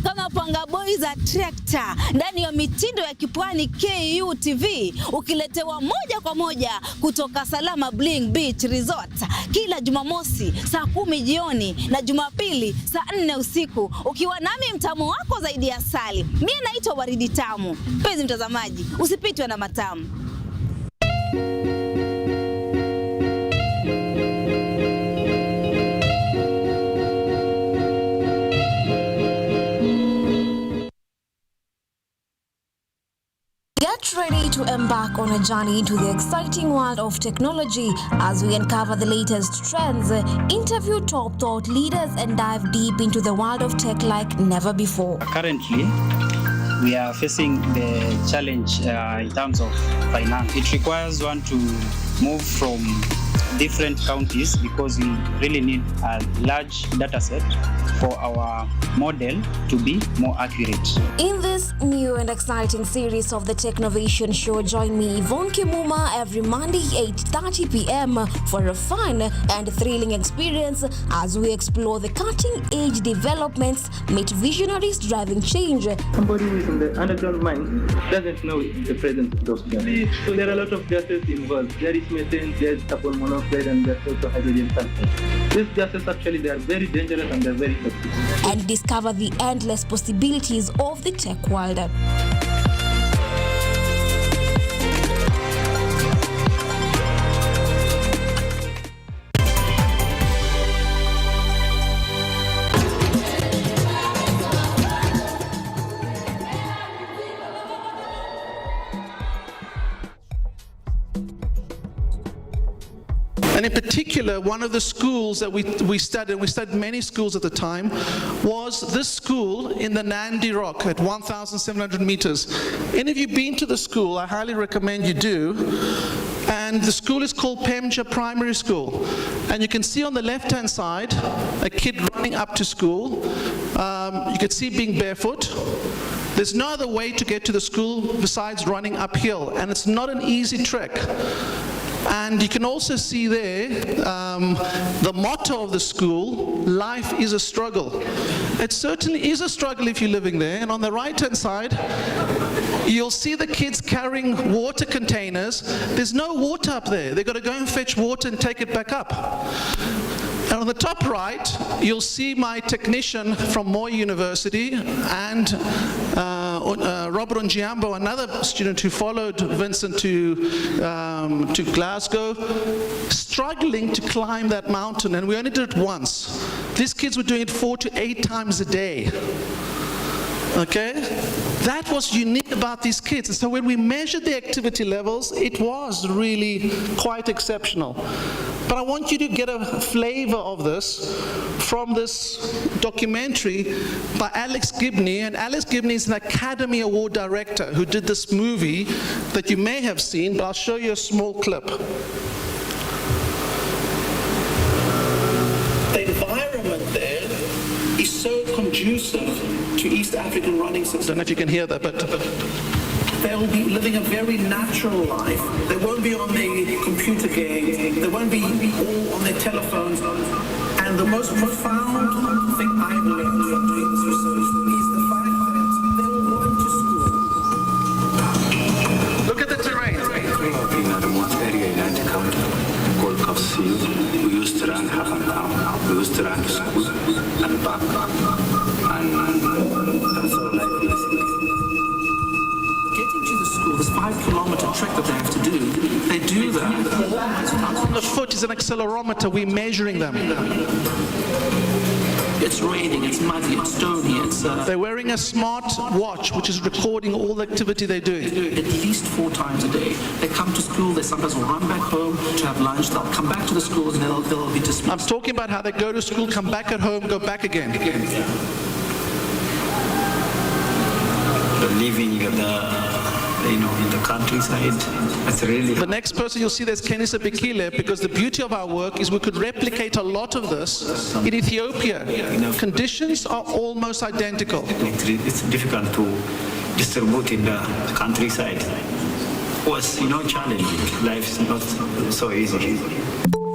kama panga boy za trekta ndani ya Mitindo ya Kipwani KUTV, ukiletewa moja kwa moja kutoka Salama Bling Beach Resort kila Jumamosi saa 10 jioni na Jumapili saa 4 usiku, ukiwa nami mtamu wako zaidi ya asali. Mimi naitwa Waridi Tamu. Mpenzi mtazamaji, usipitwe na matamu. Get ready to embark on a journey into the exciting world of technology as we uncover the latest trends, interview top thought leaders, and dive deep into the world of tech like never before. Currently, we are facing the challenge in terms of finance. It requires one to move from different counties because we really need a large data set for our model to be more accurate. In this new and exciting series of the Technovation Show, join me, Yvonne Kimuma, every Monday 8:30 p.m. for a fun and thrilling experience as we explore the cutting-edge developments, meet visionaries driving change. Somebody who is in the underground mine doesn't know the presence of those gases. So there are a lot of gases involved. There is methane, there is carbon monoxide, and there's also hydrogen sulfide. These gases actually, they are very dangerous and they're very toxic. And discover the endless possibilities of the tech world. And in particular, one of the schools that we studied many schools at the time, was this school in the Nandi Rock at 1,700 meters. Any of you been to the school? I highly recommend you do. And the school is called Pemja Primary School. And you can see on the left-hand side, a kid running up to school. You can see being barefoot. There's no other way to get to the school besides running uphill, and it's not an easy trek. And you can also see there the motto of the school, life is a struggle. It certainly is a struggle if you're living there. And on the right-hand side, you'll see the kids carrying water containers. There's no water up there. They've got to go and fetch water and take it back up. And on the top right, you'll see my technician from Moi University and Robert Onjiambo, another student who followed Vincent to Glasgow, struggling to climb that mountain, and we only did it once. These kids were doing it 4 to 8 times a day. Okay? That was unique about these kids. And so when we measured the activity levels, it was really quite exceptional. But I want you to get a flavor of this from this documentary by Alex Gibney. And Alex Gibney is an Academy Award director who did this movie that you may have seen, but I'll show you a small clip. The environment there is so conducive to East African running systems. I don't know if you can hear that, but they'll be living a very natural life. They won't be on their computer games. They won't be all on their telephones. And the most profound thing I've learned from doing this research is the fact that they will go into school. Look at the terrain. In a remote area in Nandi County called Kapsil, we used to run half an hour. We used to run to school and back. And that's all life is. Getting to the school, this 5-kilometer trek that they have to do, they do that. On the foot is an accelerometer, we're measuring them. It's raining, it's muddy, it's stony, They're wearing a smart watch which is recording all the activity they're doing. At least 4 times a day. They come to school, they sometimes will run back home to have lunch, they'll come back to the school and they'll be dismissed. I'm talking about how they go to school, come back at home, go back again. The living in the countryside. That's really. The next person you'll see there's Kenisa Bikile, because the beauty of our work is we could replicate a lot of this in Ethiopia. Conditions are almost identical. It's difficult to distribute in the countryside. It was challenging. Life's not so easy.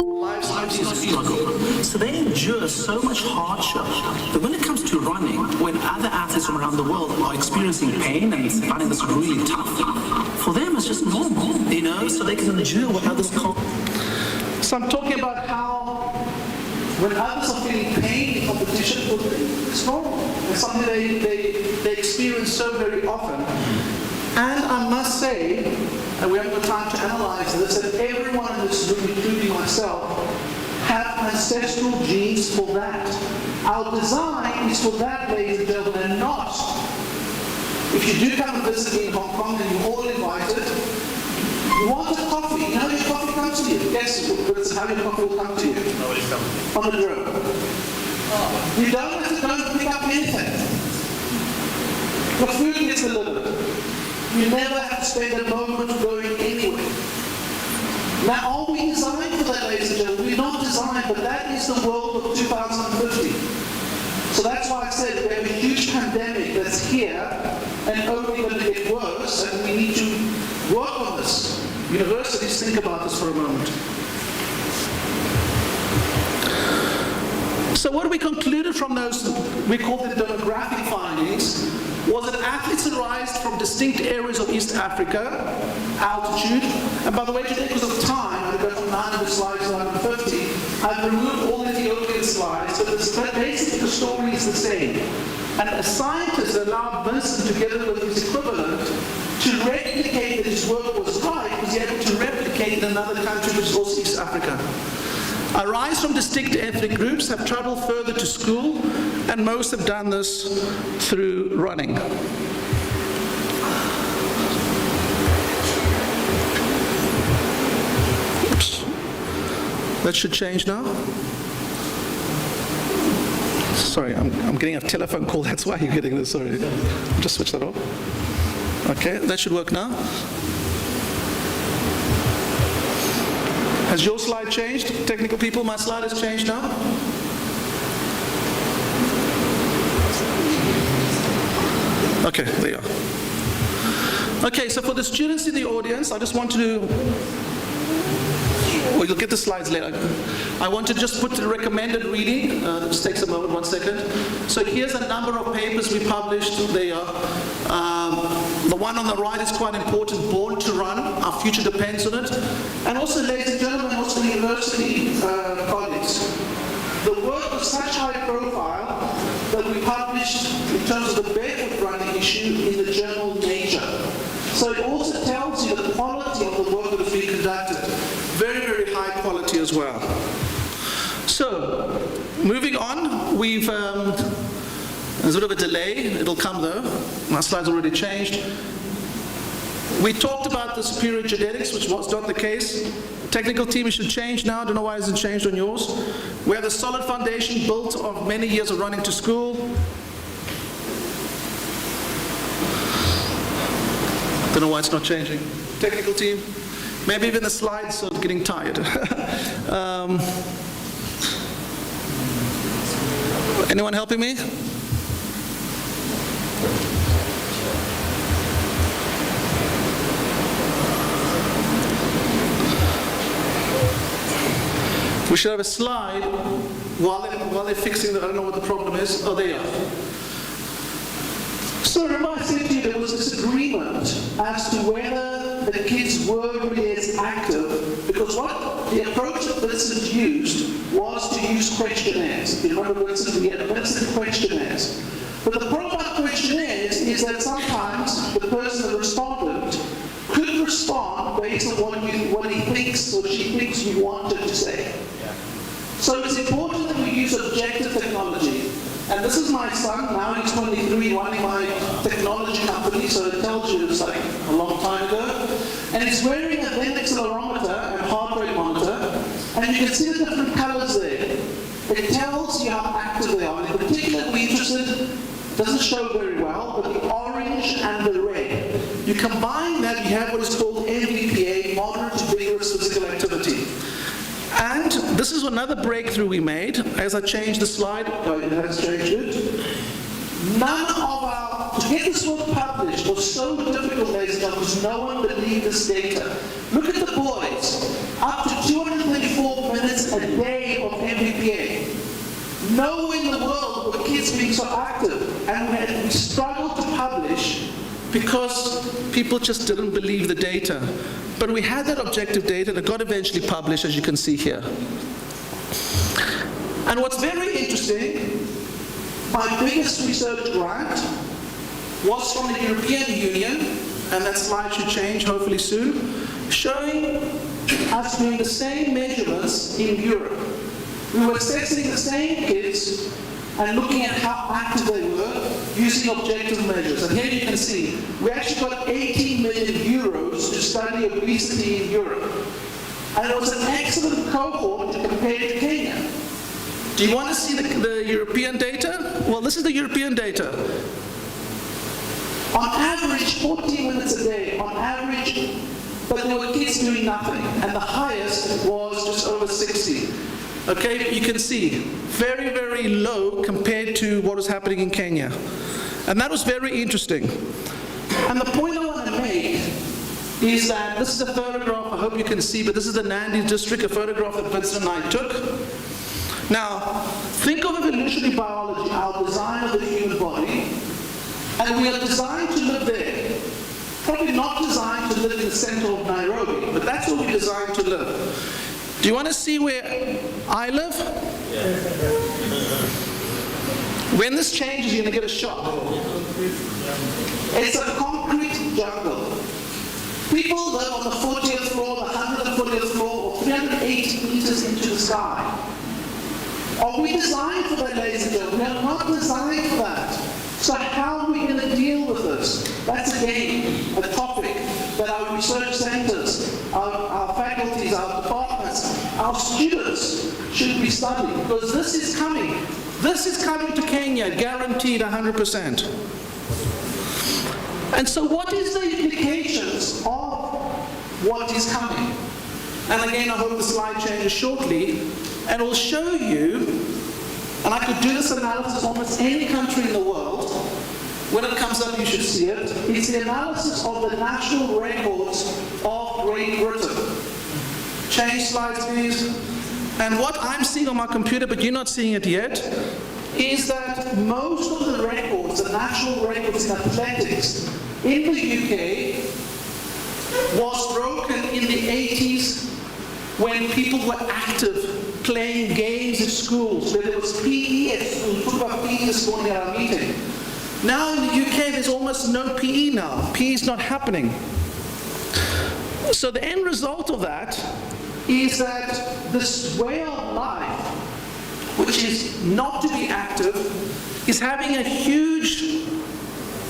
Lives is a struggle. So they endure so much hardship that when it comes to running, when other athletes from around the world are experiencing pain and finding this really tough, for them it's just normal, so they can endure what others can't. So I'm talking about how when others are feeling pain in competition, it's normal. It's something they experience so very often. And I must say, and we haven't got time to analyze this, that everyone in this room, including myself, have ancestral genes for that. Our design is for that, ladies and gentlemen, and not. If you do come and visit me in Hong Kong and you're all invited, you want a coffee, your coffee comes to you. Guess how your coffee will come to you? On the drone. You don't have to go and pick up anything. The food gets delivered. You never have to spend a moment going anywhere. Now, are we designed for that, ladies and gentlemen? We're not designed, but that is the world of 2050. So that's why I said we have a huge pandemic that's here and only going to get worse, and we need to work on this. Universities, think about this for a moment. So what we concluded from those, we call them demographic findings, was that athletes arise from distinct areas of East Africa, altitude, and by the way, today because of time, I'm going to go from 900 slides to 950, I've removed all the Ethiopian slides, but basically the story is the same. And a scientist allowed Vincent, together with his equivalent, to replicate that his work was right, was able to replicate in another country, which is also East Africa. Arise from distinct ethnic groups, have traveled further to school, and most have done this through running. Oops. That should change now. Sorry, I'm getting a telephone call. That's why you're getting this. Sorry. Just switch that off. Okay, that should work now. Has your slide changed? Technical people, my slide has changed now. Okay, there you are. Okay, so for the students in the audience, I just want to, well, you'll get the slides later. I want to just put the recommended reading. Just takes a moment, 1 second. So here's a number of papers we published. There you are. The one on the right is quite important, Born to Run, Our Future Depends on It. And also, ladies and gentlemen, also the university colleagues. The work was such high profile that we published, in terms of the barefoot running issue, in the journal Nature. So it also tells you the quality of the work that has been conducted. Very, very high quality as well. So, moving on, there's a bit of a delay. It'll come though. My slide's already changed. We talked about the superior genetics, which was not the case. Technical team should change now. I don't know why it hasn't changed on yours. We have a solid foundation built of many years of running to school. Don't know why it's not changing. Technical team. Maybe even the slides are getting tired. Anyone helping me? We should have a slide while they're fixing the, I don't know what the problem is. Oh, there you are. So remember I said to you there was this agreement as to whether the kids were really as active, because what the approach that Vincent used was to use questionnaires. You remember Vincent, we had Vincent questionnaires. But the problem about questionnaires is that sometimes the person, the respondent, could respond based on what he thinks or she thinks you wanted to say. So it's important that we use objective technology. And this is my son, now he's 23, running my technology company, so it tells you it's like a long time ago. And he's wearing a vent accelerometer and heart rate monitor, and you can see the different colors there. It tells you how active they are. And in particular, we're interested, doesn't show very well, but the orange and the red. You combine that, you have what is called MVPA, moderate to vigorous physical activity. And this is another breakthrough we made. As I change the slide, it has changed it. None of our, to get this book published was so difficult, ladies and gentlemen, because no one believed this data. Look at the boys, up to 234 minutes a day of MVPA. Nowhere in the world were kids being so active, and we struggled to publish because people just didn't believe the data. But we had that objective data that got eventually published, as you can see here. And what's very interesting, my biggest research grant was from the European Union, and that slide should change hopefully soon, showing us doing the same measurements in Europe. We were assessing the same kids and looking at how active they were using objective measures. And here you can see, we actually got 18 million euros to study obesity in Europe. And it was an excellent cohort to compare to Kenya. Do you want to see the European data? Well, this is the European data. On average, 14 minutes a day, on average, but there were kids doing nothing. And the highest was just over 60. Okay, you can see, very, very low compared to what was happening in Kenya. And that was very interesting. And the point I want to make is that this is a photograph, I hope you can see, but this is the Nandi district, a photograph that Vincent and I took. Now, think of evolutionary biology, our design of the human body, and we are designed to live there. Probably not designed to live in the center of Nairobi, but that's where we're designed to live. Do you want to see where I live? Yeah. When this changes, you're going to get a shock. It's a concrete jungle. People live on the 40th floor, the 140th floor, or 380 meters into the sky. Are we designed for that, ladies and gentlemen? We are not designed for that. So how are we going to deal with this? That's again a topic that our research centers, our faculties, our departments, our our students should be studying, because this is coming. This is coming to Kenya, guaranteed 100%. And so what is the implications of what is coming? And again, I hope the slide changes shortly, and will show you, and I could do this analysis almost any country in the world. When it comes up, you should see it. It's the analysis of the national records of Great Britain. Change slides, please. And what I'm seeing on my computer, but you're not seeing it yet, is that most of the records, the national records in athletics in the UK, was broken in the 80s when people were active, playing games in schools, where there was PE at school. We talked about PE this morning at our meeting. Now in the UK, there's almost no PE now. PE is not happening. So the end result of that is that this way of life, which is not to be active, is having a huge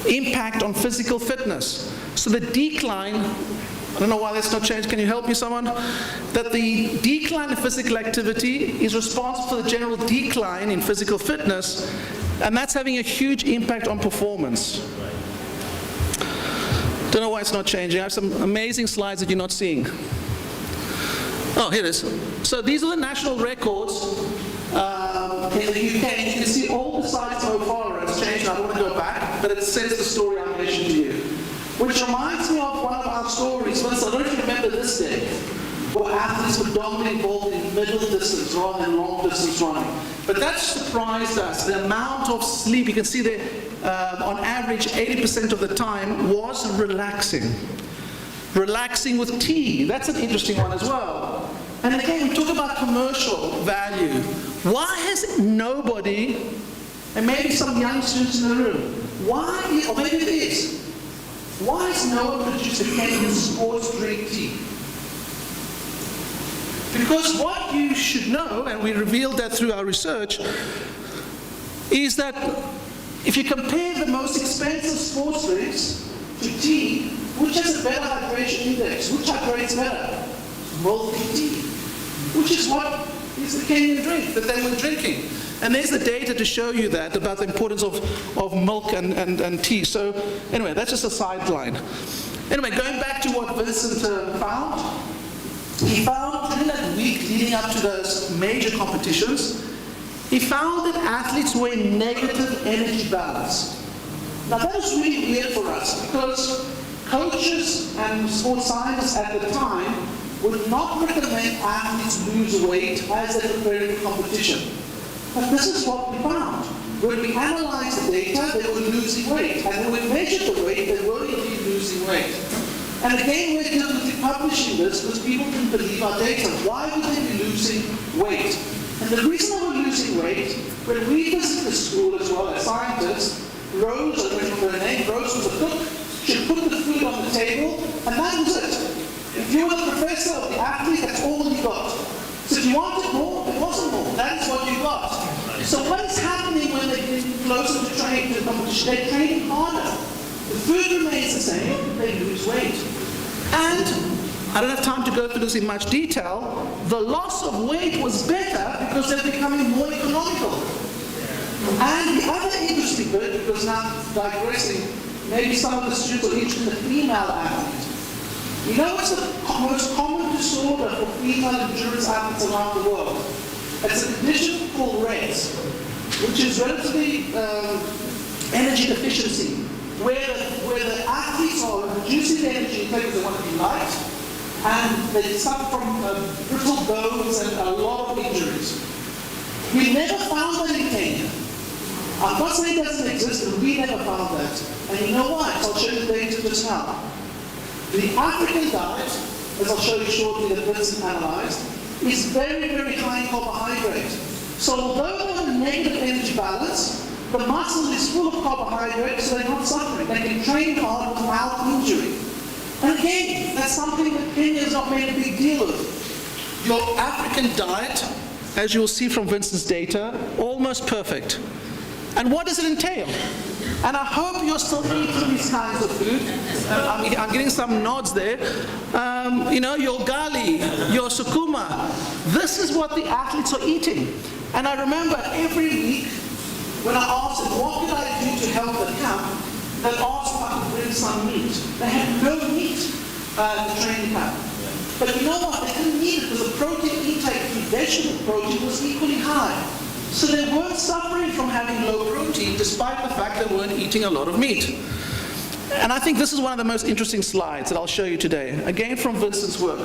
impact on physical fitness. So the decline, I don't know why that's not changed, can you help me someone? That the decline in physical activity is responsible for the general decline in physical fitness, and that's having a huge impact on performance. Don't know why it's not changing. I have some amazing slides that you're not seeing. Oh, here it is. So these are the national records in the UK. You can see all the sites so far. It's changed. I don't want to go back, but it says the story I mentioned to you. Which reminds me of one of our stories. I don't know if you remember this day, where athletes were dominantly involved in middle distance rather than long distance running. But that surprised us. The amount of sleep, you can see there, on average, 80% of the time was relaxing. Relaxing with tea. That's an interesting one as well. And again, we talk about commercial value. Why has nobody, and maybe some young students in the room, why, or maybe it is, why has no one produced a Kenyan sports drink tea? Because what you should know, and we revealed that through our research, is that if you compare the most expensive sports drinks to tea, which has a better hydration index? Which hydrates better? Milky tea. Which is what is the Kenyan drink that they were drinking. And there's the data to show you that, about the importance of milk and tea. So anyway, that's just a sideline. Anyway, going back to what Vincent found. He found during that week leading up to those major competitions, he found that athletes were in negative energy balance. Now that was really weird for us, because coaches and sports scientists at the time would not recommend athletes lose weight as they prepare for competition. But this is what we found. When we analyzed the data, they were losing weight. And when we measured the weight, they were indeed losing weight. And again, we're deliberately publishing this because people didn't believe our data. Why would they be losing weight? And the reason they were losing weight, when we visited the school as well as scientists, Rose, I don't remember her name, Rose was a cook. She put the food on the table, and that was it. If you were the professor or the athlete, that's all you got. So if you wanted more, it wasn't more. That's what you got. So what is happening when they get closer to training to the competition? They're training harder. The food remains the same, they lose weight. And I don't have time to go through this in much detail. The loss of weight was better because they're becoming more economical. And the other interesting bit, because now digressing, maybe some of the students are interested in the female athlete. You know what's the most common disorder for female endurance athletes around the world? It's a condition called REDS, which is relatively energy deficiency, where the athletes are reducing their energy because they want to be light, and they suffer from brittle bones and a lot of injuries. We never found that in Kenya. I'm not saying it doesn't exist, but we never found that. And you know why? I'll show you the data just now. The African diet, as I'll show you shortly, that Vincent analyzed, is very, very high in carbohydrate. So although they have a negative energy balance, the muscle is full of carbohydrates, so they're not suffering. They can train hard without injury. And again, that's something that Kenya has not made a big deal of. Your African diet, as you'll see from Vincent's data, almost perfect. And what does it entail? And I hope you're still eating these kinds of food. I'm getting some nods there. You know, your gali, your sukuma. This is what the athletes are eating. And I remember every week when I asked them, what could I do to help the camp, they'd ask if I could bring some meat. They had no meat in the training camp. But you know what? They didn't need it because the protein intake through vegetable protein was equally high. So they weren't suffering from having low protein despite the fact they weren't eating a lot of meat. And I think this is one of the most interesting slides that I'll show you today. Again from Vincent's work.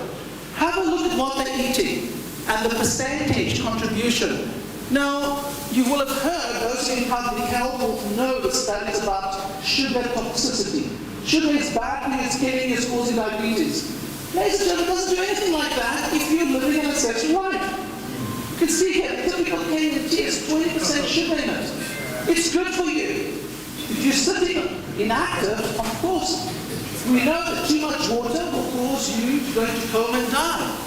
Have a look at what they're eating and the percentage contribution. Now, you will have heard, those in public health will know the studies about sugar toxicity. Sugar is bad for you, it's killing you, it's causing diabetes. Ladies and gentlemen, it doesn't do anything like that if you're living an excessive life. You can see here, the typical Kenyan tea has 20% sugar in it. It's good for you. If you're sitting inactive, of course, we know that too much water will cause you to go into coma and die.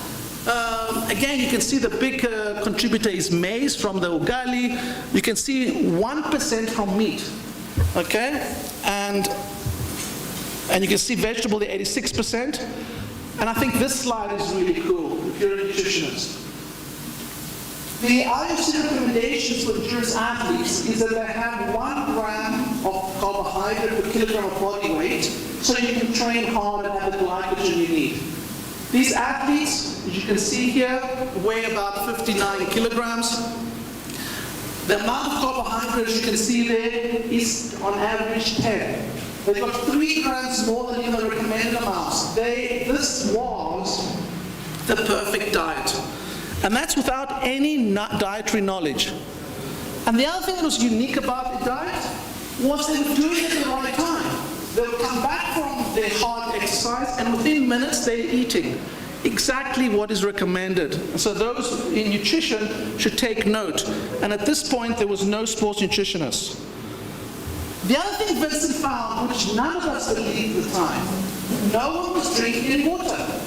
Again, you can see the big contributor is maize from the ugali. You can see 1% from meat, okay? And you can see vegetable, the 86%. And I think this slide is really cool if you're a nutritionist. The IOC recommendations for endurance athletes is that they have 1 gram of carbohydrate per kilogram of body weight so you can train hard and have the glycogen you need. These athletes, as you can see here, weigh about 59 kilograms. The amount of carbohydrates you can see there is on average 10. They've got 3 grams more than the recommended amounts. This was the perfect diet. And that's without any dietary knowledge. And the other thing that was unique about the diet was they were doing it at the right time. They would come back from their hard exercise and within minutes they're eating exactly what is recommended. So those in nutrition should take note. And at this point there was no sports nutritionist. The other thing Vincent found, which none of us believed at the time, no one was drinking any water.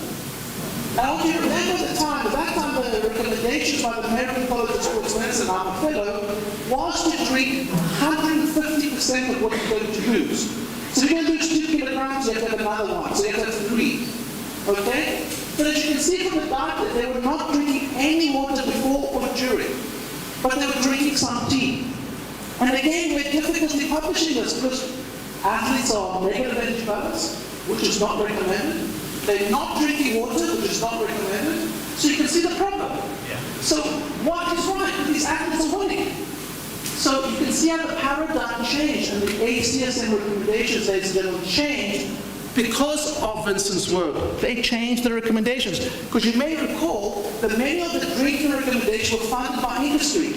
And I want you to remember at that time the recommendations by the American College of Sports Medicine, I'm a fellow, was to drink 150% of what you're going to lose. So if you're going to lose 2 kilograms, you have to have another one, so you have to have 3. Okay? But as you can see from the diet, they were not drinking any water before or during, but they were drinking some tea. And again, we're difficultly publishing this because athletes are negative energy balance, which is not recommended. They're not drinking water, which is not recommended. So you can see the problem. Yeah. So what is right? These athletes are winning. So you can see how the paradigm changed and the ACSM recommendations, ladies and gentlemen, changed because of Vincent's work. They changed the recommendations. Because you may recall that many of the drinking recommendations were funded by industry.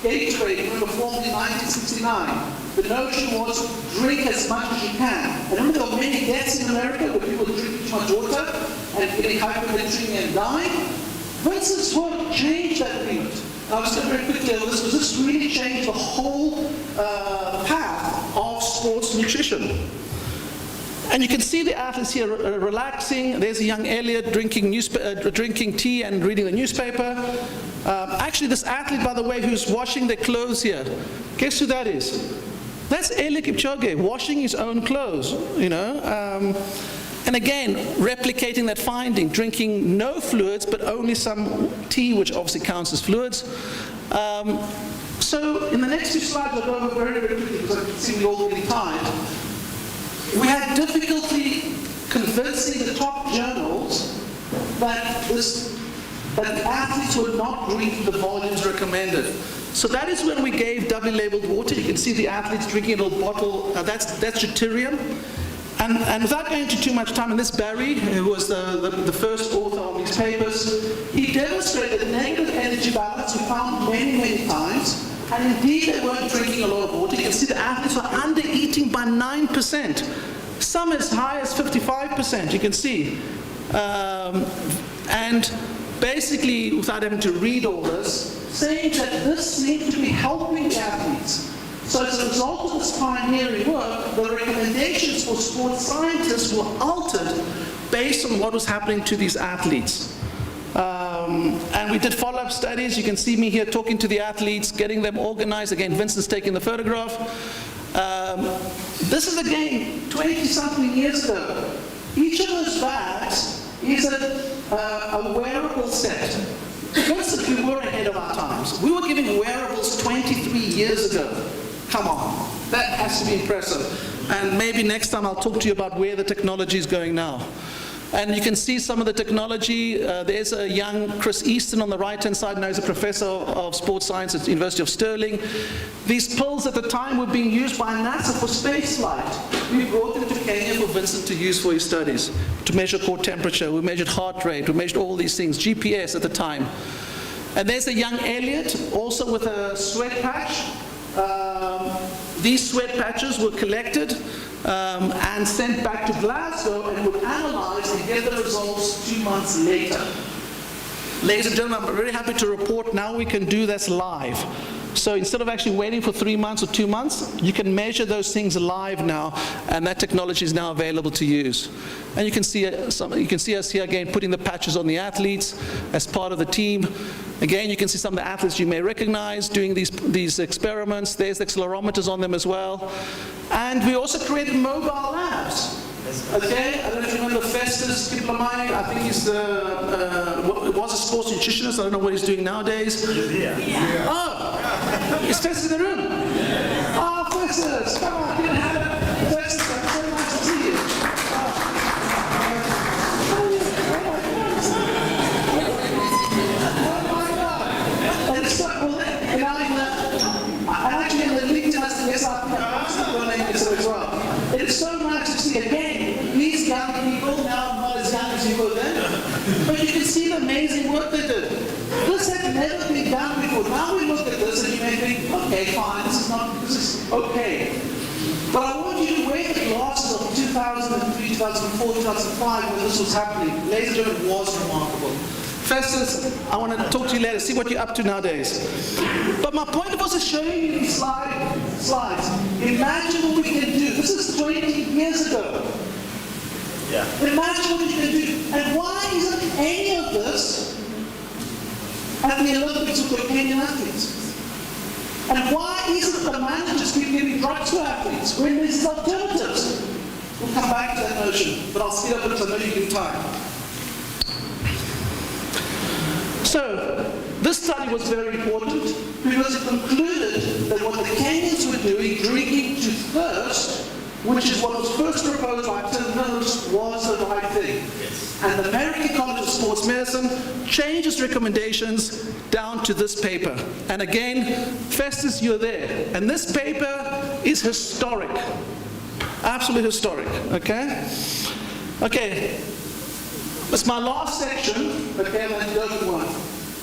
Gatorade, remember, formed in 1969. The notion was drink as much as you can. And remember there were many deaths in America where people drinking too much water and getting hypernatremia and dying. Vincent's work changed that agreement. I was going very quickly over this because this really changed the whole path of sports nutrition. And you can see the athletes here relaxing. There's a young Elliot drinking tea and reading the newspaper. Actually, this athlete, by the way, who's washing their clothes here, guess who that is? That's Eliud Kipchoge, washing his own clothes, you know. And again, replicating that finding, drinking no fluids, but only some tea, which obviously counts as fluids. So in the next few slides, I'll go over very, very quickly because I can see we all getting tired. We had difficulty convincing the top journals that the athletes would not drink the volumes recommended. So that is when we gave doubly labeled water. You can see the athletes drinking a little bottle. That's deuterium. And without going into too much time, and this Barry, who was the first author of these papers, he demonstrated negative energy balance we found many, many times. And indeed, they weren't drinking a lot of water. You can see the athletes were under-eating by 9%. Some as high as 55%, you can see. And basically, without having to read all this, saying that this seemed to be helping the athletes. So as a result of this pioneering work, the recommendations for sports scientists were altered based on what was happening to these athletes. And we did follow-up studies. You can see me here talking to the athletes, getting them organized. Again, Vincent's taking the photograph. This is again 20-something years ago. Each of those bags is a wearable set. First, we were ahead of our times. We were giving wearables 23 years ago. Come on, that has to be impressive. And maybe next time I'll talk to you about where the technology is going now. And you can see some of the technology. There's a young Chris Easton on the right-hand side. Now he's a professor of sports science at the University of Stirling. These pills at the time were being used by NASA for space flight. We brought them to Kenya for Vincent to use for his studies, to measure core temperature. We measured heart rate. We measured all these things, GPS at the time. And there's a young Elliot, also with a sweat patch. These sweat patches were collected and sent back to Glasgow and would analyze and get the results 2 months later. Ladies and gentlemen, I'm very happy to report now we can do this live. So instead of actually waiting for 3 months or 2 months, you can measure those things live now, and that technology is now available to use. And you can see us here again putting the patches on the athletes as part of the team. Again, you can see some of the athletes you may recognize doing these experiments. There's accelerometers on them as well. And we also created mobile labs. Okay, I don't know if you remember Festus Kiplamani. I think he's was a sports nutritionist. I don't know what he's doing nowadays. Yeah. Oh, is Festus in the room? Yeah. Oh, Festus, come on, get out of it. Festus, it's so nice to see you. It's so nice to see again these young people, now not as young as you were then, but you can see the amazing work they did. This had never been done before. Now we look at this and you may think, okay, fine, this is okay. But I want you to wear the glasses of 2003, 2004, 2005 when this was happening. Ladies and gentlemen, it was remarkable. Festus, I want to talk to you later, see what you're up to nowadays. But my point was showing you these slides. Imagine what we can do. This is 20 years ago. Yeah. Imagine what we can do. And why isn't any of this at the Olympics with the Kenyan athletes? And why isn't the managers keep giving drugs to athletes when there's alternatives? We'll come back to that notion, but I'll speed up because I know you give time. So, this study was very important because it concluded that what the Kenyans were doing, drinking to thirst, which is what was first proposed by Tim-Mills, was the right thing. Yes. And the American College of Sports Medicine changed its recommendations down to this paper. And again, Festus, you're there. And this paper is historic. Absolutely historic, okay? Okay. It's my last section. Okay, I'm going to go to one.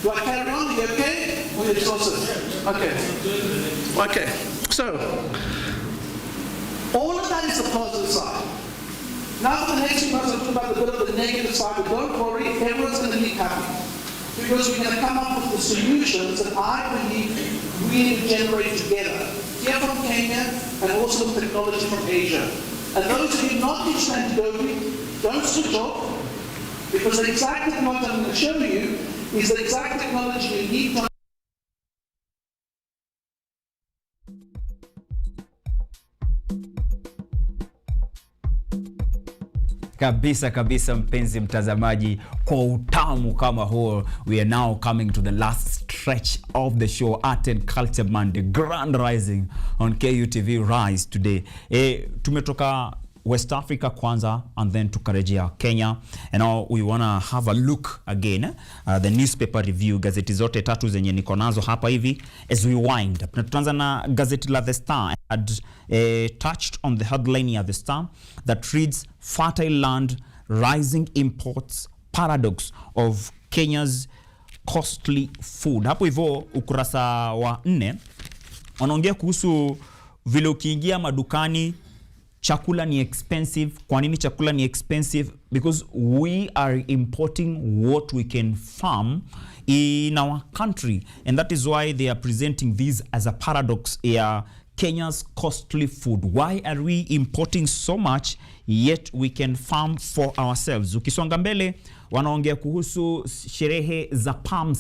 Do I carry on? Are you okay? Or you exhausted? Okay. Okay. So, all of that is the positive side. Now for the next few months, I'll talk about a bit of the negative side, but don't worry, everyone's going to be happy. Because we're going to come up with the solutions that I believe we can generate together. Here from Kenya, and also with technology from Asia. And those of you not interested in Adobe, don't switch off. Because the exact technology I'm going to show you is the exact technology you need to kabisa mpenzi mtazamaji, kwa utamu kama huo, we are now coming to the last stretch of the show, Art and Culture Monday, Grand Rising on KUTV Rise today. Tumetoka West Africa kwanza and then tukarejea Kenya, and now we wanna have a look again the newspaper review, gazeti zote tatu zenye niko nazo hapa hivi as we wind up. Na tutaanza na gazeti la The Star. I had touched on the headline of The Star that reads Fertile Land, Rising Imports, Paradox of Kenya's Costly Food. Hapo hivyo ukurasa wa 4 wanaongea kuhusu vile ukiingia madukani chakula ni expensive. Kwa nini chakula ni expensive? Because we are importing what we can farm in our country, and that is why they are presenting this as a paradox ya Kenya's costly food. Why are we importing so much yet we can farm for ourselves? Ukisonga mbele wanaongea kuhusu sherehe za Palm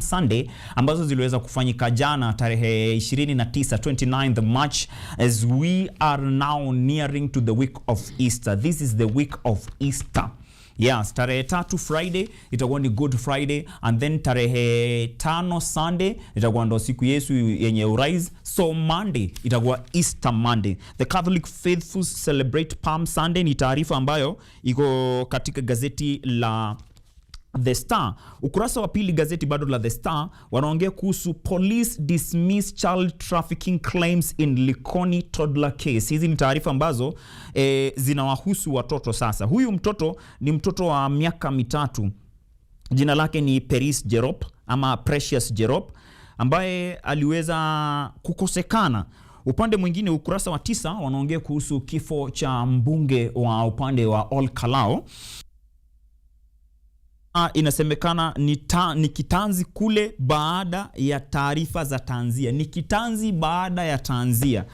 Sunday ambazo ziliweza kufanyika jana tarehe 29th March, as we are now nearing to the week of Easter. This is the week of Easter. Yes, tarehe 3 Friday itakuwa ni Good Friday, and then tarehe 5 Sunday itakuwa ndo siku Yesu yenye urais. So Monday itakuwa Easter Monday. The Catholic faithful celebrate Palm Sunday. Ni taarifa ambayo iko katika gazeti la The Star. Ukurasa wa pili gazeti bado la The Star wanaongea kuhusu police dismiss child trafficking claims in Likoni toddler case. Hizi ni taarifa ambazo zinawahusu watoto sasa. Huyu mtoto ni mtoto wa miaka 3. Jina lake ni Peris Jerop ama Precious Jerop, ambaye aliweza kukosekana. Upande mwingine ukurasa wa 9 wanaongea kuhusu kifo cha mbunge wa upande wa Ol Kalou. Inasemekana ni kitanzi kule baada ya taarifa za tanzia. Ni kitanzi baada ya tanzia.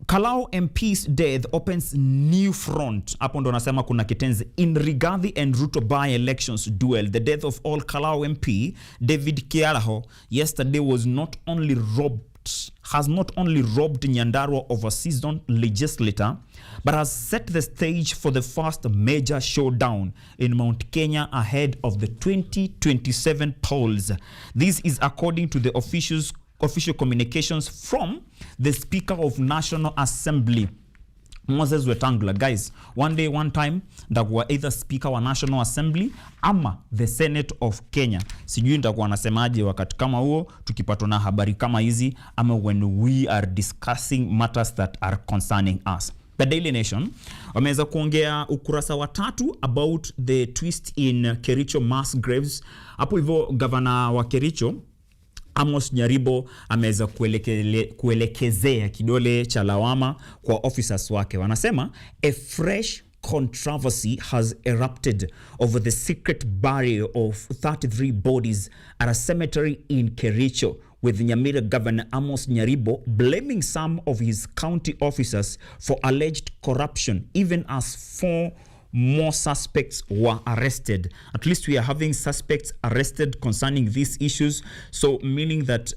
Kalou MP's death opens new front. Hapo ndo nasema kuna kitenzi. In Rigathi and Ruto by-elections duel, the death of Ol Kalou MP David Kiaraho yesterday has not only robbed Nyandarua of a seasoned legislator, but has set the stage for the first major showdown in Mount Kenya ahead of the 2027 polls. This is according to the official communications from the Speaker of National Assembly, Moses Wetangula. Guys, one day, one time, ndakuwa either Speaker wa National Assembly ama the Senate of Kenya. Sijui ndakuwa nasemaje wakati kama huo tukipatwa na habari kama hizi, ama when we are discussing matters that are concerning us. The Daily Nation wameweza kuongea ukurasa wa 3 about the twist in Kericho mass graves. Hapo hivyo governor wa Kericho Amos Nyaribo ameweza kuelekezea kidole cha lawama kwa officers wake. Wanasema a fresh controversy has erupted over the secret burial of 33 bodies at a cemetery in Kericho, with Nyamira Governor Amos Nyaribo blaming some of his county officers for alleged corruption, even as 4 more suspects were arrested. At least we are having suspects arrested concerning these issues, so meaning that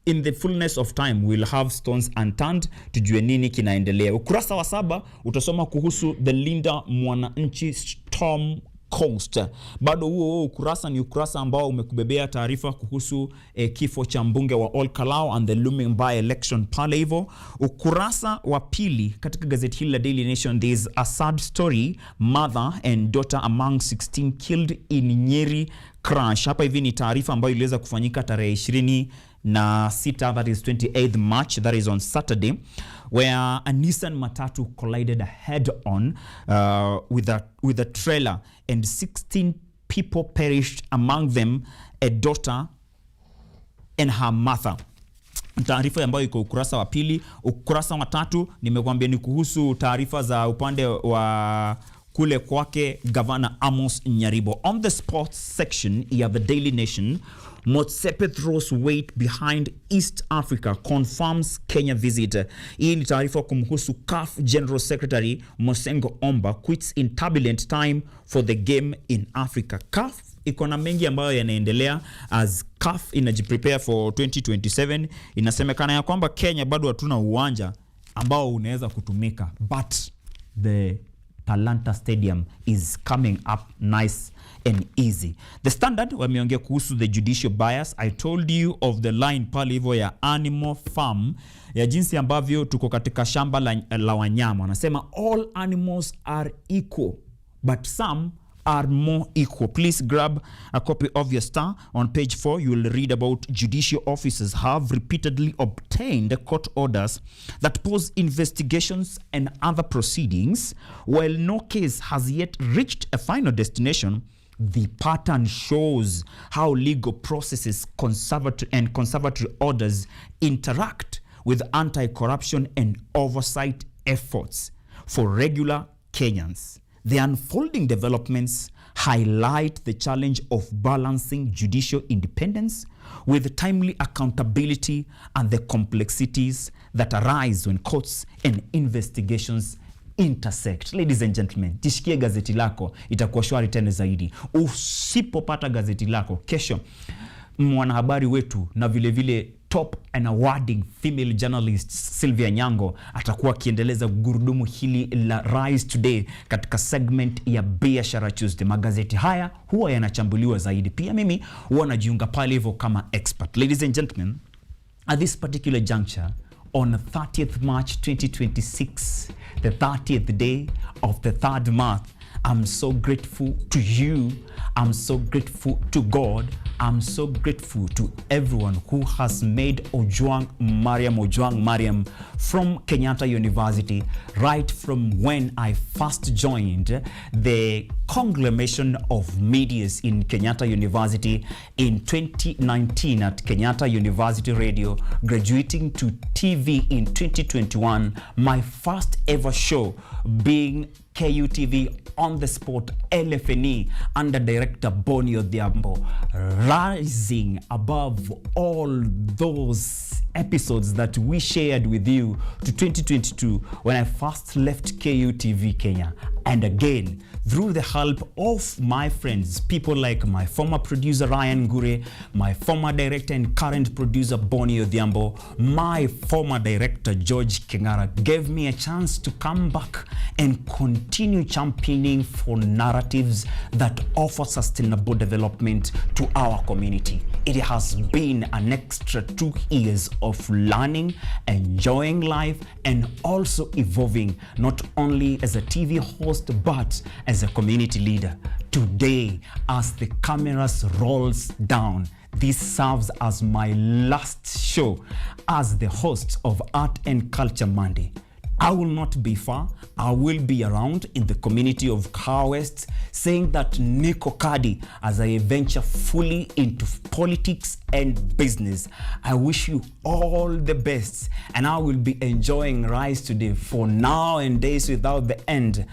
in the fullness of time we'll have stones unturned, tujue nini kinaendelea. Ukurasa wa 7 utasoma kuhusu the Linda Mwananchi Storm Coast. Bado huo ukurasa ni ukurasa ambao umekubebea taarifa kuhusu kifo cha mbunge wa Ol Kalou and the looming by-election pale hivyo. Ukurasa wa pili katika gazeti hili la Daily Nation, there is a sad story, mother and daughter among 16 killed in Nyeri crash. Hapa hivi ni taarifa ambayo iliweza kufanyika tarehe 26, that is 28th March, that is on Saturday, where a Nissan Matatu collided head-on with a trailer and 16 people perished, among them a daughter and her mother. Taarifa ambayo iko ukurasa wa pili. Ukurasa wa 3 nimekuambia ni kuhusu taarifa za upande wa kule kwake Governor Amos Nyaribo. On the sports section ya The Daily Nation, Motsepe throws weight behind East Africa, confirms Kenya visit. Hii ni taarifa kumhusu CAF General Secretary Mosengo Omba quits in turbulent time for the game in Africa. CAF iko na mengi ambayo yanaendelea as CAF inajiprepare for 2027. Inasemekana ya kwamba Kenya bado hatuna uwanja ambao unaweza kutumika, but the Talanta Stadium is coming up nice and easy. The Standard wameongea kuhusu the judicial bias. I told you of the line pale hivyo ya Animal Farm, ya jinsi ambavyo tuko katika shamba la wanyama. Wanasema all animals are equal, but some are more equal. Please grab a copy of your Star. On page 4, you will read about judicial officers have repeatedly obtained court orders that pause investigations and other proceedings. While no case has yet reached a final destination, the pattern shows how legal processes and conservatory orders interact with anti-corruption and oversight efforts for regular Kenyans. The unfolding developments highlight the challenge of balancing judicial independence with timely accountability and the complexities that arise when courts and investigations intersect. Ladies and gentlemen, tishikie gazeti lako, itakuwa shwari tena zaidi. Usipopata gazeti lako, kesho mwanahabari wetu na vile vile top and awarding female journalist Sylvia Nyango atakuwa akiendeleza gurudumu hili la Rise Today katika segment ya Biashara Tuesday. Magazeti haya huwa yanachambuliwa zaidi. Pia mimi huwa najiunga pale hivyo kama expert. Ladies and gentlemen, at this particular juncture, on 30th March 2026, the 30th day of the 3rd month, I'm so grateful to you. I'm so grateful to God. I'm so grateful to everyone who has made Ojwang Mariam from Kenyatta University right from when I first joined the conglomeration of medias in Kenyatta University in 2019 at Kenyatta University Radio, graduating to TV in 2021, my first ever show being KUTV on the spot LFNE under director Boni Odhiambo, rising above all those episodes that we shared with you to 2022 when I first left KUTV Kenya. And again, through the help of my friends, people like my former producer Ryan Gure, my former director and current producer Boni Odhiambo, my former director George Kengara, gave me a chance to come back and continue championing for narratives that offer sustainable development to our community. It has been an extra 2 years of learning, enjoying life, and also evolving not only as a TV host but as a community leader. Today, as the cameras rolls down, this serves as my last show as the host of Art and Culture Monday. I will not be far. I will be around in the community of Car West, saying that Nico Kadi as I venture fully into politics and business. I wish you all the best, and I will be enjoying Rise Today for now and days without the end.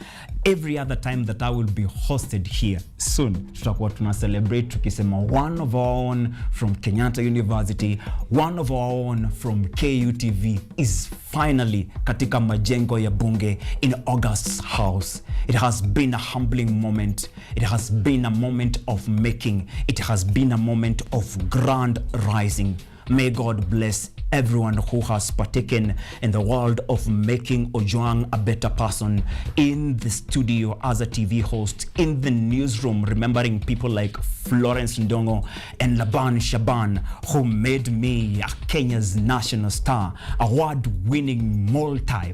Every other time that I will be hosted here soon, tutakuwa tuna celebrate tukisema one of our own from Kenyatta University, one of our own from KUTV is finally katika majengo ya bunge in August's house. It has been a humbling moment. It has been a moment of making. It has been a moment of grand rising. May God bless everyone who has partaken in the world of making Ojwang a better person in the studio as a TV host, in the newsroom, remembering people like Florence Ndongo and Laban Shaban, who made me a Kenya's national star, award-winning,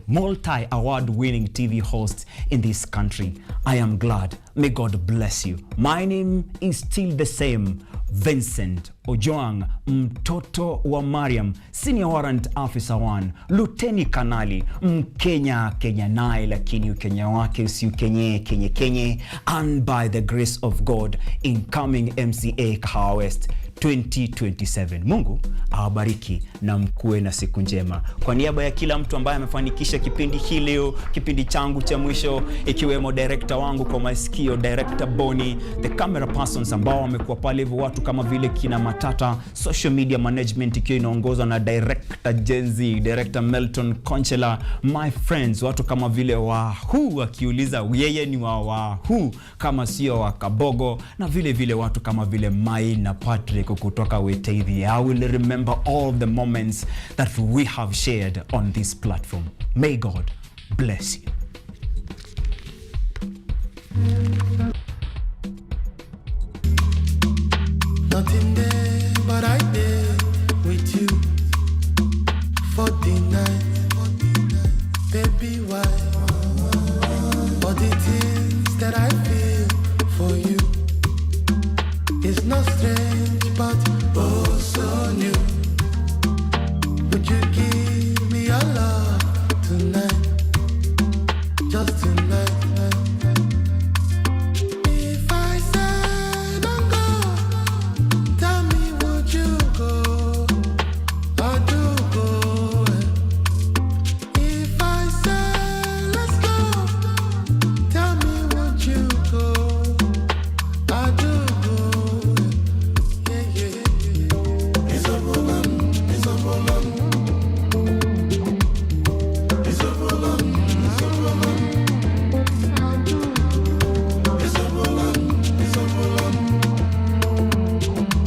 multi-award-winning TV host in this country. I am glad. May God bless you. My name is still the same, Vincent Ojwang, mtoto wa Mariam, Senior Warrant Officer 1, Luteni Kanali, Mkenya naye lakini ukenya wake usiukenye, and by the grace of God, incoming MCA Car West 2027. Mungu awabariki na mkuwe na siku njema. Kwa niaba ya kila mtu ambaye amefanikisha kipindi hii leo, kipindi changu cha mwisho, ikiwemo director wangu kwa masikio, director Boni, the camera persons ambao wamekuwa pale hivyo, watu kama vile kina Matata, social media management ikiwa inaongozwa na director Jenzi, director Melton Conchela, my friends, watu kama vile Wahoo akiuliza yeye ni Wahoo kama sio wa Kabogo, na vile vile watu kama vile Mai na Patrick kutoka Weteithi. I will remember all the moments that we have shared on this platform. May God bless you. Nothing there, but I there with you for the night. Baby, why? All the things that I